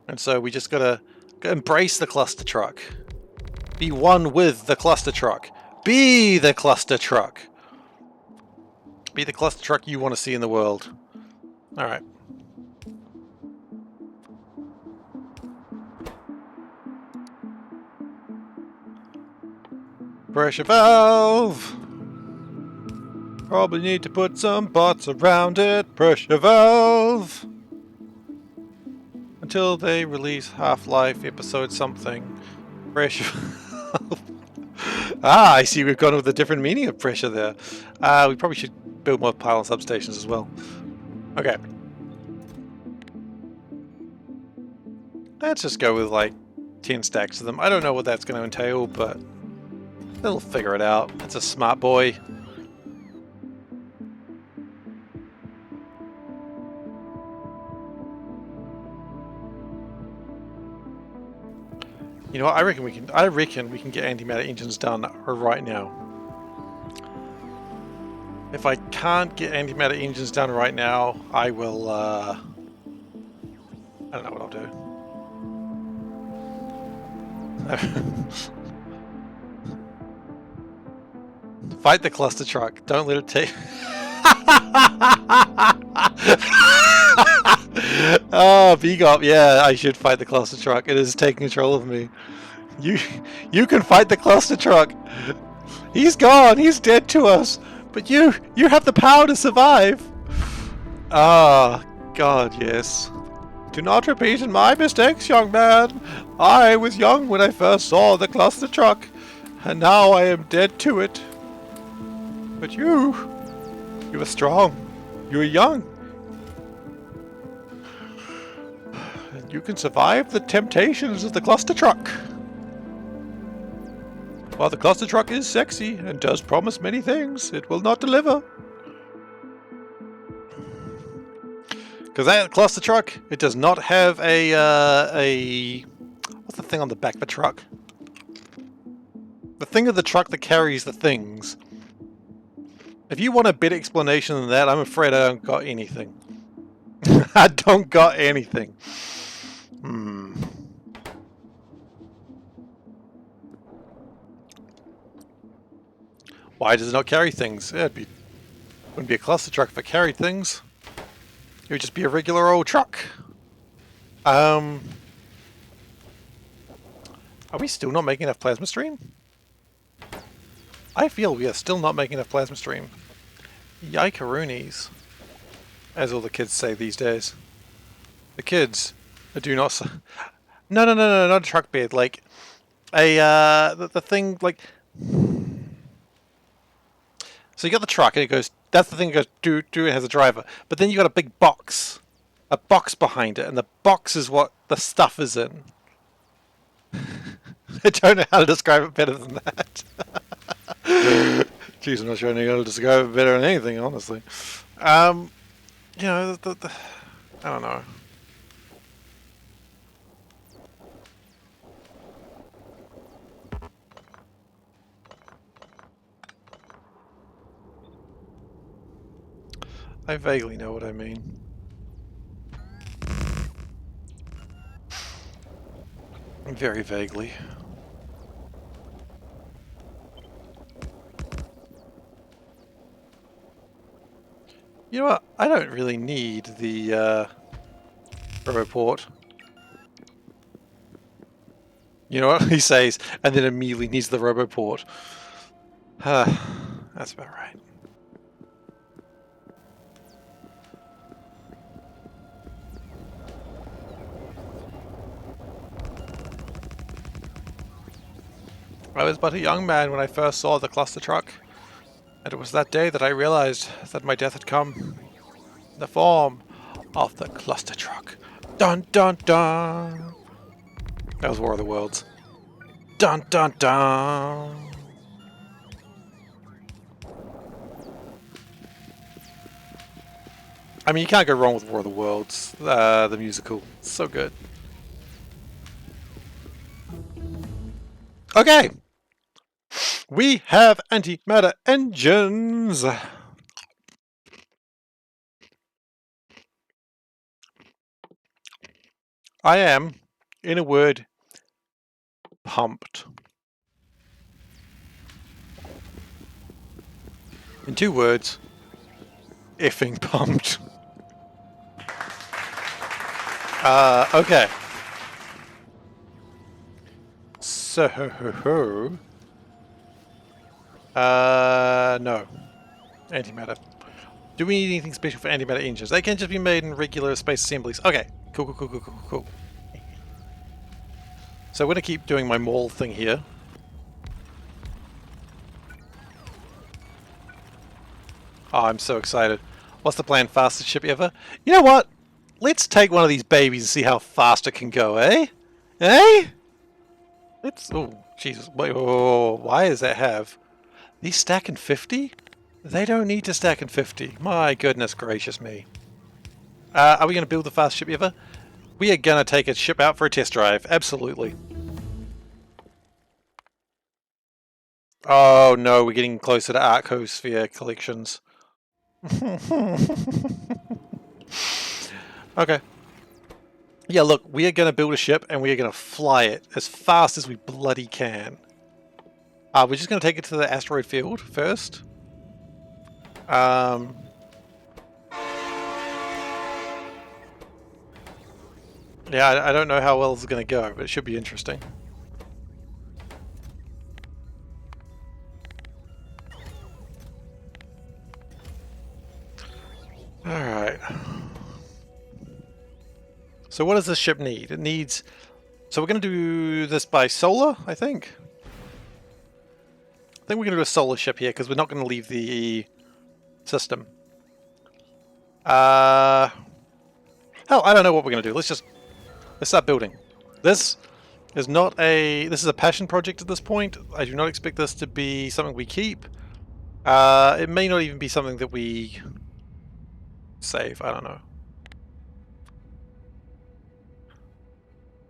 And so we just gotta embrace the cluster truck. Be one with the cluster truck. Be the cluster truck. Be the cluster truck you want to see in the world. Alright. Pressure valve! Probably need to put some bots around it. Pressure valve! Until they release Half-Life episode something. Pressure valve. Ah, I see we've gone with a different meaning of pressure there. We probably should build more pylon substations as well. Okay. Let's just go with like 10 stacks of them. I don't know what that's going to entail, but they'll figure it out. That's a smart boy. You know what? I reckon we can get antimatter engines done right now. If I can't get antimatter engines done right now, I will I don't know what I'll do. Fight the cluster truck. Don't let it take. Oh, BGOP. Yeah, I should fight the cluster truck. It is taking control of me. You can fight the cluster truck. He's gone. He's dead to us. But you have the power to survive. Ah, God, yes. Do not repeat my mistakes, young man. I was young when I first saw the cluster truck, and now I am dead to it. But you are strong. You are young. You can survive the temptations of the cluster truck. While the cluster truck is sexy and does promise many things, it will not deliver. Because that cluster truck, it does not have a what's the thing on the back of the truck? The thing of the truck that carries the things. If you want a better explanation than that, I'm afraid I don't got anything. I don't got anything. Why does it not carry things? Yeah, wouldn't be a cluster truck if it carried things. It would just be a regular old truck. Are we still not making enough plasma stream? I feel we are still not making enough plasma stream. Yikeroonies, as all the kids say these days. The kids do not. No, not a truck bed. Like the thing like. So you got the truck and it goes. That's the thing that goes do. It has a driver, but then you got a big box, behind it, and the box is what the stuff is in. I don't know how to describe it better than that. Jeez, I'm not sure I know how to describe it better than anything, honestly. You know, I don't know. I vaguely know what I mean. Very vaguely. You know what? I don't really need the Roboport. You know what he says, and then immediately needs the Roboport. That's about right. I was but a young man when I first saw the cluster truck, and it was that day that I realized that my death had come. In the form of the cluster truck. Dun dun dun! That was War of the Worlds. Dun dun dun! I mean, you can't go wrong with War of the Worlds, the musical. It's so good. Okay! We have antimatter engines! I am, in a word, pumped. In 2 words, effing pumped. Okay. So, no. Antimatter. Do we need anything special for antimatter engines? They can just be made in regular space assemblies. Okay. Cool. So I'm going to keep doing my mall thing here. Oh, I'm so excited. What's the plan? Fastest ship ever? You know what? Let's take one of these babies and see how fast it can go, eh? Eh? Let's... Oh, Jesus. Wait, whoa, why does that have... These stack in 50? They don't need to stack in 50. My goodness gracious me. Are we going to build the fastest ship ever? We are going to take a ship out for a test drive. Absolutely. Oh no, we're getting closer to Arcosphere collections. Okay. Yeah, look, we are going to build a ship and we are going to fly it as fast as we bloody can. We're just going to take it to the asteroid field first. Yeah, I don't know how well it's going to go, but it should be interesting. Alright. So what does this ship need? It needs... So we're going to do this by solar, I think. I think we're going to do a solar ship here, because we're not going to leave the system. Hell, I don't know what we're going to do. Let's start building. This is not a... This is a passion project at this point. I do not expect this to be something we keep. It may not even be something that we... save. I don't know.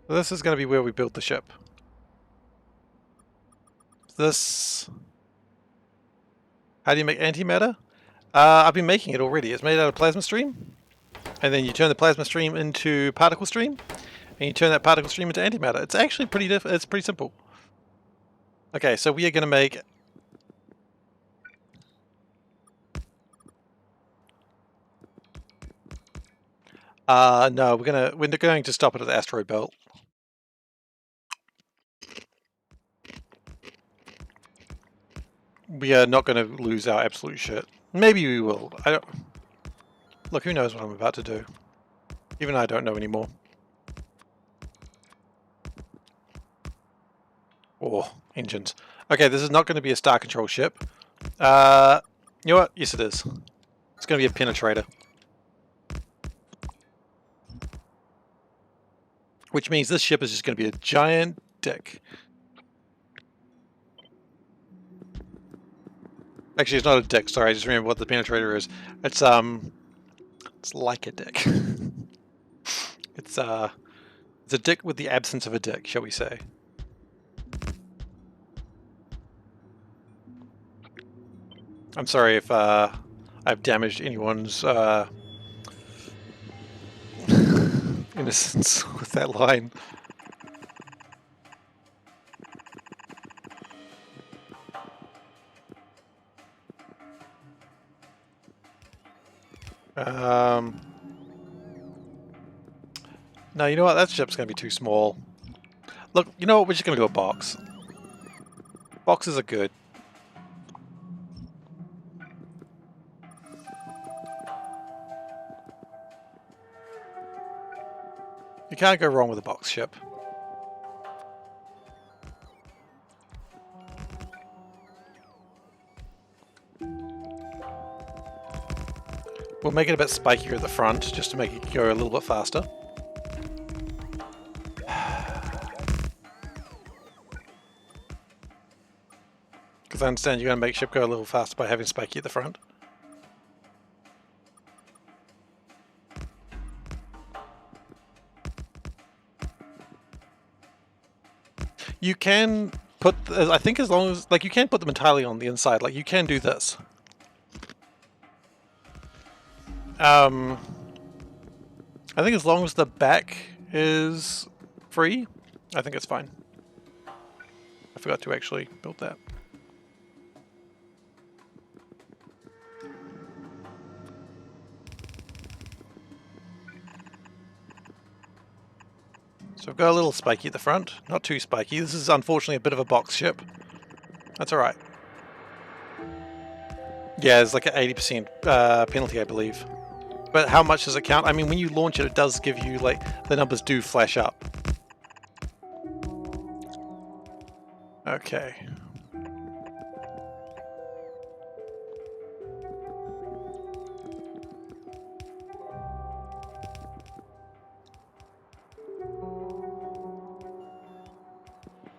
This is going to be where we build the ship. This... How do you make antimatter? I've been making it already. It's made out of plasma stream. And then you turn the plasma stream into particle stream. And you turn that particle stream into antimatter. It's actually it's pretty simple. Okay, so we are going to make... no, we're going to stop it at the asteroid belt. We are not going to lose our absolute shit. Maybe we will. I don't... Look, who knows what I'm about to do. Even I don't know anymore. Oh, engines. Okay, this is not going to be a star control ship. You know what? Yes, it is. It's going to be a penetrator. Which means this ship is just going to be a giant dick. Actually, it's not a dick. Sorry, I just remember what the penetrator is. It's like a dick. It's a dick with the absence of a dick, shall we say? I'm sorry if I've damaged anyone's innocence with that line. No, you know what? That ship's going to be too small. Look, you know what? We're just going to do a box. Boxes are good. You can't go wrong with a box ship. We'll make it a bit spikier at the front, just to make it go a little bit faster. Because I understand you're going to make ship go a little faster by having spiky at the front. You can put, I think as long as, like you can put them entirely on the inside, like you can do this. I think as long as the back is free, I think it's fine. I forgot to actually build that. So I've got a little spiky at the front, not too spiky. This is unfortunately a bit of a box ship. That's alright. Yeah, there's like an 80% penalty, I believe. But how much does it count? I mean, when you launch it, it does give you, like, the numbers do flash up. Okay.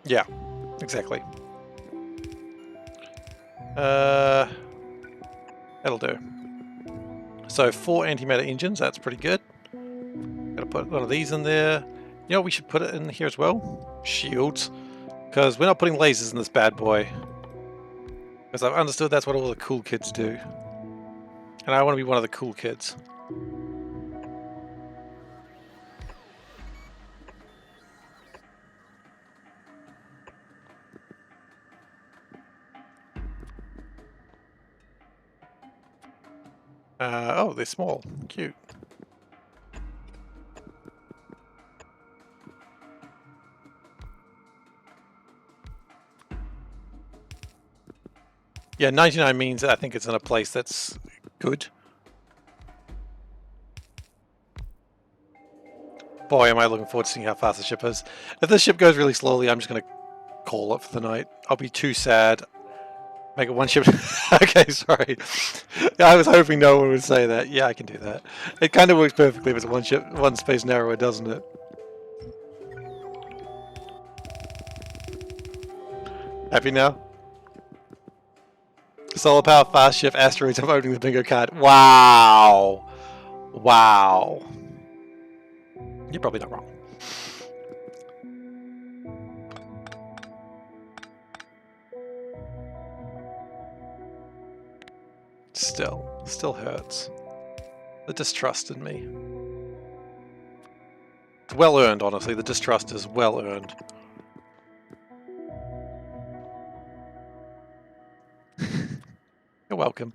Yeah, exactly. That'll do. So 4 antimatter engines, that's pretty good. Gotta put one of these in there. You know what we should put it in here as well? Shields. Because we're not putting lasers in this bad boy. Because I've understood that's what all the cool kids do. And I want to be one of the cool kids. Oh, they're small. Cute. Yeah, 99 means I think it's in a place that's good. Boy, am I looking forward to seeing how fast the ship is. If this ship goes really slowly, I'm just going to call it for the night. I'll be too sad. Make it one ship. Okay, sorry. I was hoping no one would say that. Yeah, I can do that. It kind of works perfectly if it's one ship, one space narrower, doesn't it? Happy now? Solar power, fast shift, asteroids. I'm opening the bingo card. Wow. Wow. You're probably not wrong. Still hurts. The distrust in me. It's well earned, honestly. The distrust is well earned. You're welcome.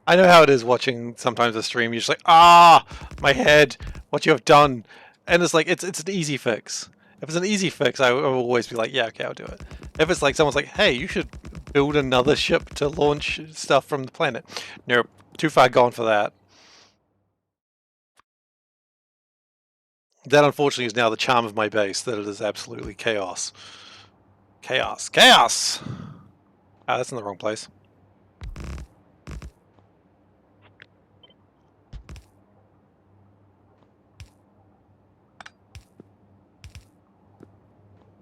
I know how it is watching sometimes a stream. You're just like, ah, my head, what you have done. And it's like, it's an easy fix. If it's an easy fix, I will always be like, yeah, okay, I'll do it. If it's like someone's like, hey, you should build another ship to launch stuff from the planet. Nope, too far gone for that. That unfortunately is now the charm of my base, that it is absolutely chaos. Chaos. Chaos! Ah, that's in the wrong place.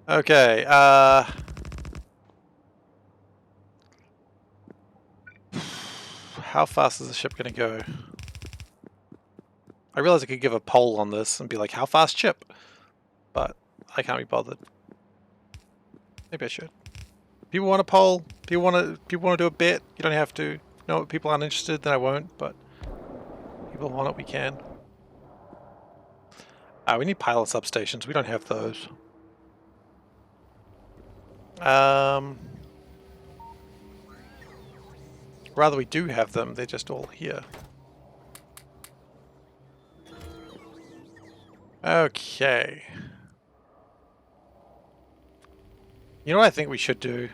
Okay, how fast is the ship gonna go? I realize I could give a poll on this and be like, how fast ship? But I can't be bothered. Maybe I should. People want a poll? People want to do a bet? You don't have to. No, if people aren't interested, then I won't, but people want it, we can. We need pilot substations. We don't have those. Rather we do have them, they're just all here. Okay. You know what I think we should do?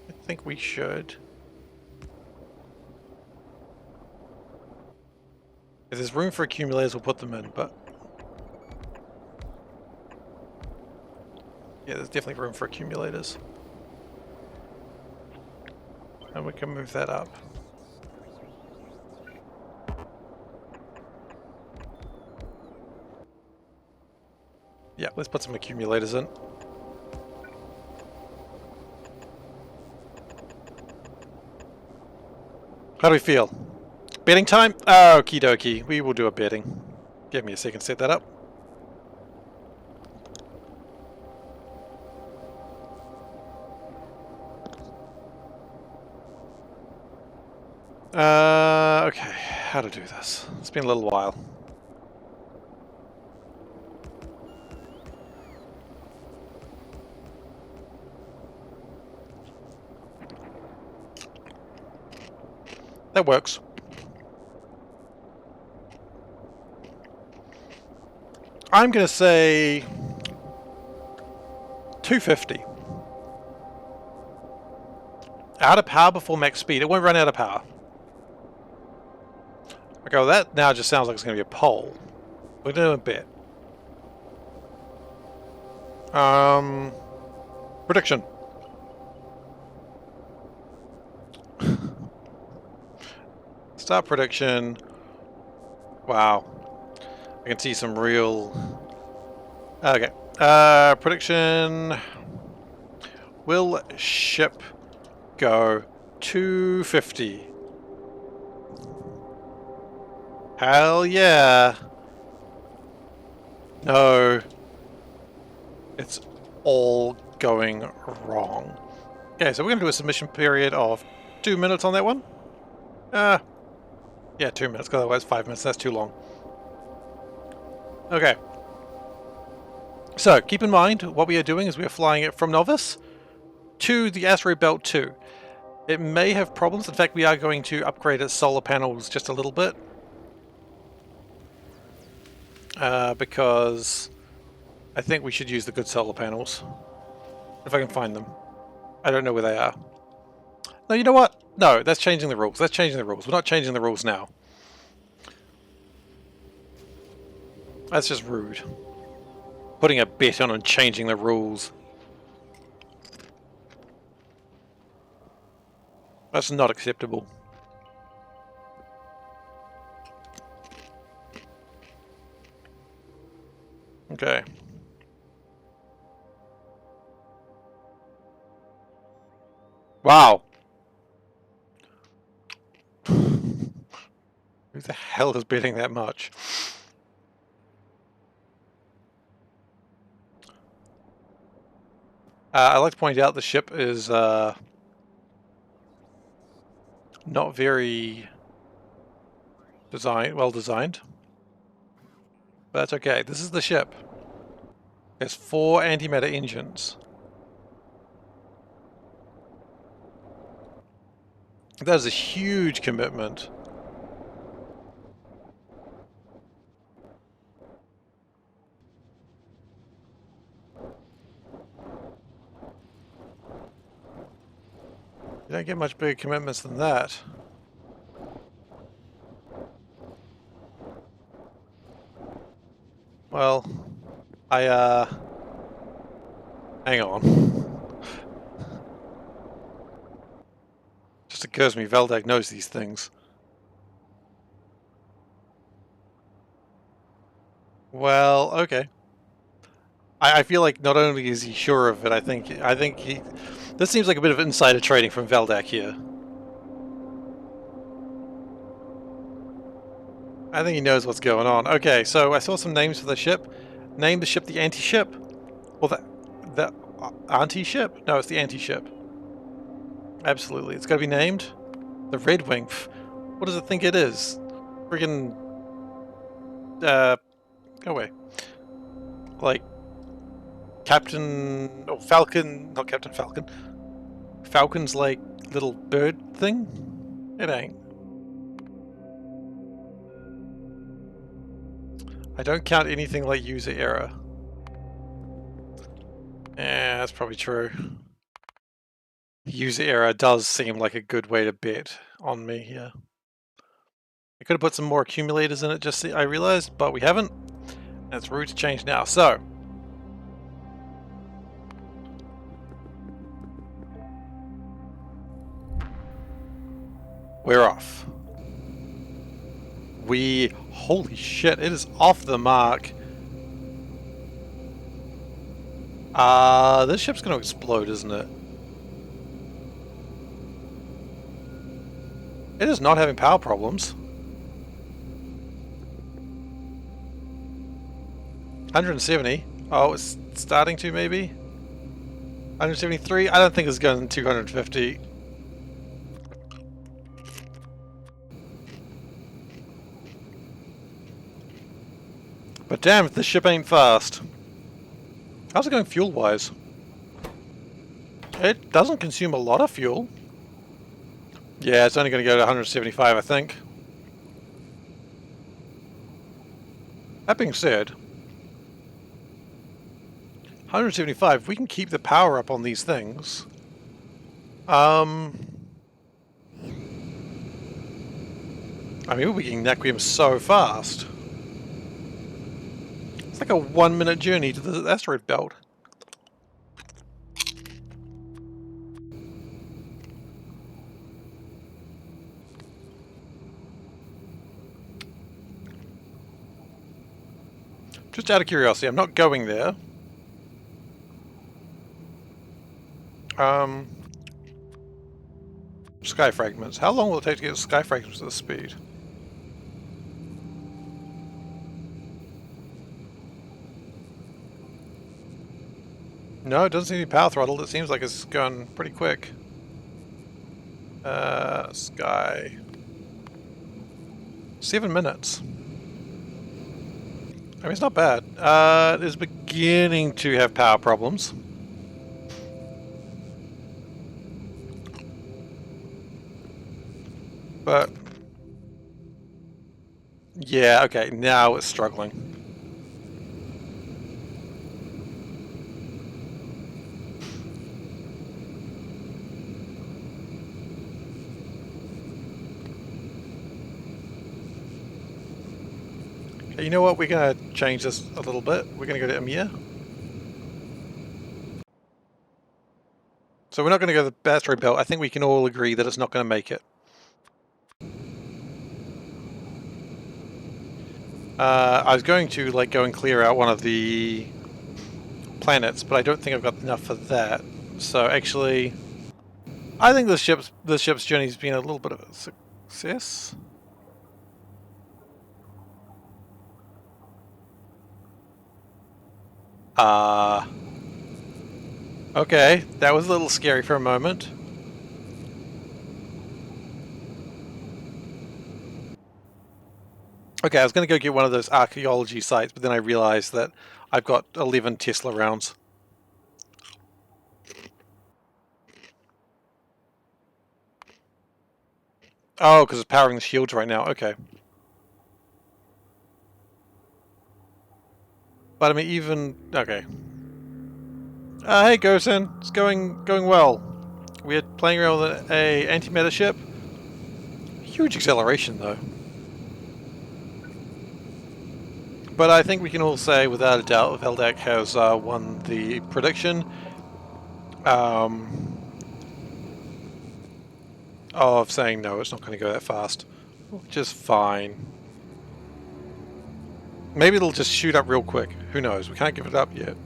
I think we should. If there's room for accumulators, we'll put them in, but... yeah, there's definitely room for accumulators. And we can move that up. Yeah, let's put some accumulators in. How do we feel? Betting time? Okie dokie. We will do a betting. Give me a second to set that up. Okay. How to do this? It's been a little while. That works. I'm going to say 250. Out of power before max speed. It won't run out of power. Okay, well that now just sounds like it's going to be a poll. We're doing a bet. Prediction. Start prediction. Wow. I can see some real... okay. Prediction. Will ship go 250? Hell yeah. No. It's all going wrong. Okay, so we're going to do a submission period of 2 minutes on that one. Yeah, 2 minutes, because otherwise 5 minutes, that's too long. Okay. So, keep in mind, what we are doing is we are flying it from Novice to the Asteroid Belt 2. It may have problems. In fact, we are going to upgrade its solar panels just a little bit. Because I think we should use the good solar panels. If I can find them. I don't know where they are. No, you know what? No, that's changing the rules. That's changing the rules. We're not changing the rules now. That's just rude. Putting a bet on and changing the rules. That's not acceptable. Okay. Wow. Who the hell is betting that much? I'd like to point out the ship is not very well designed. But that's okay. This is the ship. There's 4 antimatter engines. That is a huge commitment. You don't get much bigger commitments than that. Well, hang on. Just occurs to me, Veldak knows these things. Well, okay. I feel like not only is he sure of it, I think he... This seems like a bit of insider trading from Veldak here. I think he knows what's going on. Okay, so I saw some names for the ship. Name the ship the anti-ship. Well, the anti-ship? No, it's the anti-ship. Absolutely. It's got to be named the Red Wing. What does it think it is? Friggin... go away. Like... Captain... Oh, Falcon... Not Captain Falcon. Falcon's like little bird thing? It ain't. I don't count anything like user error. Yeah, that's probably true. User error does seem like a good way to bet on me here. I could have put some more accumulators in it, just I realized, but we haven't. And it's rude to change now. So, we're off. Holy shit, it is off the mark. This ship's gonna explode, isn't it? It is not having power problems. 170. Oh, it's starting to maybe. 173. I don't think it's going 250. But damn, if this ship ain't fast. How's it going fuel-wise? It doesn't consume a lot of fuel. Yeah, it's only going to go to 175, I think. That being said, 175, if we can keep the power up on these things. I mean, we'll be getting Naquium so fast. It's like a 1-minute journey to the asteroid belt. Just out of curiosity, I'm not going there. Sky fragments. How long will it take to get sky fragments at this speed? No, it doesn't seem to be power throttled. It seems like it's going pretty quick. Sky. 7 minutes. I mean, it's not bad. It is beginning to have power problems. But... yeah, okay, now it's struggling. Okay, you know what? We're going to change this a little bit. We're going to go to Emir. So we're not going to go to the asteroid belt. I think we can all agree that it's not going to make it. I was going to like go and clear out one of the planets, but I don't think I've got enough for that. So actually, I think this ship's journey's been a little bit of a success. Okay, that was a little scary for a moment. Okay, I was going to go get one of those archaeology sites, but then I realized that I've got 11 Tesla rounds. Oh, because it's powering the shields right now. Okay. But I mean, even... Okay. Hey, Gosen. It's going well. We're playing around with a antimatter ship. Huge acceleration, though. But I think we can all say, without a doubt, Veldak has won the prediction of saying no, it's not going to go that fast. Which is fine. Maybe it'll just shoot up real quick. Who knows? We can't give it up yet.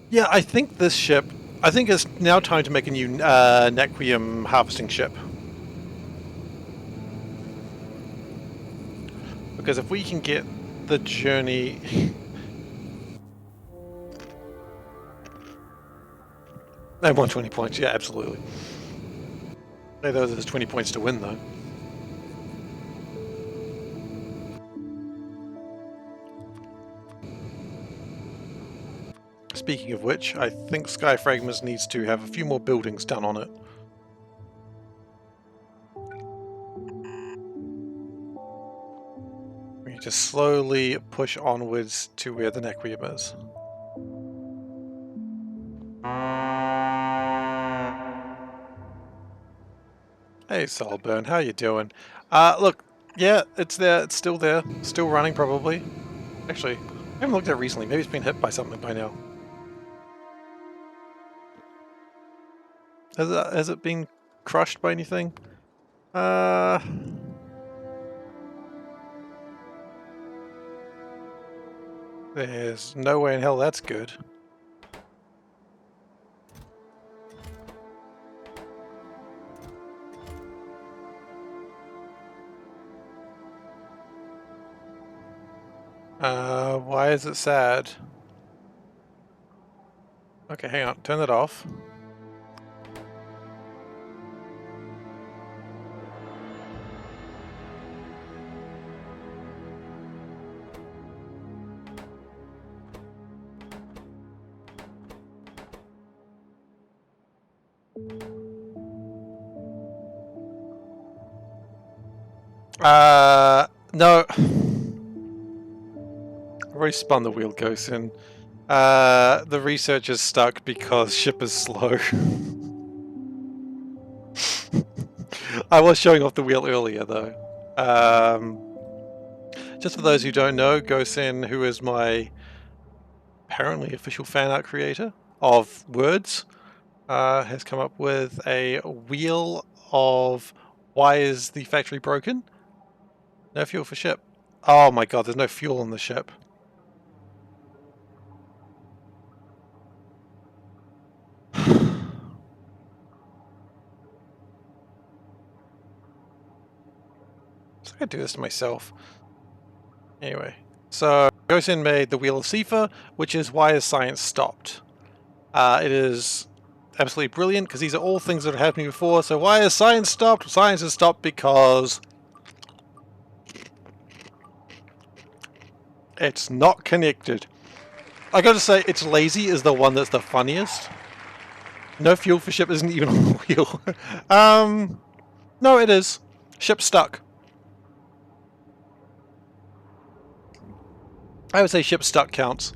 Yeah, I think this ship... I think it's now time to make a new Naquium harvesting ship. Because if we can get the journey... I won 20 points, yeah, absolutely. Hey, there's 20 points to win, though. Speaking of which, I think Sky Fragments needs to have a few more buildings done on it. We need to slowly push onwards to where the Naquium is. Hey, Soulburn, how you doing? Look, yeah, it's there, it's still there, still running probably. Actually, I haven't looked at it recently, maybe it's been hit by something by now. Has it been crushed by anything? There's no way in hell that's good. Why is it sad? Okay, hang on, turn that off. No. I've already spun the wheel, Gosen. The research is stuck because ship is slow. I was showing off the wheel earlier, though. Just for those who don't know, Gosen, who is my apparently official fan art creator of words, has come up with a wheel of why is the factory broken? No fuel for ship. Oh my god, there's no fuel on the ship. So I could do this to myself. Anyway, so Gosen made the Wheel of Seifer, which is why is science stopped. It is absolutely brilliant because these are all things that have happened before. So why is science stopped? Science has stopped because it's not connected. I gotta say, it's lazy is the one that's the funniest. No fuel for ship isn't even on the wheel. No, it is. Ship stuck. I would say ship stuck counts.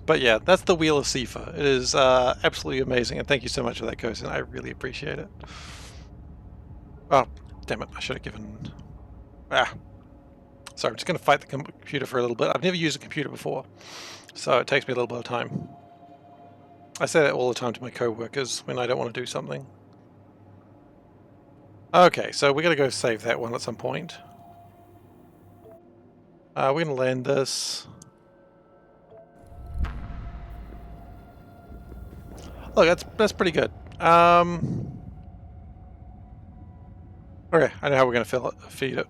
But yeah, that's the Wheel of Seifer. It is absolutely amazing, and thank you so much for that, Gosen. I really appreciate it. Oh, damn it, I should have given... Ah. Sorry, I'm just going to fight the computer for a little bit. I've never used a computer before, so it takes me a little bit of time. I say that all the time to my co-workers when I don't want to do something. Okay, so we're going to go save that one at some point. We're going to land this. Look, that's pretty good. Okay, I know how we're going to feed it.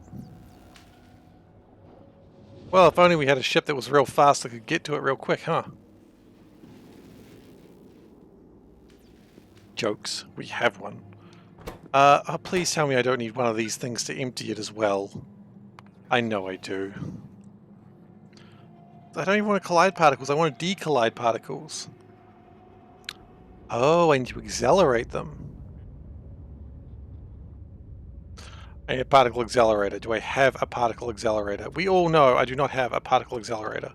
Well, if only we had a ship that was real fast that could get to it real quick, huh? Jokes. We have one. Oh, please tell me I don't need one of these things to empty it as well. I know I do. I don't even want to collide particles, I want to decollide particles. Oh, I need to accelerate them. I need a particle accelerator. Do I have a particle accelerator? We all know I do not have a particle accelerator.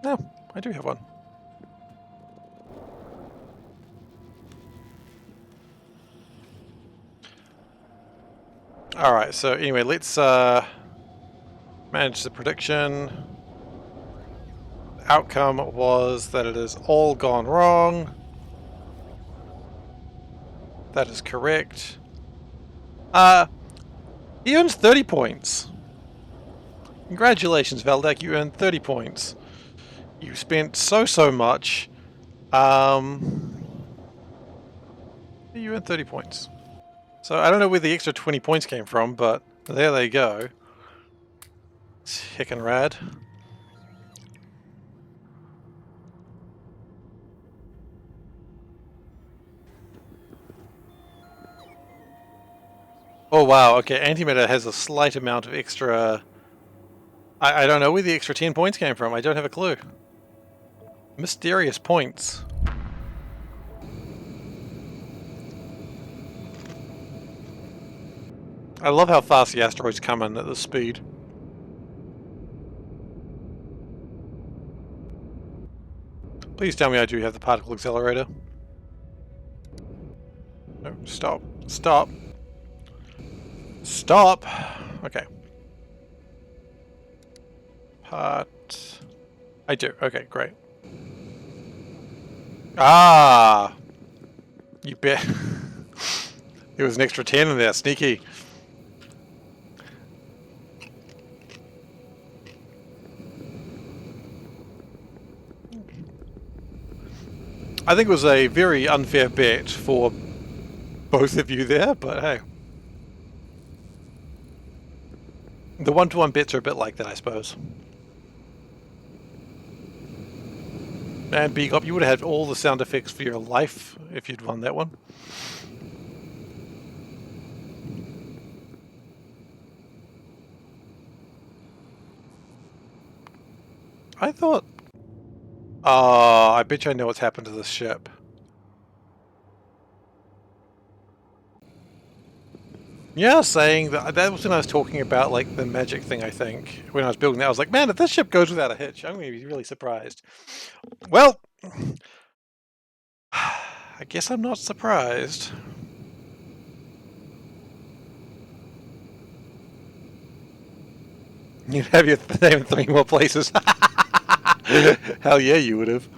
No, I do have one. Alright, so anyway, let's manage the prediction. The outcome was that it has all gone wrong. That is correct. He earns 30 points. Congratulations, Valdek, you earned 30 points. You spent so much. You earned 30 points. So I don't know where the extra 20 points came from, but there they go. It's heckin' rad. Oh wow, okay, Antimatter has a slight amount of extra... I don't know where the extra 10 points came from, I don't have a clue. Mysterious points. I love how fast the asteroids come in at this speed. Please tell me I do have the particle accelerator. No, stop. Stop. Stop! Okay. Part... I do. Okay, great. Ah! You bet. There was an extra 10 in there. Sneaky. I think it was a very unfair bet for both of you there, but hey. The one-to-one bets are a bit like that, I suppose. Man, Bigop, you would have had all the sound effects for your life if you'd won that one. I thought... I bet you I know what's happened to this ship. Yeah, saying that was when I was talking about like the magic thing, I think. When I was building that, I was like, man, if this ship goes without a hitch, I'm going to be really surprised. Well, I guess I'm not surprised. You'd have your name in 3 more places. Hell yeah, you would have.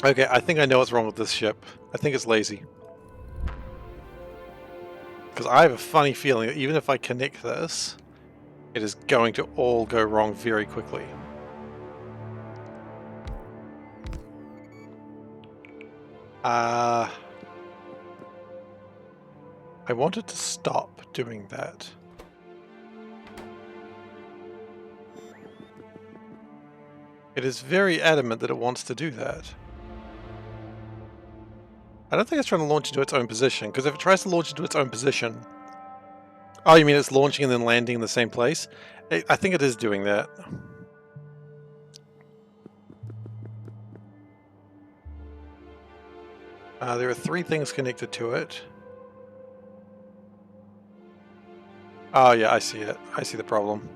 Okay, I think I know what's wrong with this ship. I think it's lazy. Because I have a funny feeling that even if I connect this, it is going to all go wrong very quickly. I wanted to stop doing that. It is very adamant that it wants to do that. I don't think it's trying to launch into its own position, because if it tries to launch into its own position... Oh, you mean it's launching and then landing in the same place? I think it is doing that. There are 3 things connected to it. Oh yeah, I see it. I see the problem.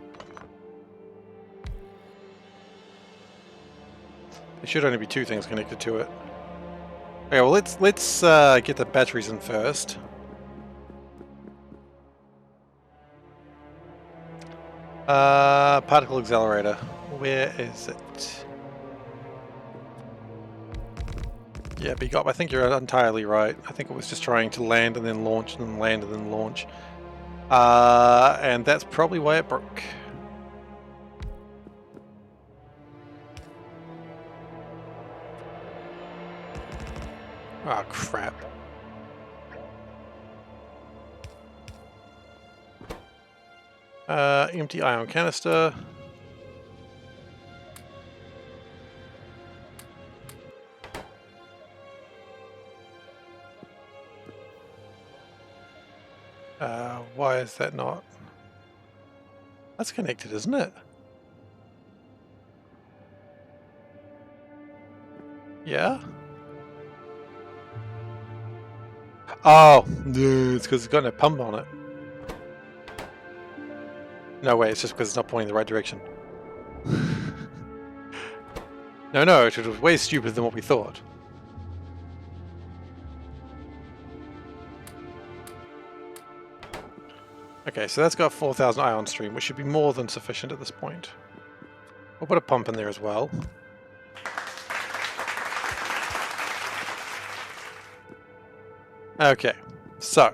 There should only be 2 things connected to it. Okay, well let's get the batteries in first. Particle accelerator. Where is it? Yeah, Bigop, I think you're entirely right. I think it was just trying to land and then launch and then land and then launch. And that's probably why it broke. Oh crap. Empty ion canister. Why is that not? That's connected, isn't it? Yeah? Oh, no, it's because it's got no pump on it. No way, it's just because it's not pointing the right direction. No, it was way stupider than what we thought. Okay, so that's got 4,000 ion stream, which should be more than sufficient at this point. We'll put a pump in there as well. Okay, so.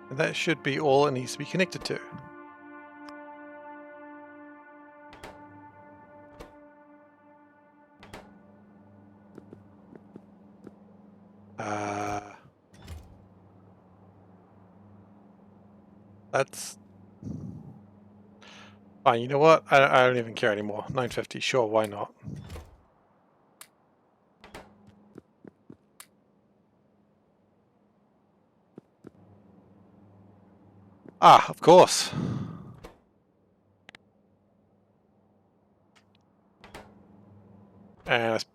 And that should be all it needs to be connected to. That's fine. You know what? I don't even care anymore. 950, sure, why not? Ah, of course. And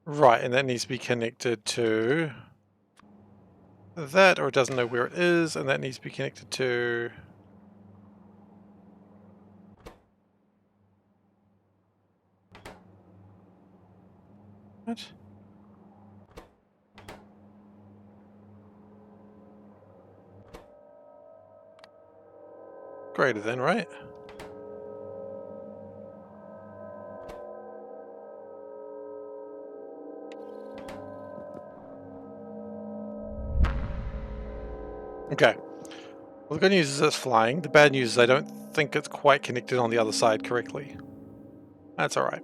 right, and that needs to be connected to that, or it doesn't know where it is, and that needs to be connected to what? Greater than, right? Okay. Well, the good news is it's flying. The bad news is I don't think it's quite connected on the other side correctly. That's alright.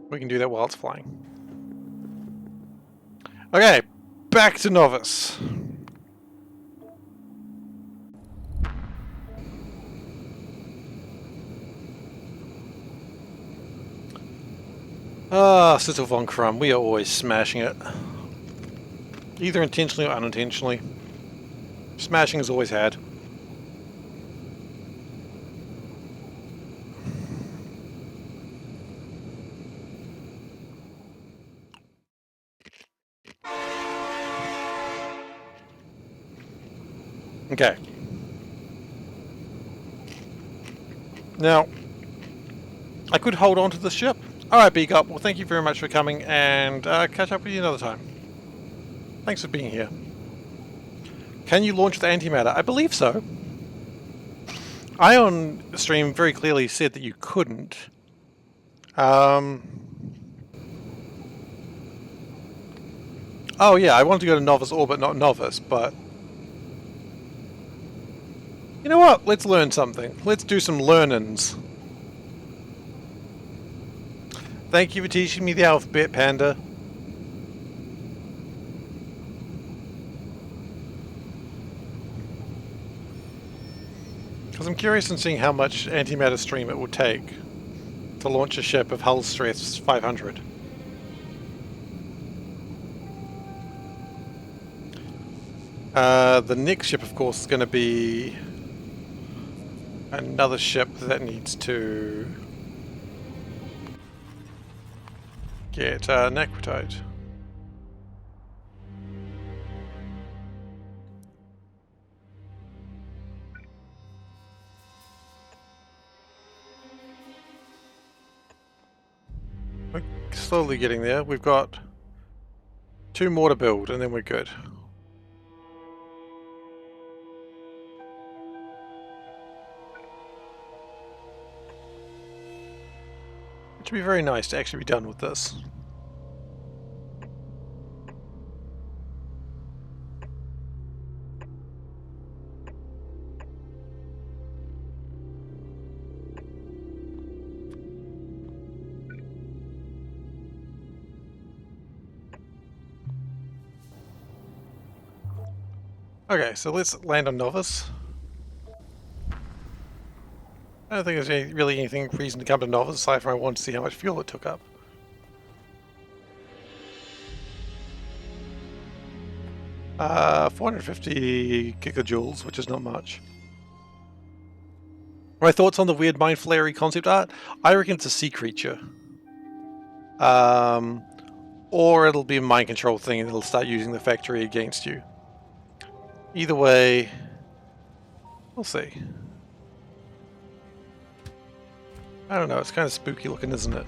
We can do that while it's flying. Okay, back to Novice. Ah, Sizzle von Crumb, we are always smashing it. Either intentionally or unintentionally. Smashing is always had. Okay. Now, I could hold on to the ship. Alright, Beakup, well thank you very much for coming, and catch up with you another time. Thanks for being here. Can you launch with Antimatter? I believe so. Ion Stream very clearly said that you couldn't. Oh yeah, I wanted to go to Novice Orbit, not Novice, but... You know what? Let's learn something. Let's do some learnings. Thank you for teaching me the alphabet, Panda. Because I'm curious in seeing how much antimatter stream it will take to launch a ship of hull stress 500. The next ship, of course, is going to be another ship that needs to get necrotite. We're slowly getting there. We've got 2 more to build and then we're good. It should be very nice to actually be done with this. Okay, so let's land on Novice. I don't think there's really anything reason to come to Novice aside from I want to see how much fuel it took up. Uh, 450 gigajoules, which is not much. My thoughts on the weird mind flarery concept art? I reckon it's a sea creature. Or it'll be a mind control thing and it'll start using the factory against you. Either way, we'll see. I don't know, it's kind of spooky looking, isn't it?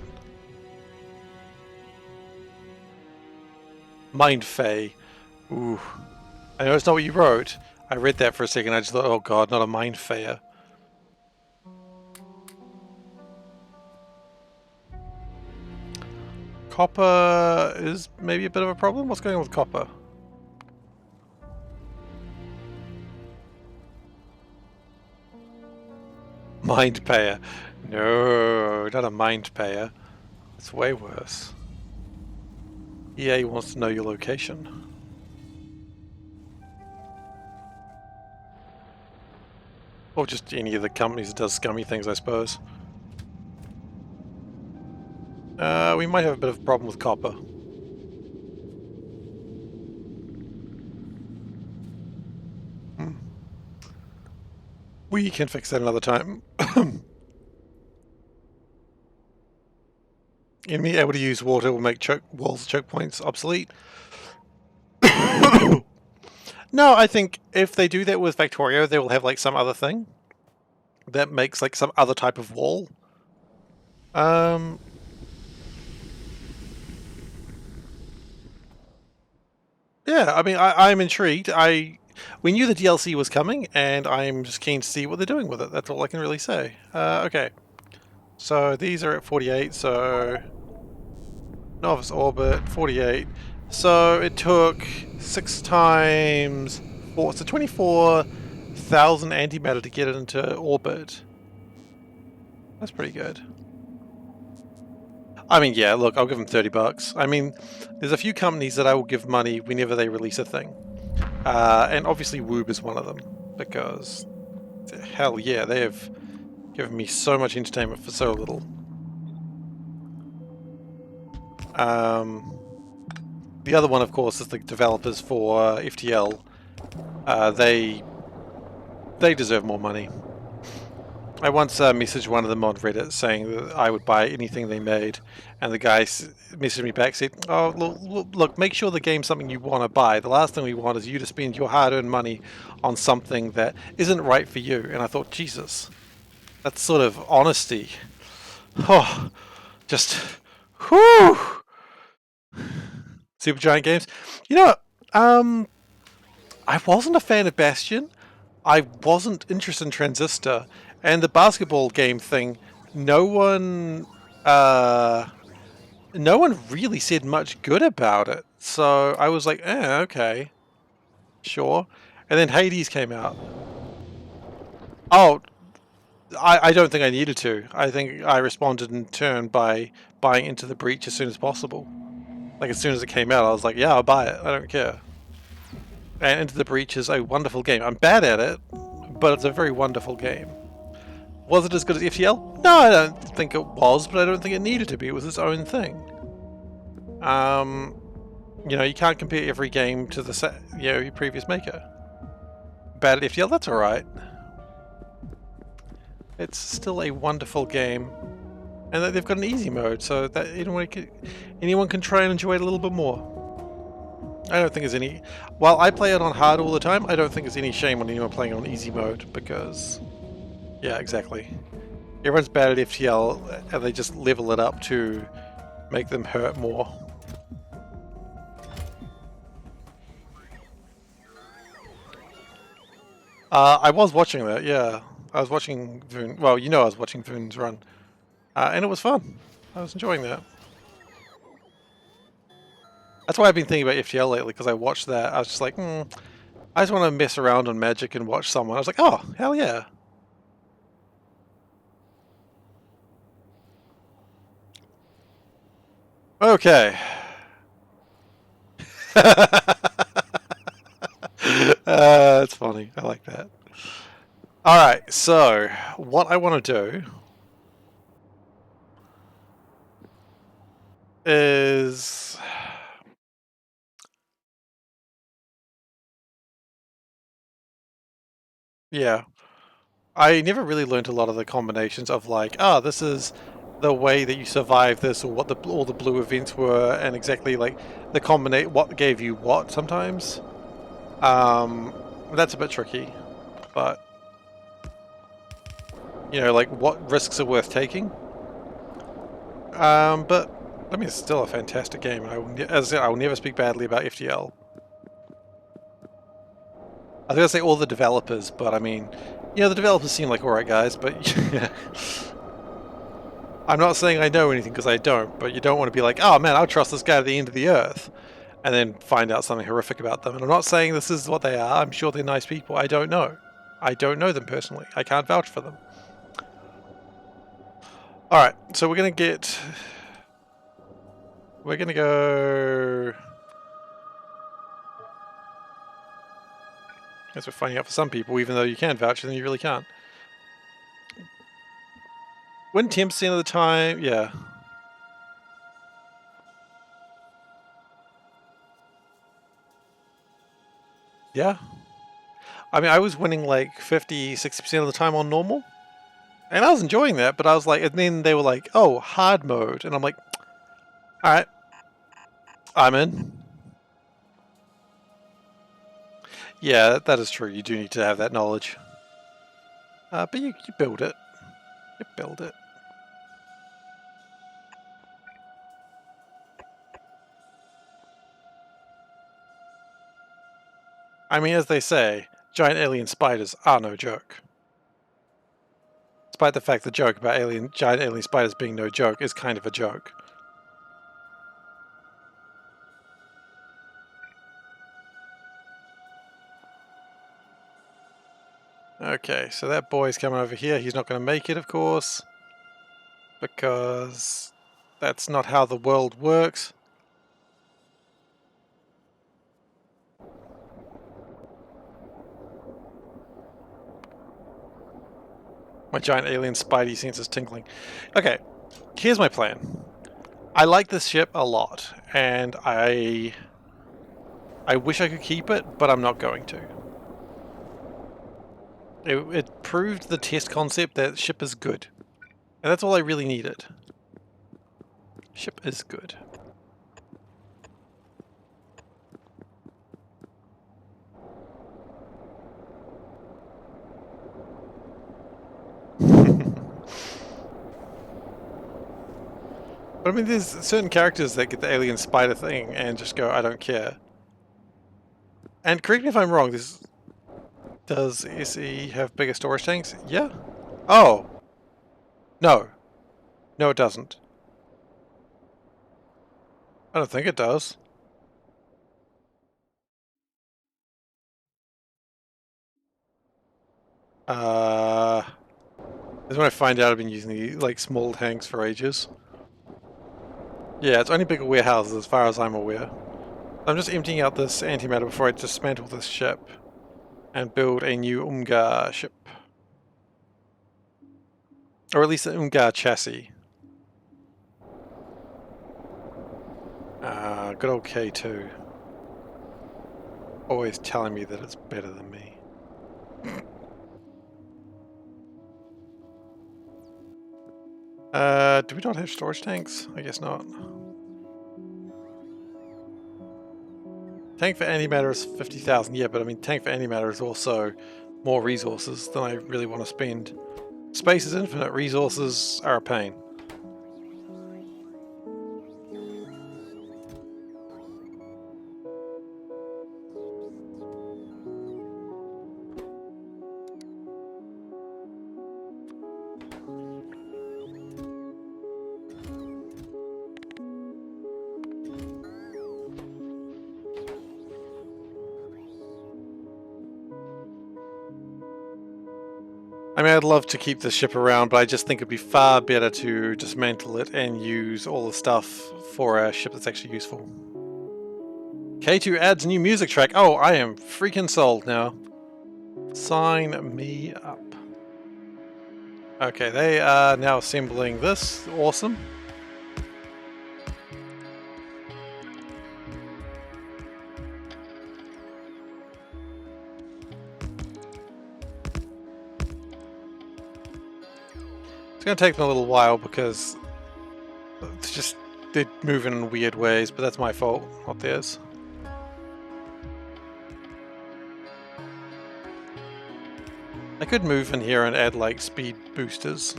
Mind Fae. Ooh. I know it's not what you wrote. I read that for a second, I just thought, oh god, not a Mind Fae. Copper is maybe a bit of a problem? What's going on with copper? Mind payer. No, not a mind payer. It's way worse. EA wants to know your location. Or just any of the companies that does scummy things, I suppose. We might have a bit of a problem with copper. We can fix that another time. Enemy able to use water will make walls choke points obsolete. No, I think if they do that with Factorio, they will have like some other thing that makes like some other type of wall. Yeah, I mean, I'm intrigued. We knew the DLC was coming, and I'm just keen to see what they're doing with it. That's all I can really say. Okay. So these are at 48, so... Novice orbit, 48. So it took 6 times 4, so 24,000 antimatter to get it into orbit. That's pretty good. I mean, yeah, look, I'll give them 30 bucks. I mean, there's a few companies that I will give money whenever they release a thing. And obviously Woob is one of them, because hell yeah, they have given me so much entertainment for so little. The other one, of course, is the developers for FTL. They deserve more money. I once messaged one of them on Reddit saying that I would buy anything they made, and the guy messaged me back, said, oh, look, make sure the game's something you want to buy. The last thing we want is you to spend your hard-earned money on something that isn't right for you. And I thought, Jesus, that's sort of honesty. Oh, just, whew! Supergiant Games. You know what? I wasn't a fan of Bastion. I wasn't interested in Transistor. And the basketball game thing, no one really said much good about it. So I was like, okay, sure. And then Hades came out. Oh, I don't think I needed to. I think I responded in turn by buying Into the Breach as soon as possible. Like as soon as it came out, I was like, yeah, I'll buy it. I don't care. And Into the Breach is a wonderful game. I'm bad at it, but it's a very wonderful game. Was it as good as FTL? No, I don't think it was, but I don't think it needed to be. It was its own thing. You know, you can't compare every game to the your previous maker. Bad at FTL, that's alright. It's still a wonderful game. And they've got an easy mode, so that anyone can try and enjoy it a little bit more. I don't think there's any... While I play it on hard all the time, I don't think there's any shame on anyone playing on easy mode, because... Yeah, exactly. Everyone's bad at FTL, and they just level it up to make them hurt more. I was watching that, yeah. I was watching Voon... Well, you know I was watching Voon's run. And it was fun. I was enjoying that. That's why I've been thinking about FTL lately, because I watched that. I was just like, I just want to mess around on Magic and watch someone. I was like, oh, hell yeah. Okay. so what I want to do is... yeah. I never really learned a lot of the combinations of like, oh, this is the way that you survive this, or what all the blue events were, and exactly like the combinate what gave you what sometimes. That's a bit tricky, but you know, like what risks are worth taking. But I mean, it's still a fantastic game. As I said, I will never speak badly about FTL. I was gonna say all the developers, but I mean, you know, the developers seem like alright guys, but yeah. I'm not saying I know anything because I don't, but you don't want to be like, oh man, I'll trust this guy to the end of the earth, and then find out something horrific about them. And I'm not saying this is what they are. I'm sure they're nice people. I don't know. I don't know them personally. I can't vouch for them. Alright, so we're going to go... I guess we're finding out for some people, even though you can vouch, then you really can't. When 10% of the time, yeah. Yeah. I mean, I was winning like 50, 60% of the time on normal. And I was enjoying that, but I was like, and then they were like, oh, hard mode. And I'm like, alright, I'm in. Yeah, that is true. You do need to have that knowledge. But you build it. You build it. I mean, as they say, giant alien spiders are no joke. Despite the fact the joke about giant alien spiders being no joke is kind of a joke. Okay, so that boy's coming over here. He's not going to make it, of course, because that's not how the world works. My giant alien spidey sense is tingling. Okay, here's my plan. I like this ship a lot, and I wish I could keep it, but I'm not going to. It proved the test concept that ship is good. And that's all I really needed. Ship is good. But I mean, there's certain characters that get the alien spider thing and just go, I don't care. And correct me if I'm wrong, does SE have bigger storage tanks? Yeah. Oh. No. No, it doesn't. I don't think it does. This is when I find out I've been using the, like, small tanks for ages. Yeah, it's only bigger warehouses as far as I'm aware. I'm just emptying out this antimatter before I dismantle this ship and build a new Umgar ship. Or at least an Umgar chassis. Good old K2. Always telling me that it's better than me. Do we not have storage tanks? I guess not. Tank for antimatter is 50,000. Yeah, but I mean, tank for antimatter is also more resources than I really want to spend. Space is infinite. Resources are a pain. I mean, I'd love to keep the ship around, but I just think it'd be far better to dismantle it and use all the stuff for a ship that's actually useful. K2 adds a new music track. Oh, I am freaking sold now. Sign me up. Okay, they are now assembling this. Awesome. It's going to take them a little while because it's just they're moving in weird ways, but that's my fault, not theirs. I could move in here and add like speed boosters.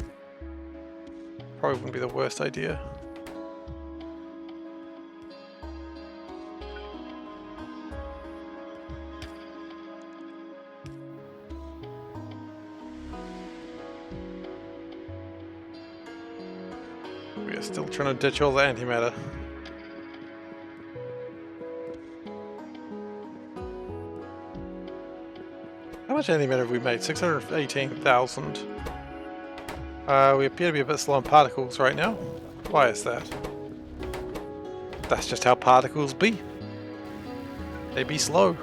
Probably wouldn't be the worst idea. We are still trying to ditch all the antimatter. How much antimatter have we made? 618,000. We appear to be a bit slow on particles right now. Why is that? That's just how particles be. They be slow.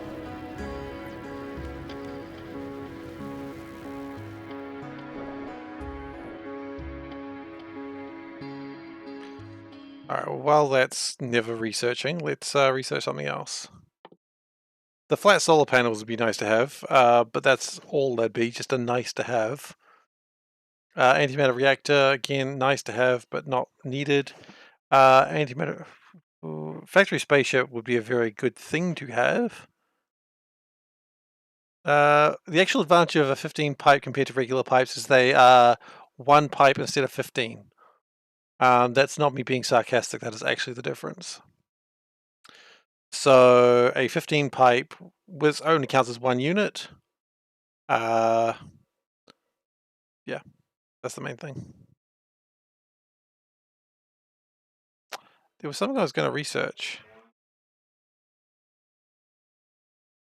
Alright, well, while that's never researching, let's research something else. The flat solar panels would be nice to have, but that's all they'd be, just a nice to have. Antimatter reactor, again, nice to have, but not needed. Antimatter factory spaceship would be a very good thing to have. The actual advantage of a 15 pipe compared to regular pipes is they are one pipe instead of 15. That's not me being sarcastic, that is actually the difference. So a 15 pipe only counts as one unit. Yeah, that's the main thing. There was something I was going to research.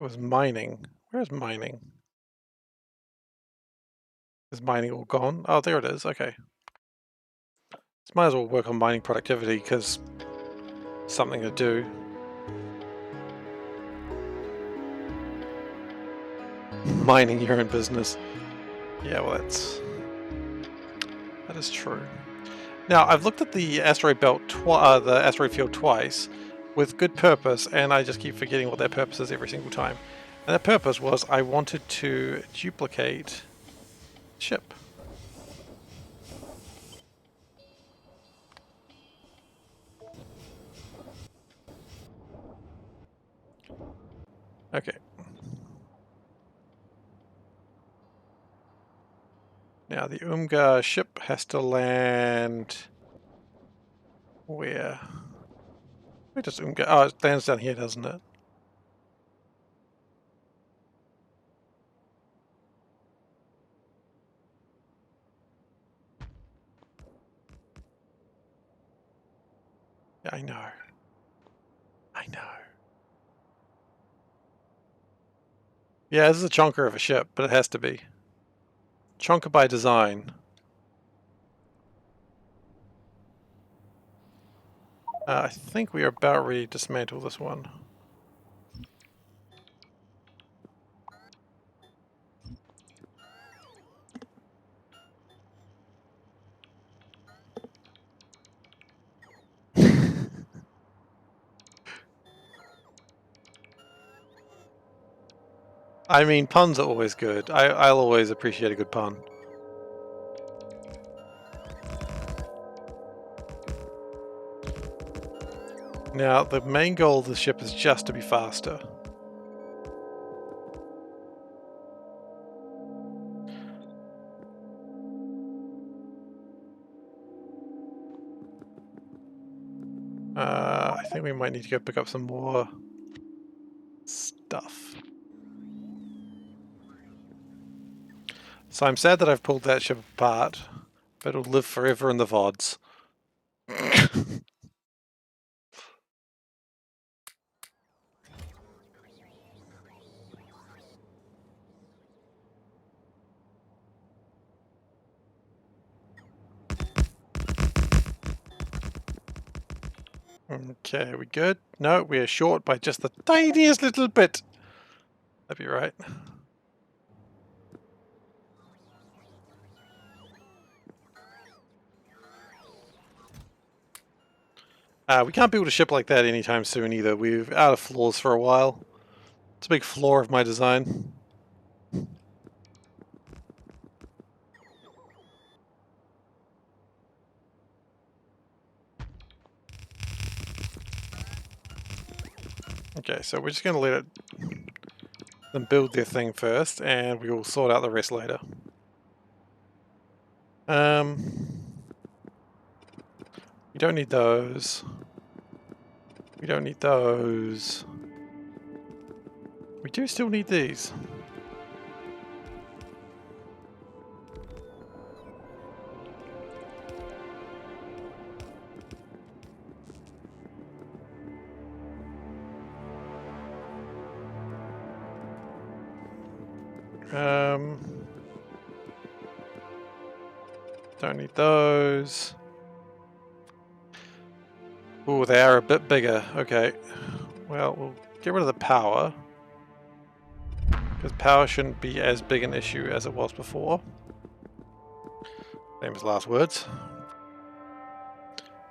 It was mining. Where is mining? Is mining all gone? Oh, there it is. Okay. Might as well work on mining productivity because something to do. Mining your own business. Yeah, well, that is true. Now, I've looked at the asteroid belt, the asteroid field twice, with good purpose, and I just keep forgetting what that purpose is every single time. And that purpose was I wanted to duplicate ship. Okay. Now the Umga ship has to land where? Where does Umga? Oh, it lands down here, doesn't it? Yeah, I know. I know. Yeah, this is a chonker of a ship, but it has to be. Chonker by design. I think we are about ready to dismantle this one. I mean, puns are always good. I'll always appreciate a good pun. Now, the main goal of the ship is just to be faster. I think we might need to go pick up some more stuff. So I'm sad that I've pulled that ship apart, but it'll live forever in the VODs. Okay, we good? No, we are short by just the tiniest little bit. That'd be right. We can't build a ship like that anytime soon either. We're out of floors for a while. It's a big flaw of my design. Okay, so we're just going to let them build their thing first, and we will sort out the rest later. We don't need those. We don't need those. We do still need these. Don't need those. Ooh, they are a bit bigger. Okay. Well, we'll get rid of the power. Because power shouldn't be as big an issue as it was before. Famous last words.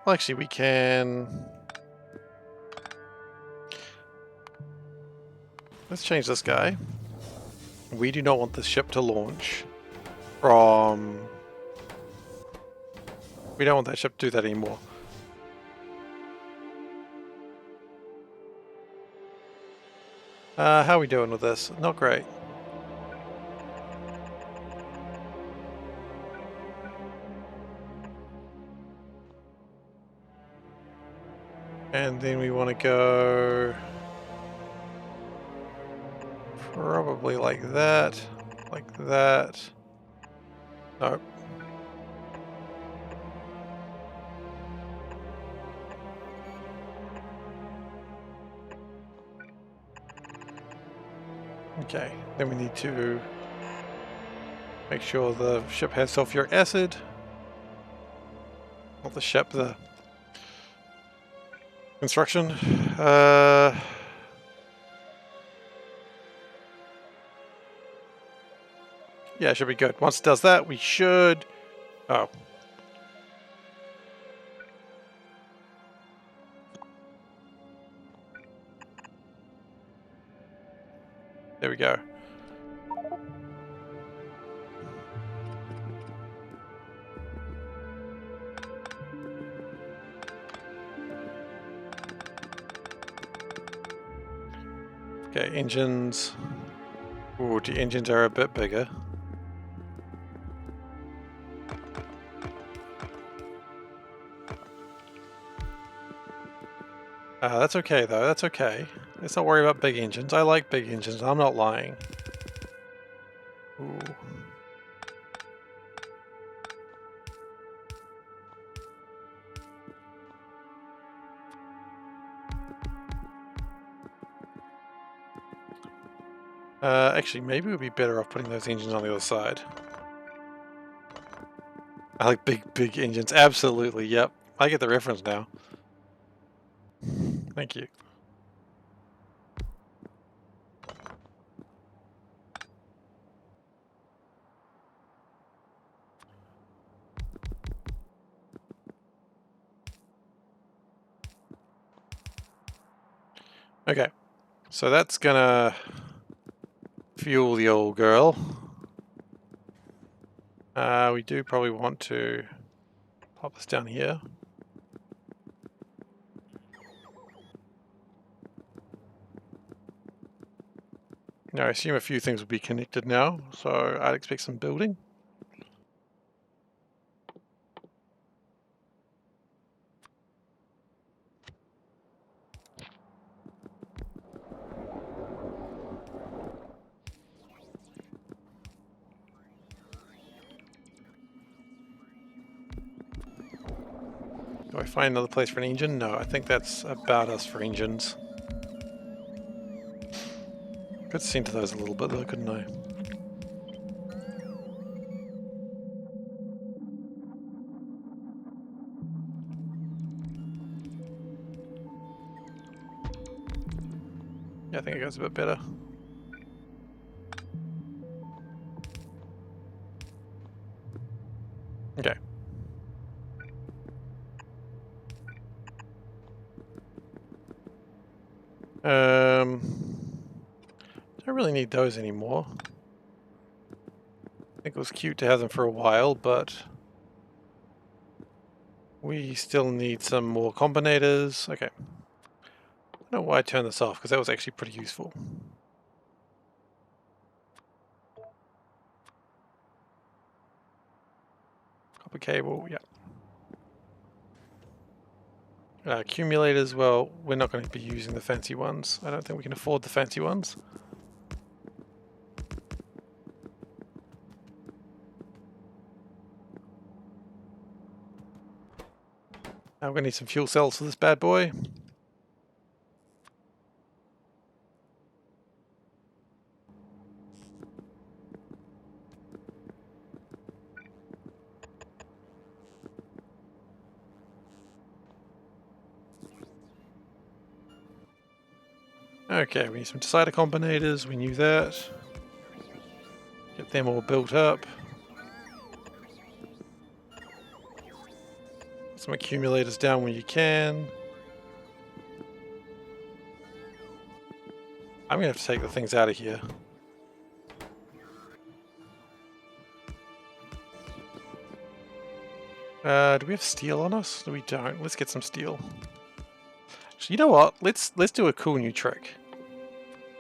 Well, actually, we can... Let's change this guy. We do not want the ship to launch from... We don't want that ship to do that anymore. How are we doing with this? Not great. And then we want to go... Probably like that. Like that. Nope. Okay, then we need to make sure the ship has sulfuric acid. Not the ship, the construction. Yeah, it should be good. Once it does that, we should... Oh. There we go. Okay, engines. Ooh, the engines are a bit bigger. That's okay though, that's okay. Let's not worry about big engines. I like big engines, I'm not lying. Ooh. Actually, maybe we'd be better off putting those engines on the other side. I like big engines. Absolutely, yep. I get the reference now. Thank you. Okay, so that's gonna fuel the old girl. We do probably want to pop this down here. Now I assume a few things will be connected now, so I'd expect some building. Do I find another place for an engine? No, I think that's about us for engines. Could see into those a little bit though, couldn't I? Yeah, I think it goes a bit better. Okay. Don't really need those anymore. I think it was cute to have them for a while, but we still need some more combinators. Okay. I don't know why I turned this off, because that was actually pretty useful. Copper cable, yeah. Accumulators, well, we're not going to be using the fancy ones. I don't think we can afford the fancy ones. Now we're going to need some fuel cells for this bad boy. Okay, we need some decider combinators, we knew that. Get them all built up. Some accumulators down when you can. I'm going to have to take the things out of here. Do we have steel on us? No, we don't. Let's get some steel. Actually, you know what? Let's do a cool new trick.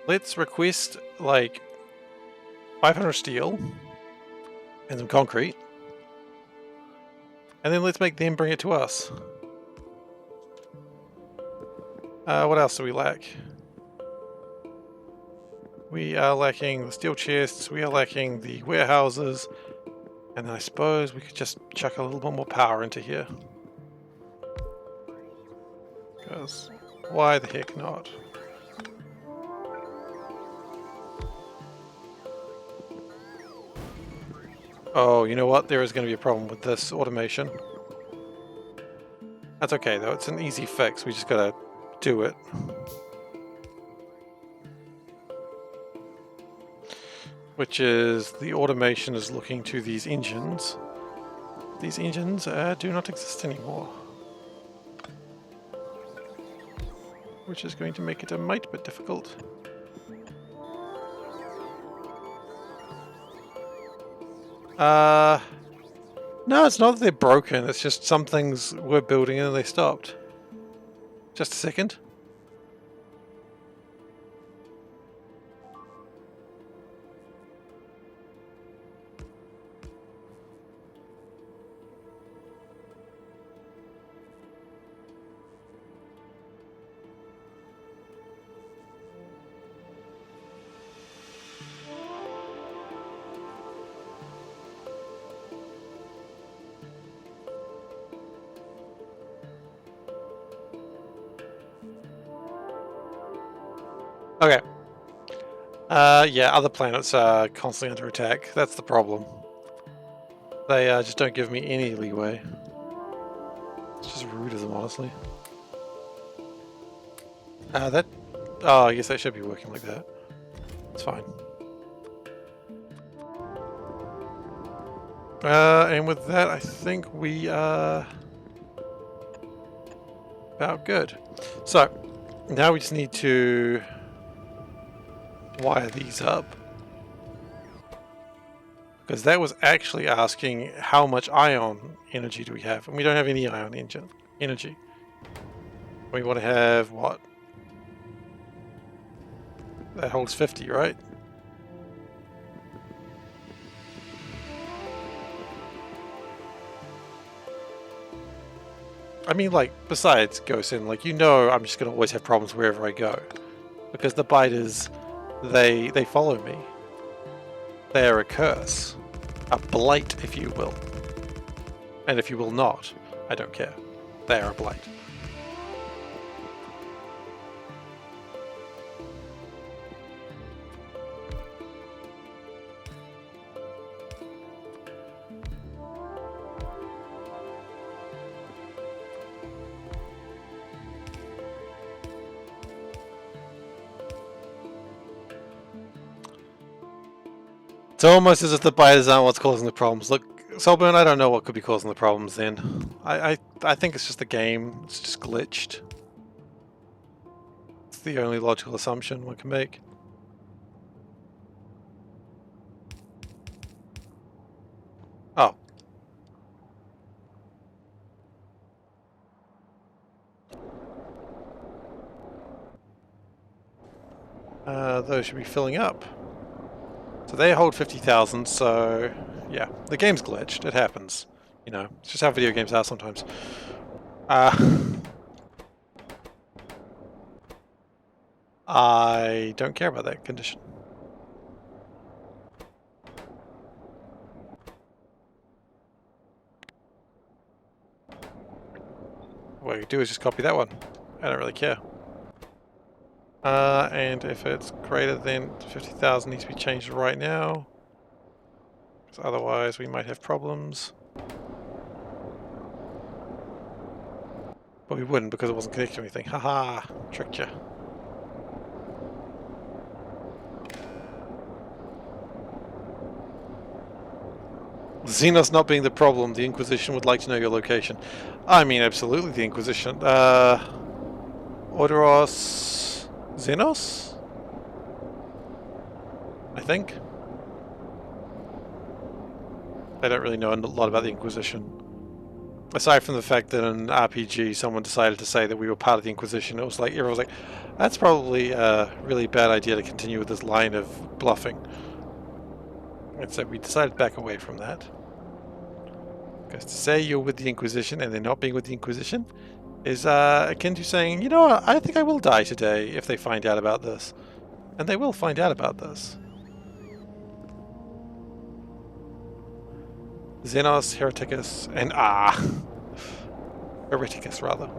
Let's request like 500 steel and some concrete, and then let's make them bring it to us. What else do we lack? We are lacking the steel chests, we are lacking the warehouses, and then I suppose we could just chuck a little bit more power into here. Because why the heck not? Oh, you know what? There is going to be a problem with this automation. That's okay though, it's an easy fix, we just gotta do it. Which is, the automation is looking to these engines. These engines do not exist anymore. Which is going to make it a mite bit difficult. No, it's not that they're broken, it's just some things were building and they stopped. Just a second. Okay. Yeah, other planets are constantly under attack. That's the problem. They just don't give me any leeway. It's just rude of them, honestly. That... Oh, I guess that should be working like that. It's fine. And with that, I think we are about good. So, now we just need to wire these up, because that was actually asking how much ion energy do we have, and we don't have any ion energy. We want to have what? That holds 50, right? I mean, like, besides Gosen, like, you know I'm just going to always have problems wherever I go, because the biters, they follow me. They are a curse. A blight, if you will. And if you will not, I don't care. They are a blight. It's almost as if the biters aren't what's causing the problems. Look, Solburn, I don't know what could be causing the problems then. I think it's just the game. It's just glitched. It's the only logical assumption one can make. Oh. Those should be filling up. So they hold 50,000, so yeah, the game's glitched. It happens. You know, it's just how video games are sometimes. I don't care about that condition. What you do is just copy that one. I don't really care. And if it's greater than 50,000, needs to be changed right now. Because otherwise we might have problems. But we wouldn't because it wasn't connected to anything. Haha, tricked you. Xenos not being the problem, the Inquisition would like to know your location. I mean, absolutely the Inquisition. Odoros... Xenos? I think? I don't really know a lot about the Inquisition. Aside from the fact that in an RPG someone decided to say that we were part of the Inquisition, it was like, everyone was like, that's probably a really bad idea to continue with this line of bluffing. And so we decided to back away from that. Because to say you're with the Inquisition and they're not being with the Inquisition is akin to saying, you know what, I think I will die today if they find out about this. And they will find out about this. Xenos, Hereticus, and Hereticus, rather.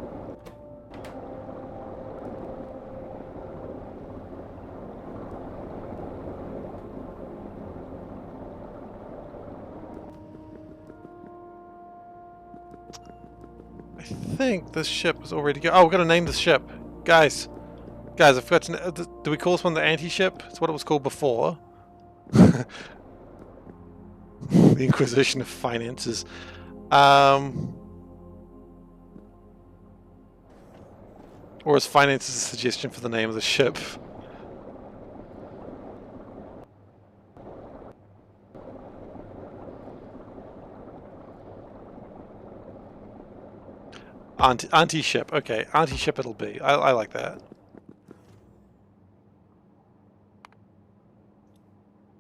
I think this ship is all ready to go. Oh, we've got to name this ship. Guys, I forgot to... do we call this one the anti-ship? It's what it was called before. The Inquisition of Finances. Or is Finances a suggestion for the name of the ship? Anti-ship. Okay, anti-ship it'll be. I like that.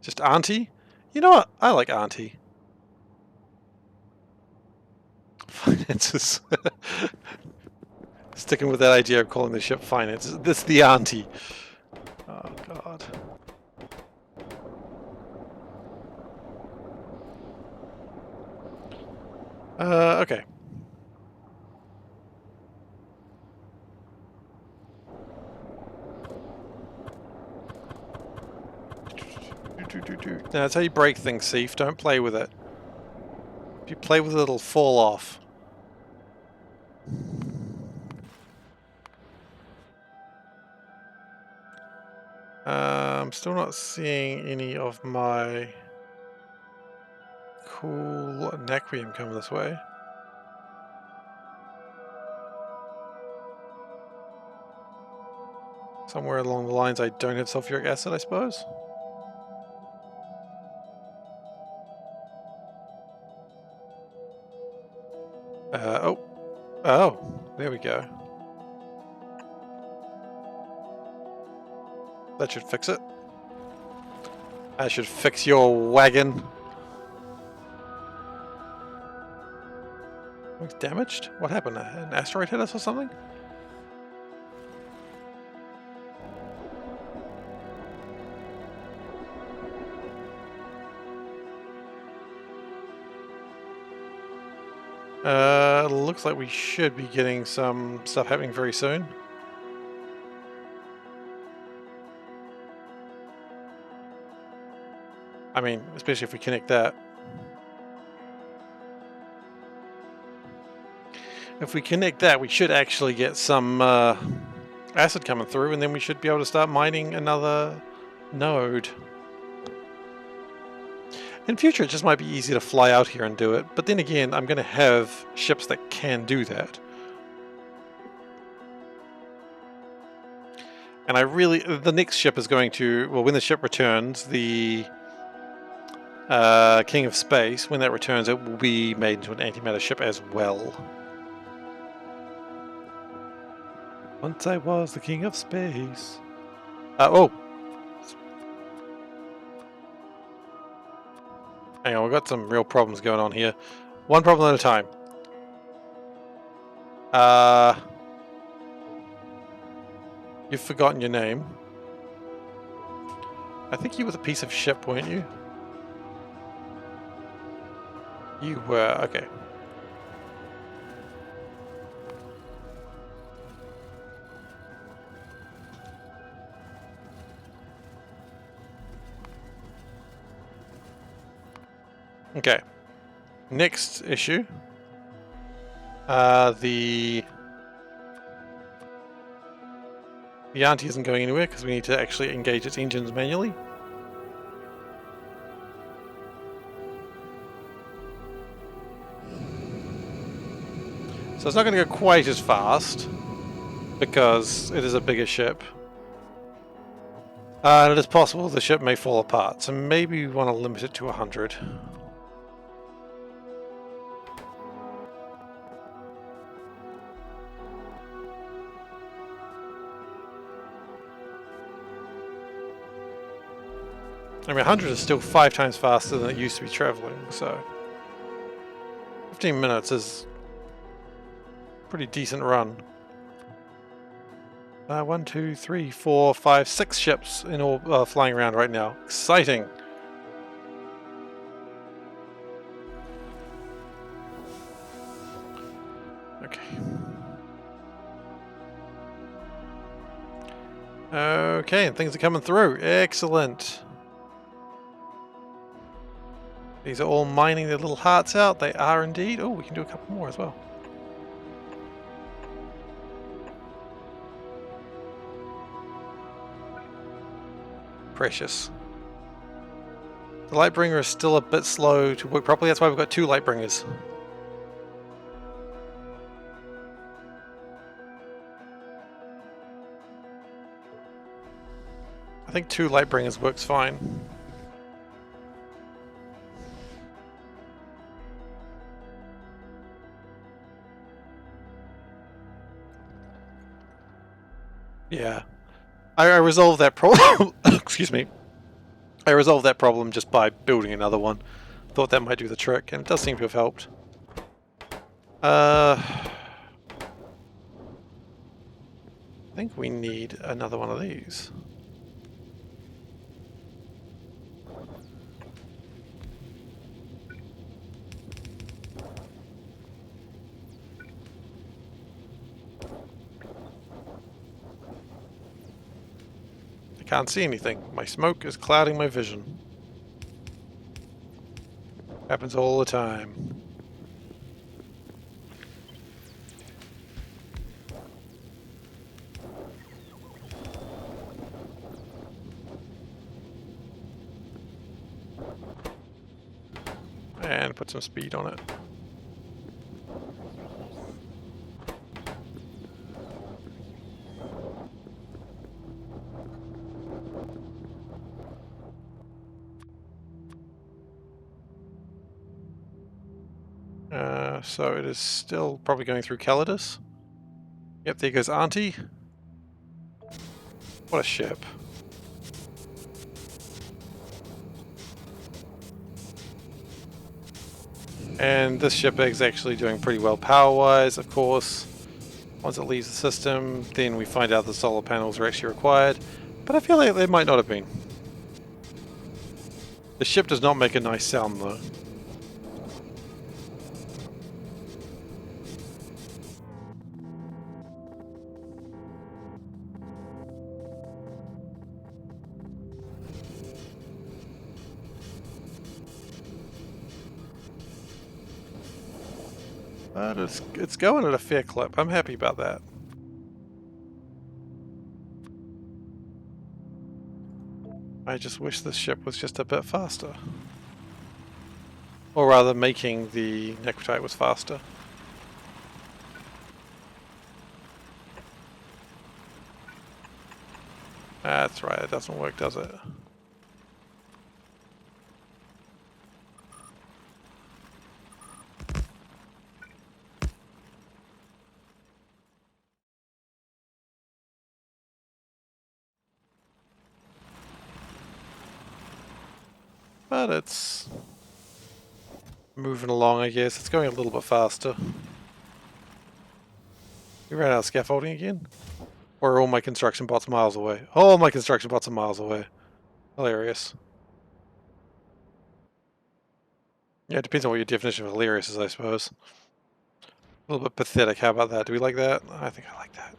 Just auntie? You know what? I like auntie. Finances. Sticking with that idea of calling the ship finances. This the auntie. Oh god. Okay. Now, that's how you break things, Seif. Don't play with it. If you play with it, it'll fall off. I'm still not seeing any of my cool Naquium come this way. Somewhere along the lines I don't have sulfuric acid, I suppose. Oh, there we go. That should fix it. That should fix your wagon. It's damaged? What happened? An asteroid hit us or something? Looks like we should be getting some stuff happening very soon. I mean, especially if we connect that. If we connect that, we should actually get some acid coming through, and then we should be able to start mining another node. In future, it just might be easy to fly out here and do it, but then again, I'm going to have ships that can do that. And the next ship is going to, well, when the ship returns, the King of Space. When that returns, it will be made into an antimatter ship as well. Once I was the King of Space. Oh! Hang on, we've got some real problems going on here. One problem at a time. You've forgotten your name. I think you were the piece of ship, weren't you? You were, okay. Okay. Next issue. The Auntie isn't going anywhere because we need to actually engage its engines manually. So it's not going to go quite as fast because it is a bigger ship. And it is possible the ship may fall apart, so maybe we want to limit it to 100. I mean, 100 is still 5 times faster than it used to be traveling, so 15 minutes is a pretty decent run. 1, 2, 3, 4, 5, 6 ships in all flying around right now. Exciting! Okay. Okay, and things are coming through. Excellent. These are all mining their little hearts out. They are indeed. Oh, we can do a couple more as well. Precious. The Lightbringer is still a bit slow to work properly. That's why we've got 2 Lightbringers. I think 2 Lightbringers works fine. Yeah. I resolved that problem. Excuse me. I resolved that problem just by building another one. Thought that might do the trick, and it does seem to have helped. I think we need another one of these. I can't see anything. My smoke is clouding my vision. Happens all the time. And put some speed on it. So it is still probably going through Calidus. Yep, there goes Auntie. What a ship. And this ship is actually doing pretty well power-wise, of course. Once it leaves the system, then we find out the solar panels are actually required. But I feel like they might not have been. The ship does not make a nice sound, though. But it's going at a fair clip. I'm happy about that. I just wish this ship was just a bit faster. Or rather, making the Necrotite was faster. That's right, it doesn't work, does it? but it's moving along, I guess. It's going a little bit faster. We ran out of scaffolding again? Or are all my construction bots miles away? All my construction bots are miles away. Hilarious. Yeah, it depends on what your definition of hilarious is, I suppose. A little bit pathetic. How about that? Do we like that? I think I like that.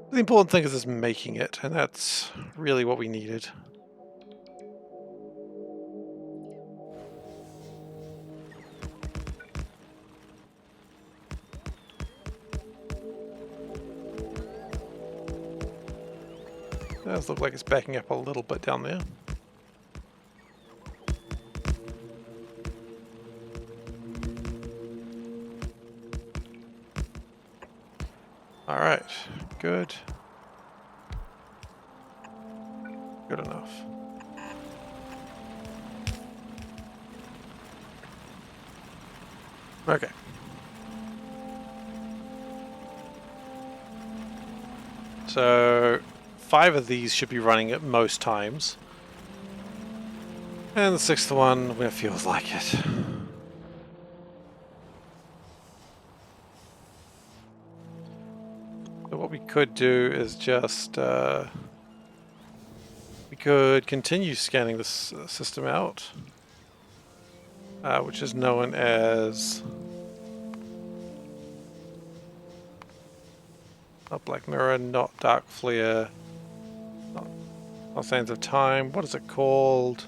The important thing is just making it, and that's really what we needed. It does look like it's backing up a little bit down there. Alright, good. Good enough. Okay. So 5 of these should be running at most times. And the 6th one when it feels like it. So what we could do is just we could continue scanning this system out, which is known as not Black Mirror, not Dark Flare, not Sands of Time. What is it called?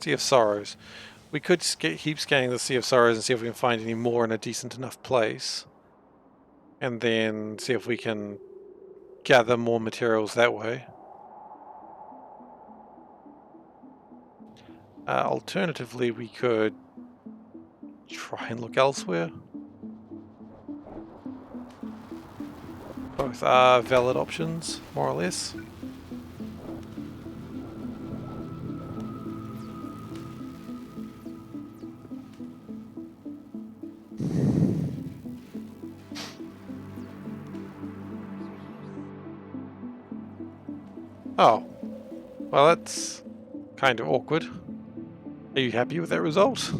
Sea of Sorrows. We could keep scanning the Sea of Sorrows and see if we can find any more in a decent enough place, and then see if we can gather more materials that way. Alternatively, we could try and look elsewhere. Both are valid options, more or less. Oh, well, that's kind of awkward. Are you happy with that result?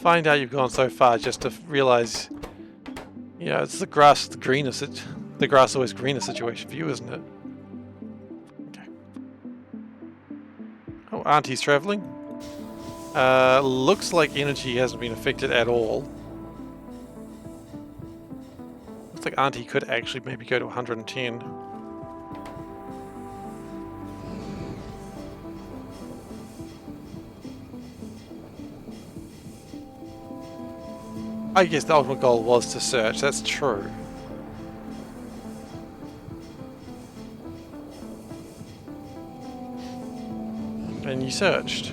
Find out you've gone so far just to realize, you know, it's the grass, the greenest, the grass always greener situation for you, isn't it? Okay. Oh, Auntie's traveling. Looks like energy hasn't been affected at all. Looks like Auntie could actually maybe go to 110. I guess the ultimate goal was to search, that's true. And you searched.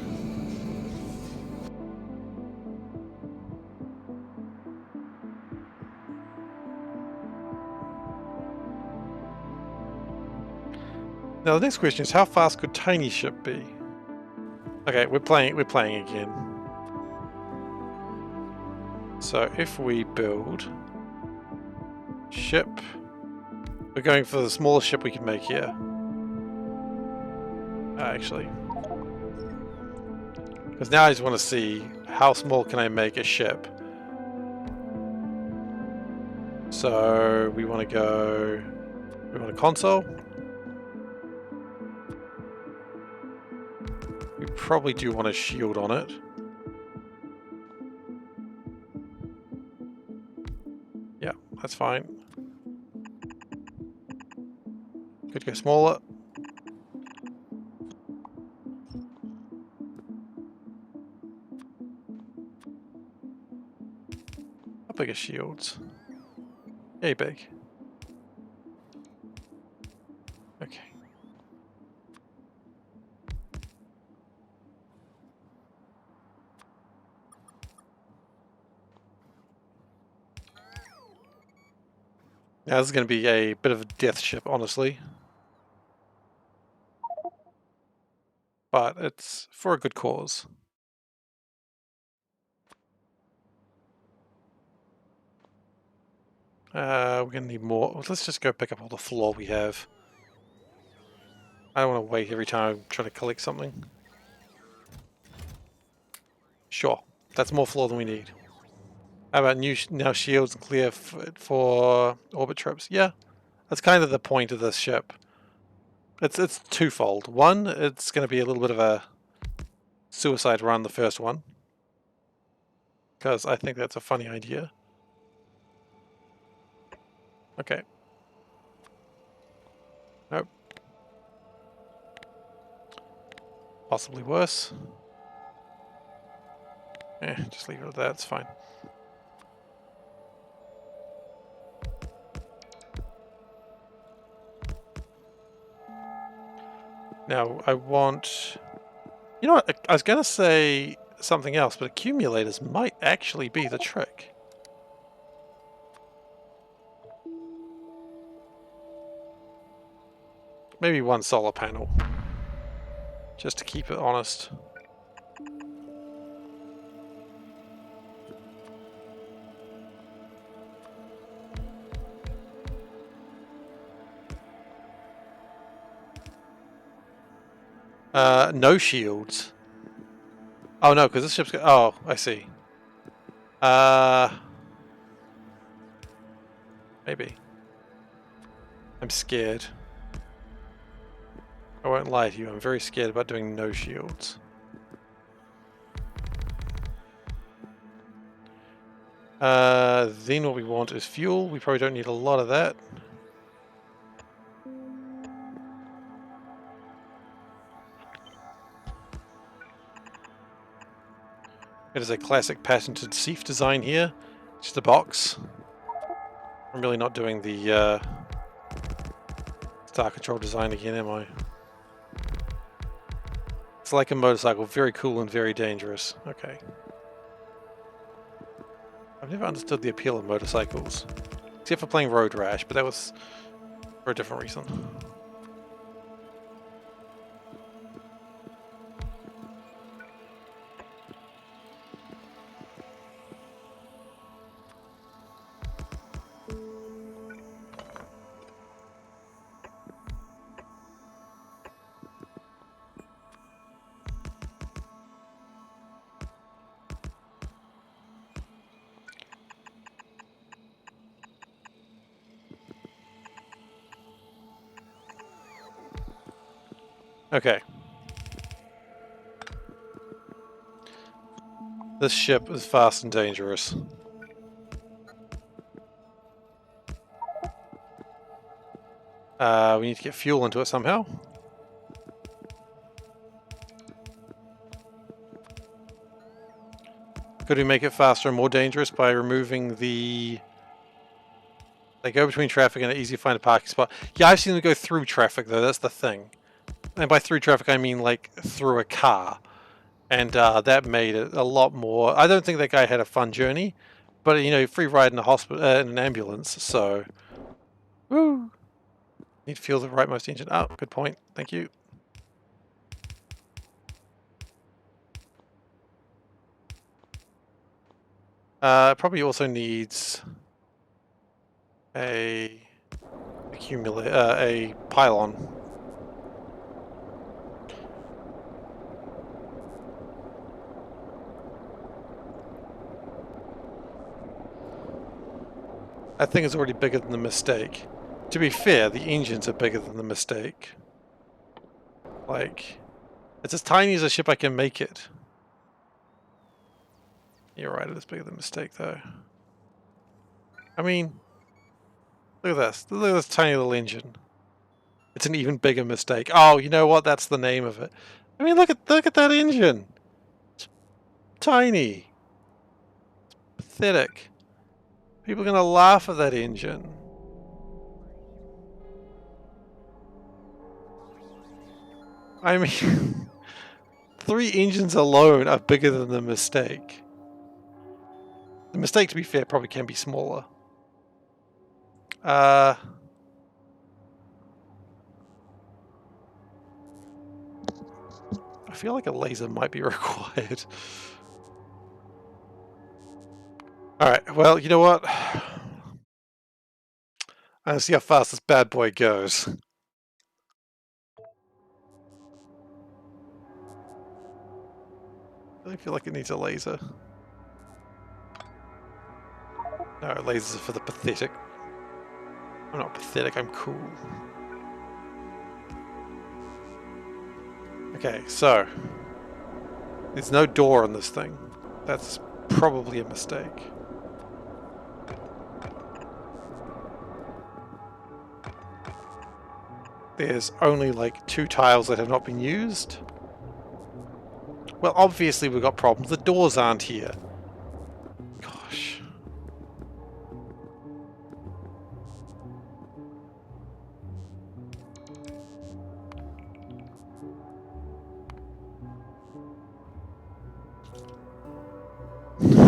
Now the next question is, how fast could Tiny Ship be? Okay, we're playing again. So if we build ship, we're going for the smallest ship we can make here. Actually, because now I just want to see how small can I make a ship. So we want a console. We probably do want a shield on it. Yeah, that's fine. Could go smaller. How big are shields? Yay big. Okay. Now this is going to be a bit of a death ship, honestly. But it's for a good cause. We're going to need more. Let's just go pick up all the floor we have. I don't want to wait every time I'm trying to collect something. Sure, that's more floor than we need. How about now shields clear for orbit trips? Yeah, that's kind of the point of this ship. It's twofold. One, it's going to be a little bit of a suicide run, the first one, because I think that's a funny idea. Okay. Nope. Possibly worse. Just leave it at that, it's fine. Now, I want... You know what, I was going to say something else, but accumulators might actually be the trick. Maybe one solar panel. Just to keep it honest. No shields. Oh no, because this ship's got... Oh, I see. Maybe. I'm scared. I won't lie to you, I'm very scared about doing no shields. Then what we want is fuel. We probably don't need a lot of that. It is a classic patented Seif design here. Just a box. I'm really not doing the Star Control design again, am I? It's like a motorcycle, very cool and very dangerous. Okay. I've never understood the appeal of motorcycles. Except for playing Road Rash, but that was for a different reason. Okay. This ship is fast and dangerous. We need to get fuel into it somehow. Could we make it faster and more dangerous by removing the... They go between traffic and it's easy to find a parking spot. Yeah, I've seen them go through traffic though, that's the thing. And by through traffic I mean like through a car. And that made it a lot more... I don't think that guy had a fun journey. But, you know, free ride in a hospital, in an ambulance, so... Woo! Need to feel the rightmost engine. Oh, good point. Thank you. Probably also needs a a pylon. That thing is already bigger than the Mistake. To be fair, the engines are bigger than the Mistake. Like, it's as tiny as a ship I can make it. You're right, it is bigger than Mistake though. I mean, look at this. Look at this tiny little engine. It's an even bigger Mistake. Oh, you know what? That's the name of it. I mean, look at that engine. It's tiny. It's pathetic. People are gonna laugh at that engine. I mean, 3 engines alone are bigger than the Mistake. The Mistake, to be fair, probably can be smaller. I feel like a laser might be required. Alright, well, you know what? I'm gonna see how fast this bad boy goes. I feel like it needs a laser. No, lasers are for the pathetic. I'm not pathetic, I'm cool. Okay, so there's no door on this thing. That's probably a mistake. There's only like 2 tiles that have not been used. Well, obviously we've got problems. The doors aren't here. Gosh.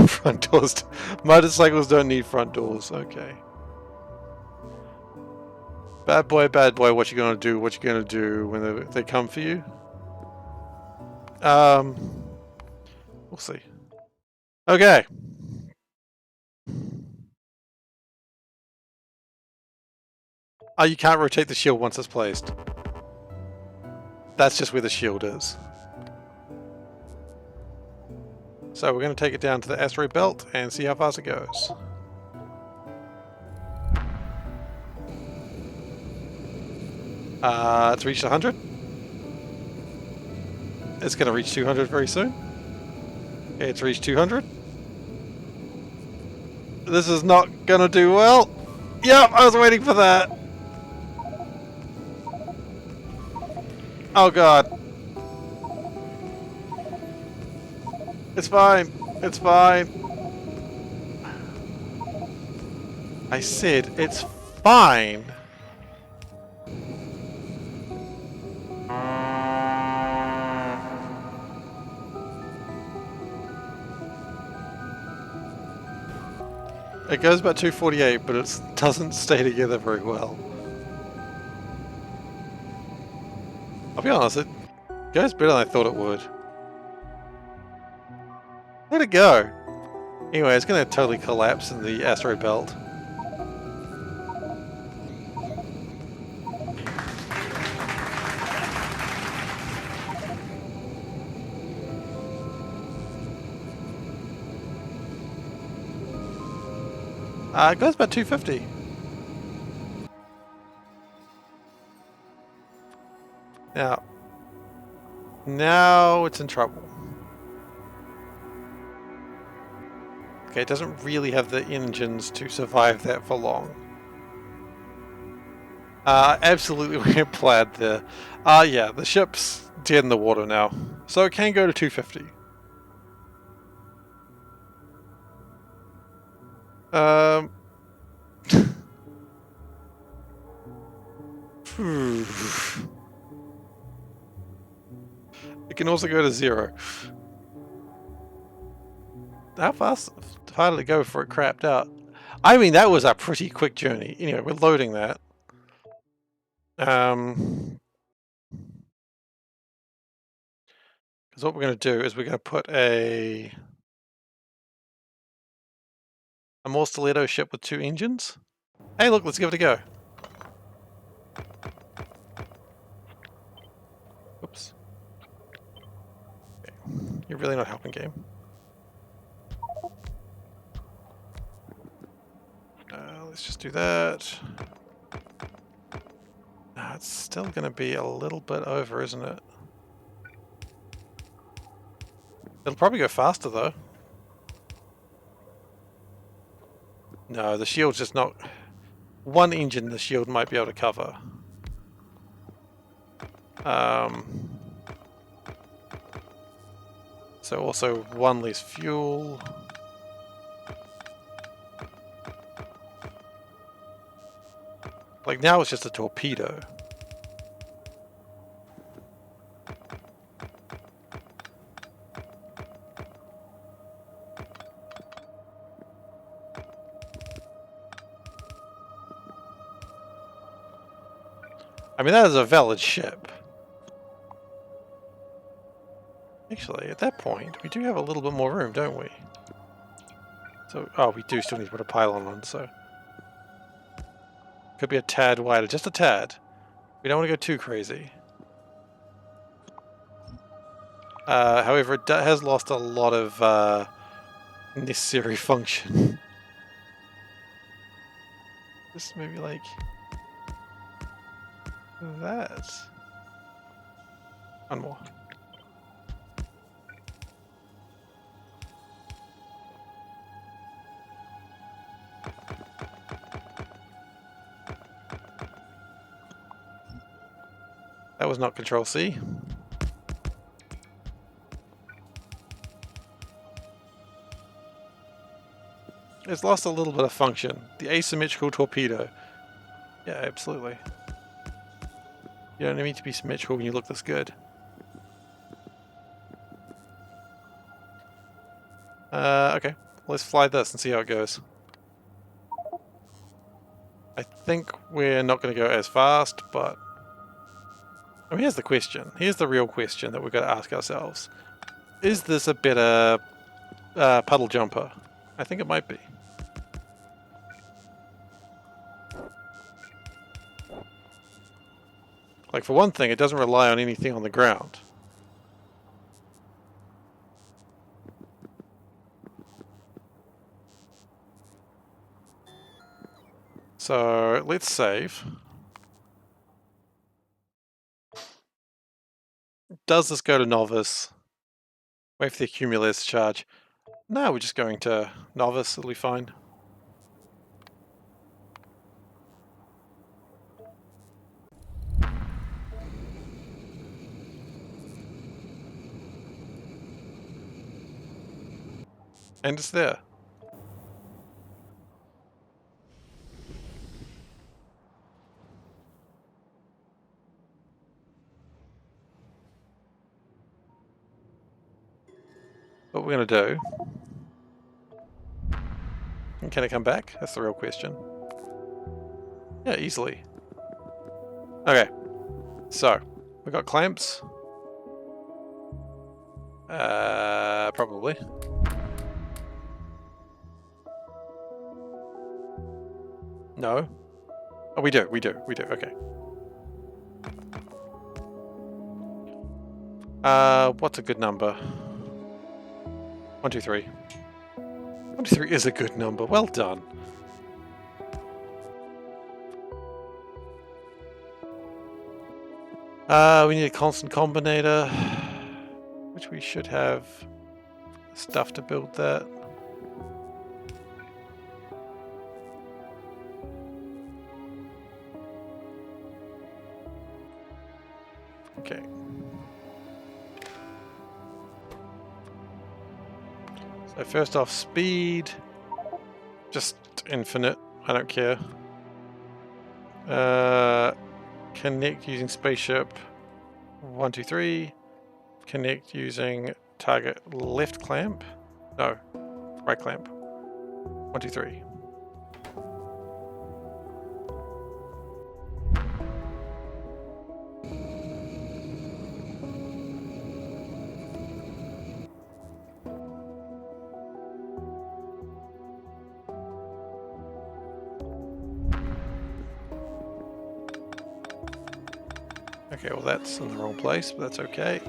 Front doors. Motorcycles don't need front doors. Okay. Bad boy, what you gonna do? What you gonna do when they come for you? We'll see. Okay. Oh, you can't rotate the shield once it's placed. That's just where the shield is. So we're going to take it down to the asteroid belt and see how fast it goes. It's reached 100. It's going to reach 200 very soon. Okay, it's reached 200. This is not going to do well. Yep, I was waiting for that. Oh god. It's fine. It's fine. I said it's fine. It goes about 248, but it doesn't stay together very well. I'll be honest, it goes better than I thought it would. Where'd it go? Anyway, it's going to totally collapse in the asteroid belt. It goes about 250. Now it's in trouble. Okay, it doesn't really have the engines to survive that for long. Absolutely we're plaid there. Yeah, the ship's dead in the water now. So it can go to 250. It can also go to 0. How far did it go before it crapped out? I mean, that was a pretty quick journey. Anyway, we're loading that. Because what we're going to do is we're going to put a more stiletto ship with 2 engines. Hey, look, let's give it a go. Oops. Okay. You're really not helping, game. Let's just do that. It's still going to be a little bit over, isn't it? It'll probably go faster, though. No, the shield's just not... One engine the shield might be able to cover. So also 1 less fuel. Like now it's just a torpedo. I mean, that is a valid ship. Actually, at that point, we do have a little bit more room, don't we? So, oh, we do still need to put a pylon on, so... Could be a tad wider, just a tad. We don't want to go too crazy. However, it has lost a lot of necessary function. Just maybe like that. One more. That was not Control C. It's lost a little bit of function. The asymmetrical torpedo. Yeah, absolutely. You don't need to be symmetrical when you look this good. Okay. Let's fly this and see how it goes. I think we're not going to go as fast, but... I mean, here's the question. Here's the real question that we've got to ask ourselves. Is this a better puddle jumper? I think it might be. Like, for one thing, it doesn't rely on anything on the ground. So, let's save. Does this go to novice? Wait for the accumulators to charge. No, we're just going to novice, it'll be fine. And it's there. What we're going to do... And can it come back? That's the real question. Yeah, easily. Okay. So, we got clamps. Probably. No. Oh, we do, okay. What's a good number? 1, 2, 3. 1, 2, 3 is a good number. Well done. We need a constant combinator, which we should have stuff to build that. Okay. So first off, speed, just infinite, I don't care. Connect using spaceship, 1, 2, 3. Connect using target left clamp, no, right clamp, 1, 2, 3. Okay, well that's in the wrong place, but that's okay.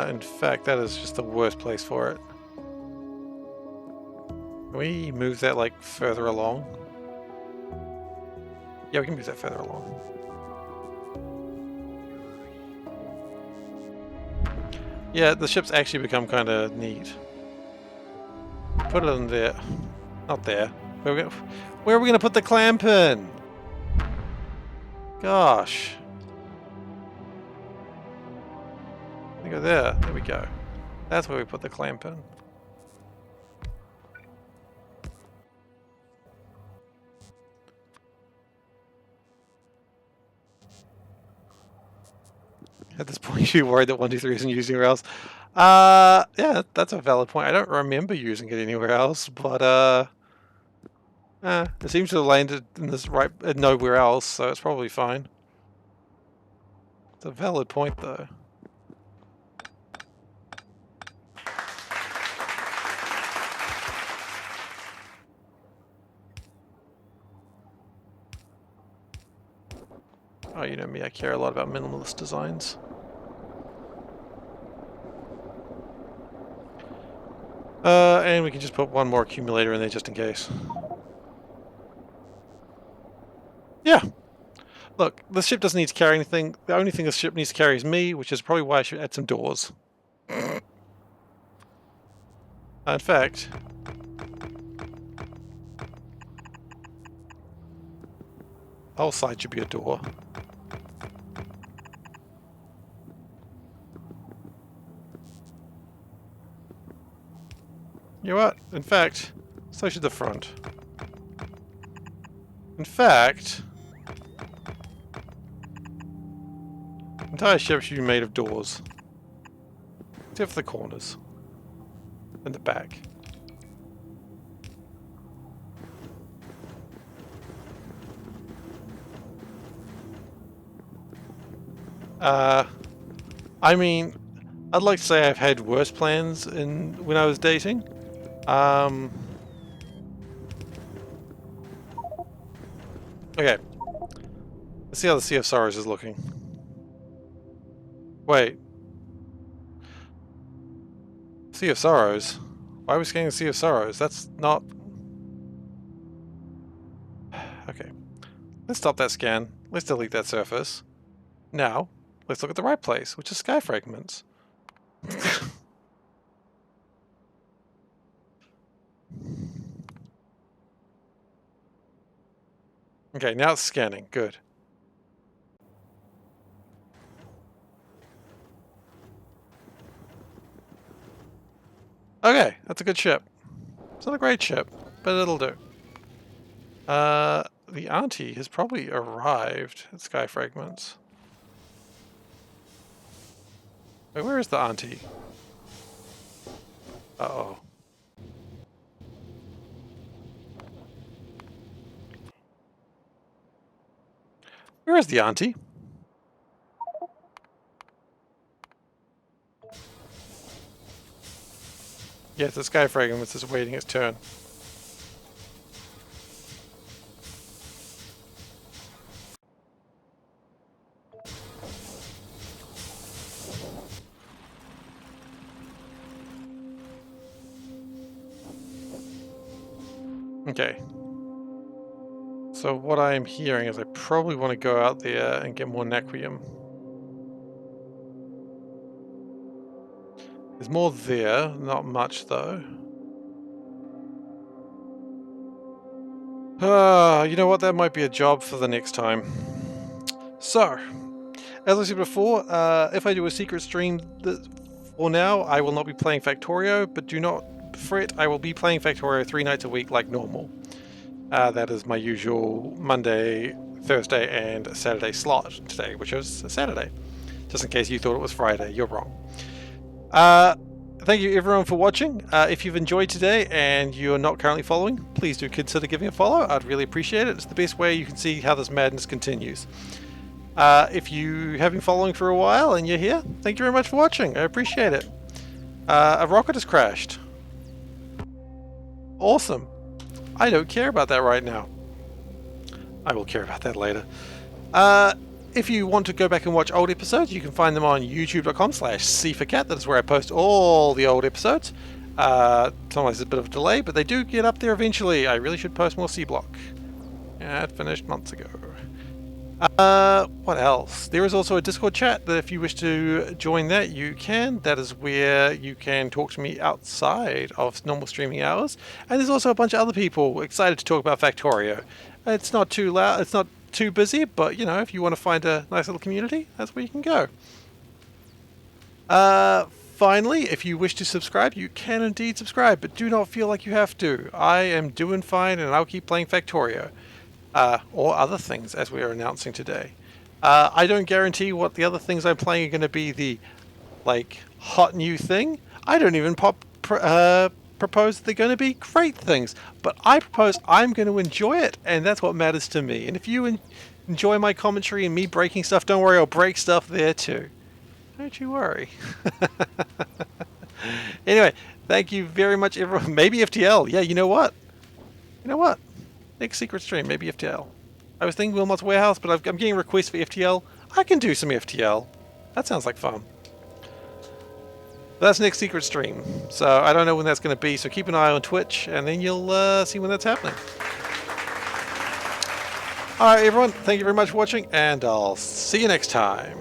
In fact, that is just the worst place for it. Can we move that like further along? Yeah, we can move that further along. Yeah, the ships actually become kind of neat. Put it in there. Not there. Where are we gonna put the clamp in? Gosh. Go there. There we go. That's where we put the clamp in. At this point, you're worried that 1, 2, 3 isn't using rails. Yeah, that's a valid point. I don't remember using it anywhere else, but it seems to have landed in this nowhere else, so it's probably fine. It's a valid point, though. Oh, you know me, I care a lot about minimalist designs. And we can just put one more accumulator in there just in case. Yeah. Look, the ship doesn't need to carry anything. The only thing the ship needs to carry is me, which is probably why I should add some doors. In fact, the whole side should be a door. You know what? In fact, so should the front. In fact, the entire ship should be made of doors. Except for the corners. And the back. I mean, I'd like to say I've had worse plans when I was dating. Okay. Let's see how the Sea of Sorrows is looking. Wait. Sea of Sorrows? Why are we scanning the Sea of Sorrows? That's not... Okay. Let's stop that scan. Let's delete that surface. Now, let's look at the right place, which is sky fragments. Okay, now it's scanning. Good. Okay, that's a good ship. It's not a great ship, but it'll do. The auntie has probably arrived at Sky Fragments. Wait, where is the auntie? Uh-oh. Where is the auntie? Yes, the Sky Fragments is waiting its turn. Okay. So what I am hearing is I probably want to go out there and get more Naquium. There's more there, not much though. You know what? That might be a job for the next time. So, as I said before, if I do a secret stream for now, I will not be playing Factorio, but do not fret, I will be playing Factorio 3 nights a week like normal. That is my usual Monday, Thursday, and Saturday slot today, which is a Saturday. Just in case you thought it was Friday, you're wrong. Thank you everyone for watching. If you've enjoyed today and you're not currently following, please do consider giving a follow. I'd really appreciate it. It's the best way you can see how this madness continues. If you have been following for a while and you're here, thank you very much for watching. I appreciate it. A rocket has crashed. Awesome. I don't care about that right now. I will care about that later. If you want to go back and watch old episodes, you can find them on youtube.com/SeiferKatt. That is where I post all the old episodes. Sometimes there's a bit of a delay, but they do get up there eventually. I really should post more C-Block. Yeah, it finished months ago. What else? There is also a Discord chat that if you wish to join that, you can. That is where you can talk to me outside of normal streaming hours. And there's also a bunch of other people excited to talk about Factorio. It's not too loud, it's not too busy, but you know, if you want to find a nice little community, that's where you can go. Finally, if you wish to subscribe, you can indeed subscribe, but do not feel like you have to. I am doing fine and I'll keep playing Factorio. Or other things, as we are announcing today. I don't guarantee what the other things I'm playing are going to be the like hot new thing. I don't even propose they're going to be great things, but I propose I'm going to enjoy it, and that's what matters to me. And if you enjoy my commentary and me breaking stuff, don't worry, I'll break stuff there too. Don't you worry. Anyway, thank you very much, everyone. Maybe FTL. Yeah, you know what? You know what? Next secret stream, maybe FTL. I was thinking Wilmot's Warehouse, but I'm getting requests for FTL. I can do some FTL. That sounds like fun. That's next secret stream. So I don't know when that's going to be, so keep an eye on Twitch, and then you'll see when that's happening. Alright, everyone. Thank you very much for watching, and I'll see you next time.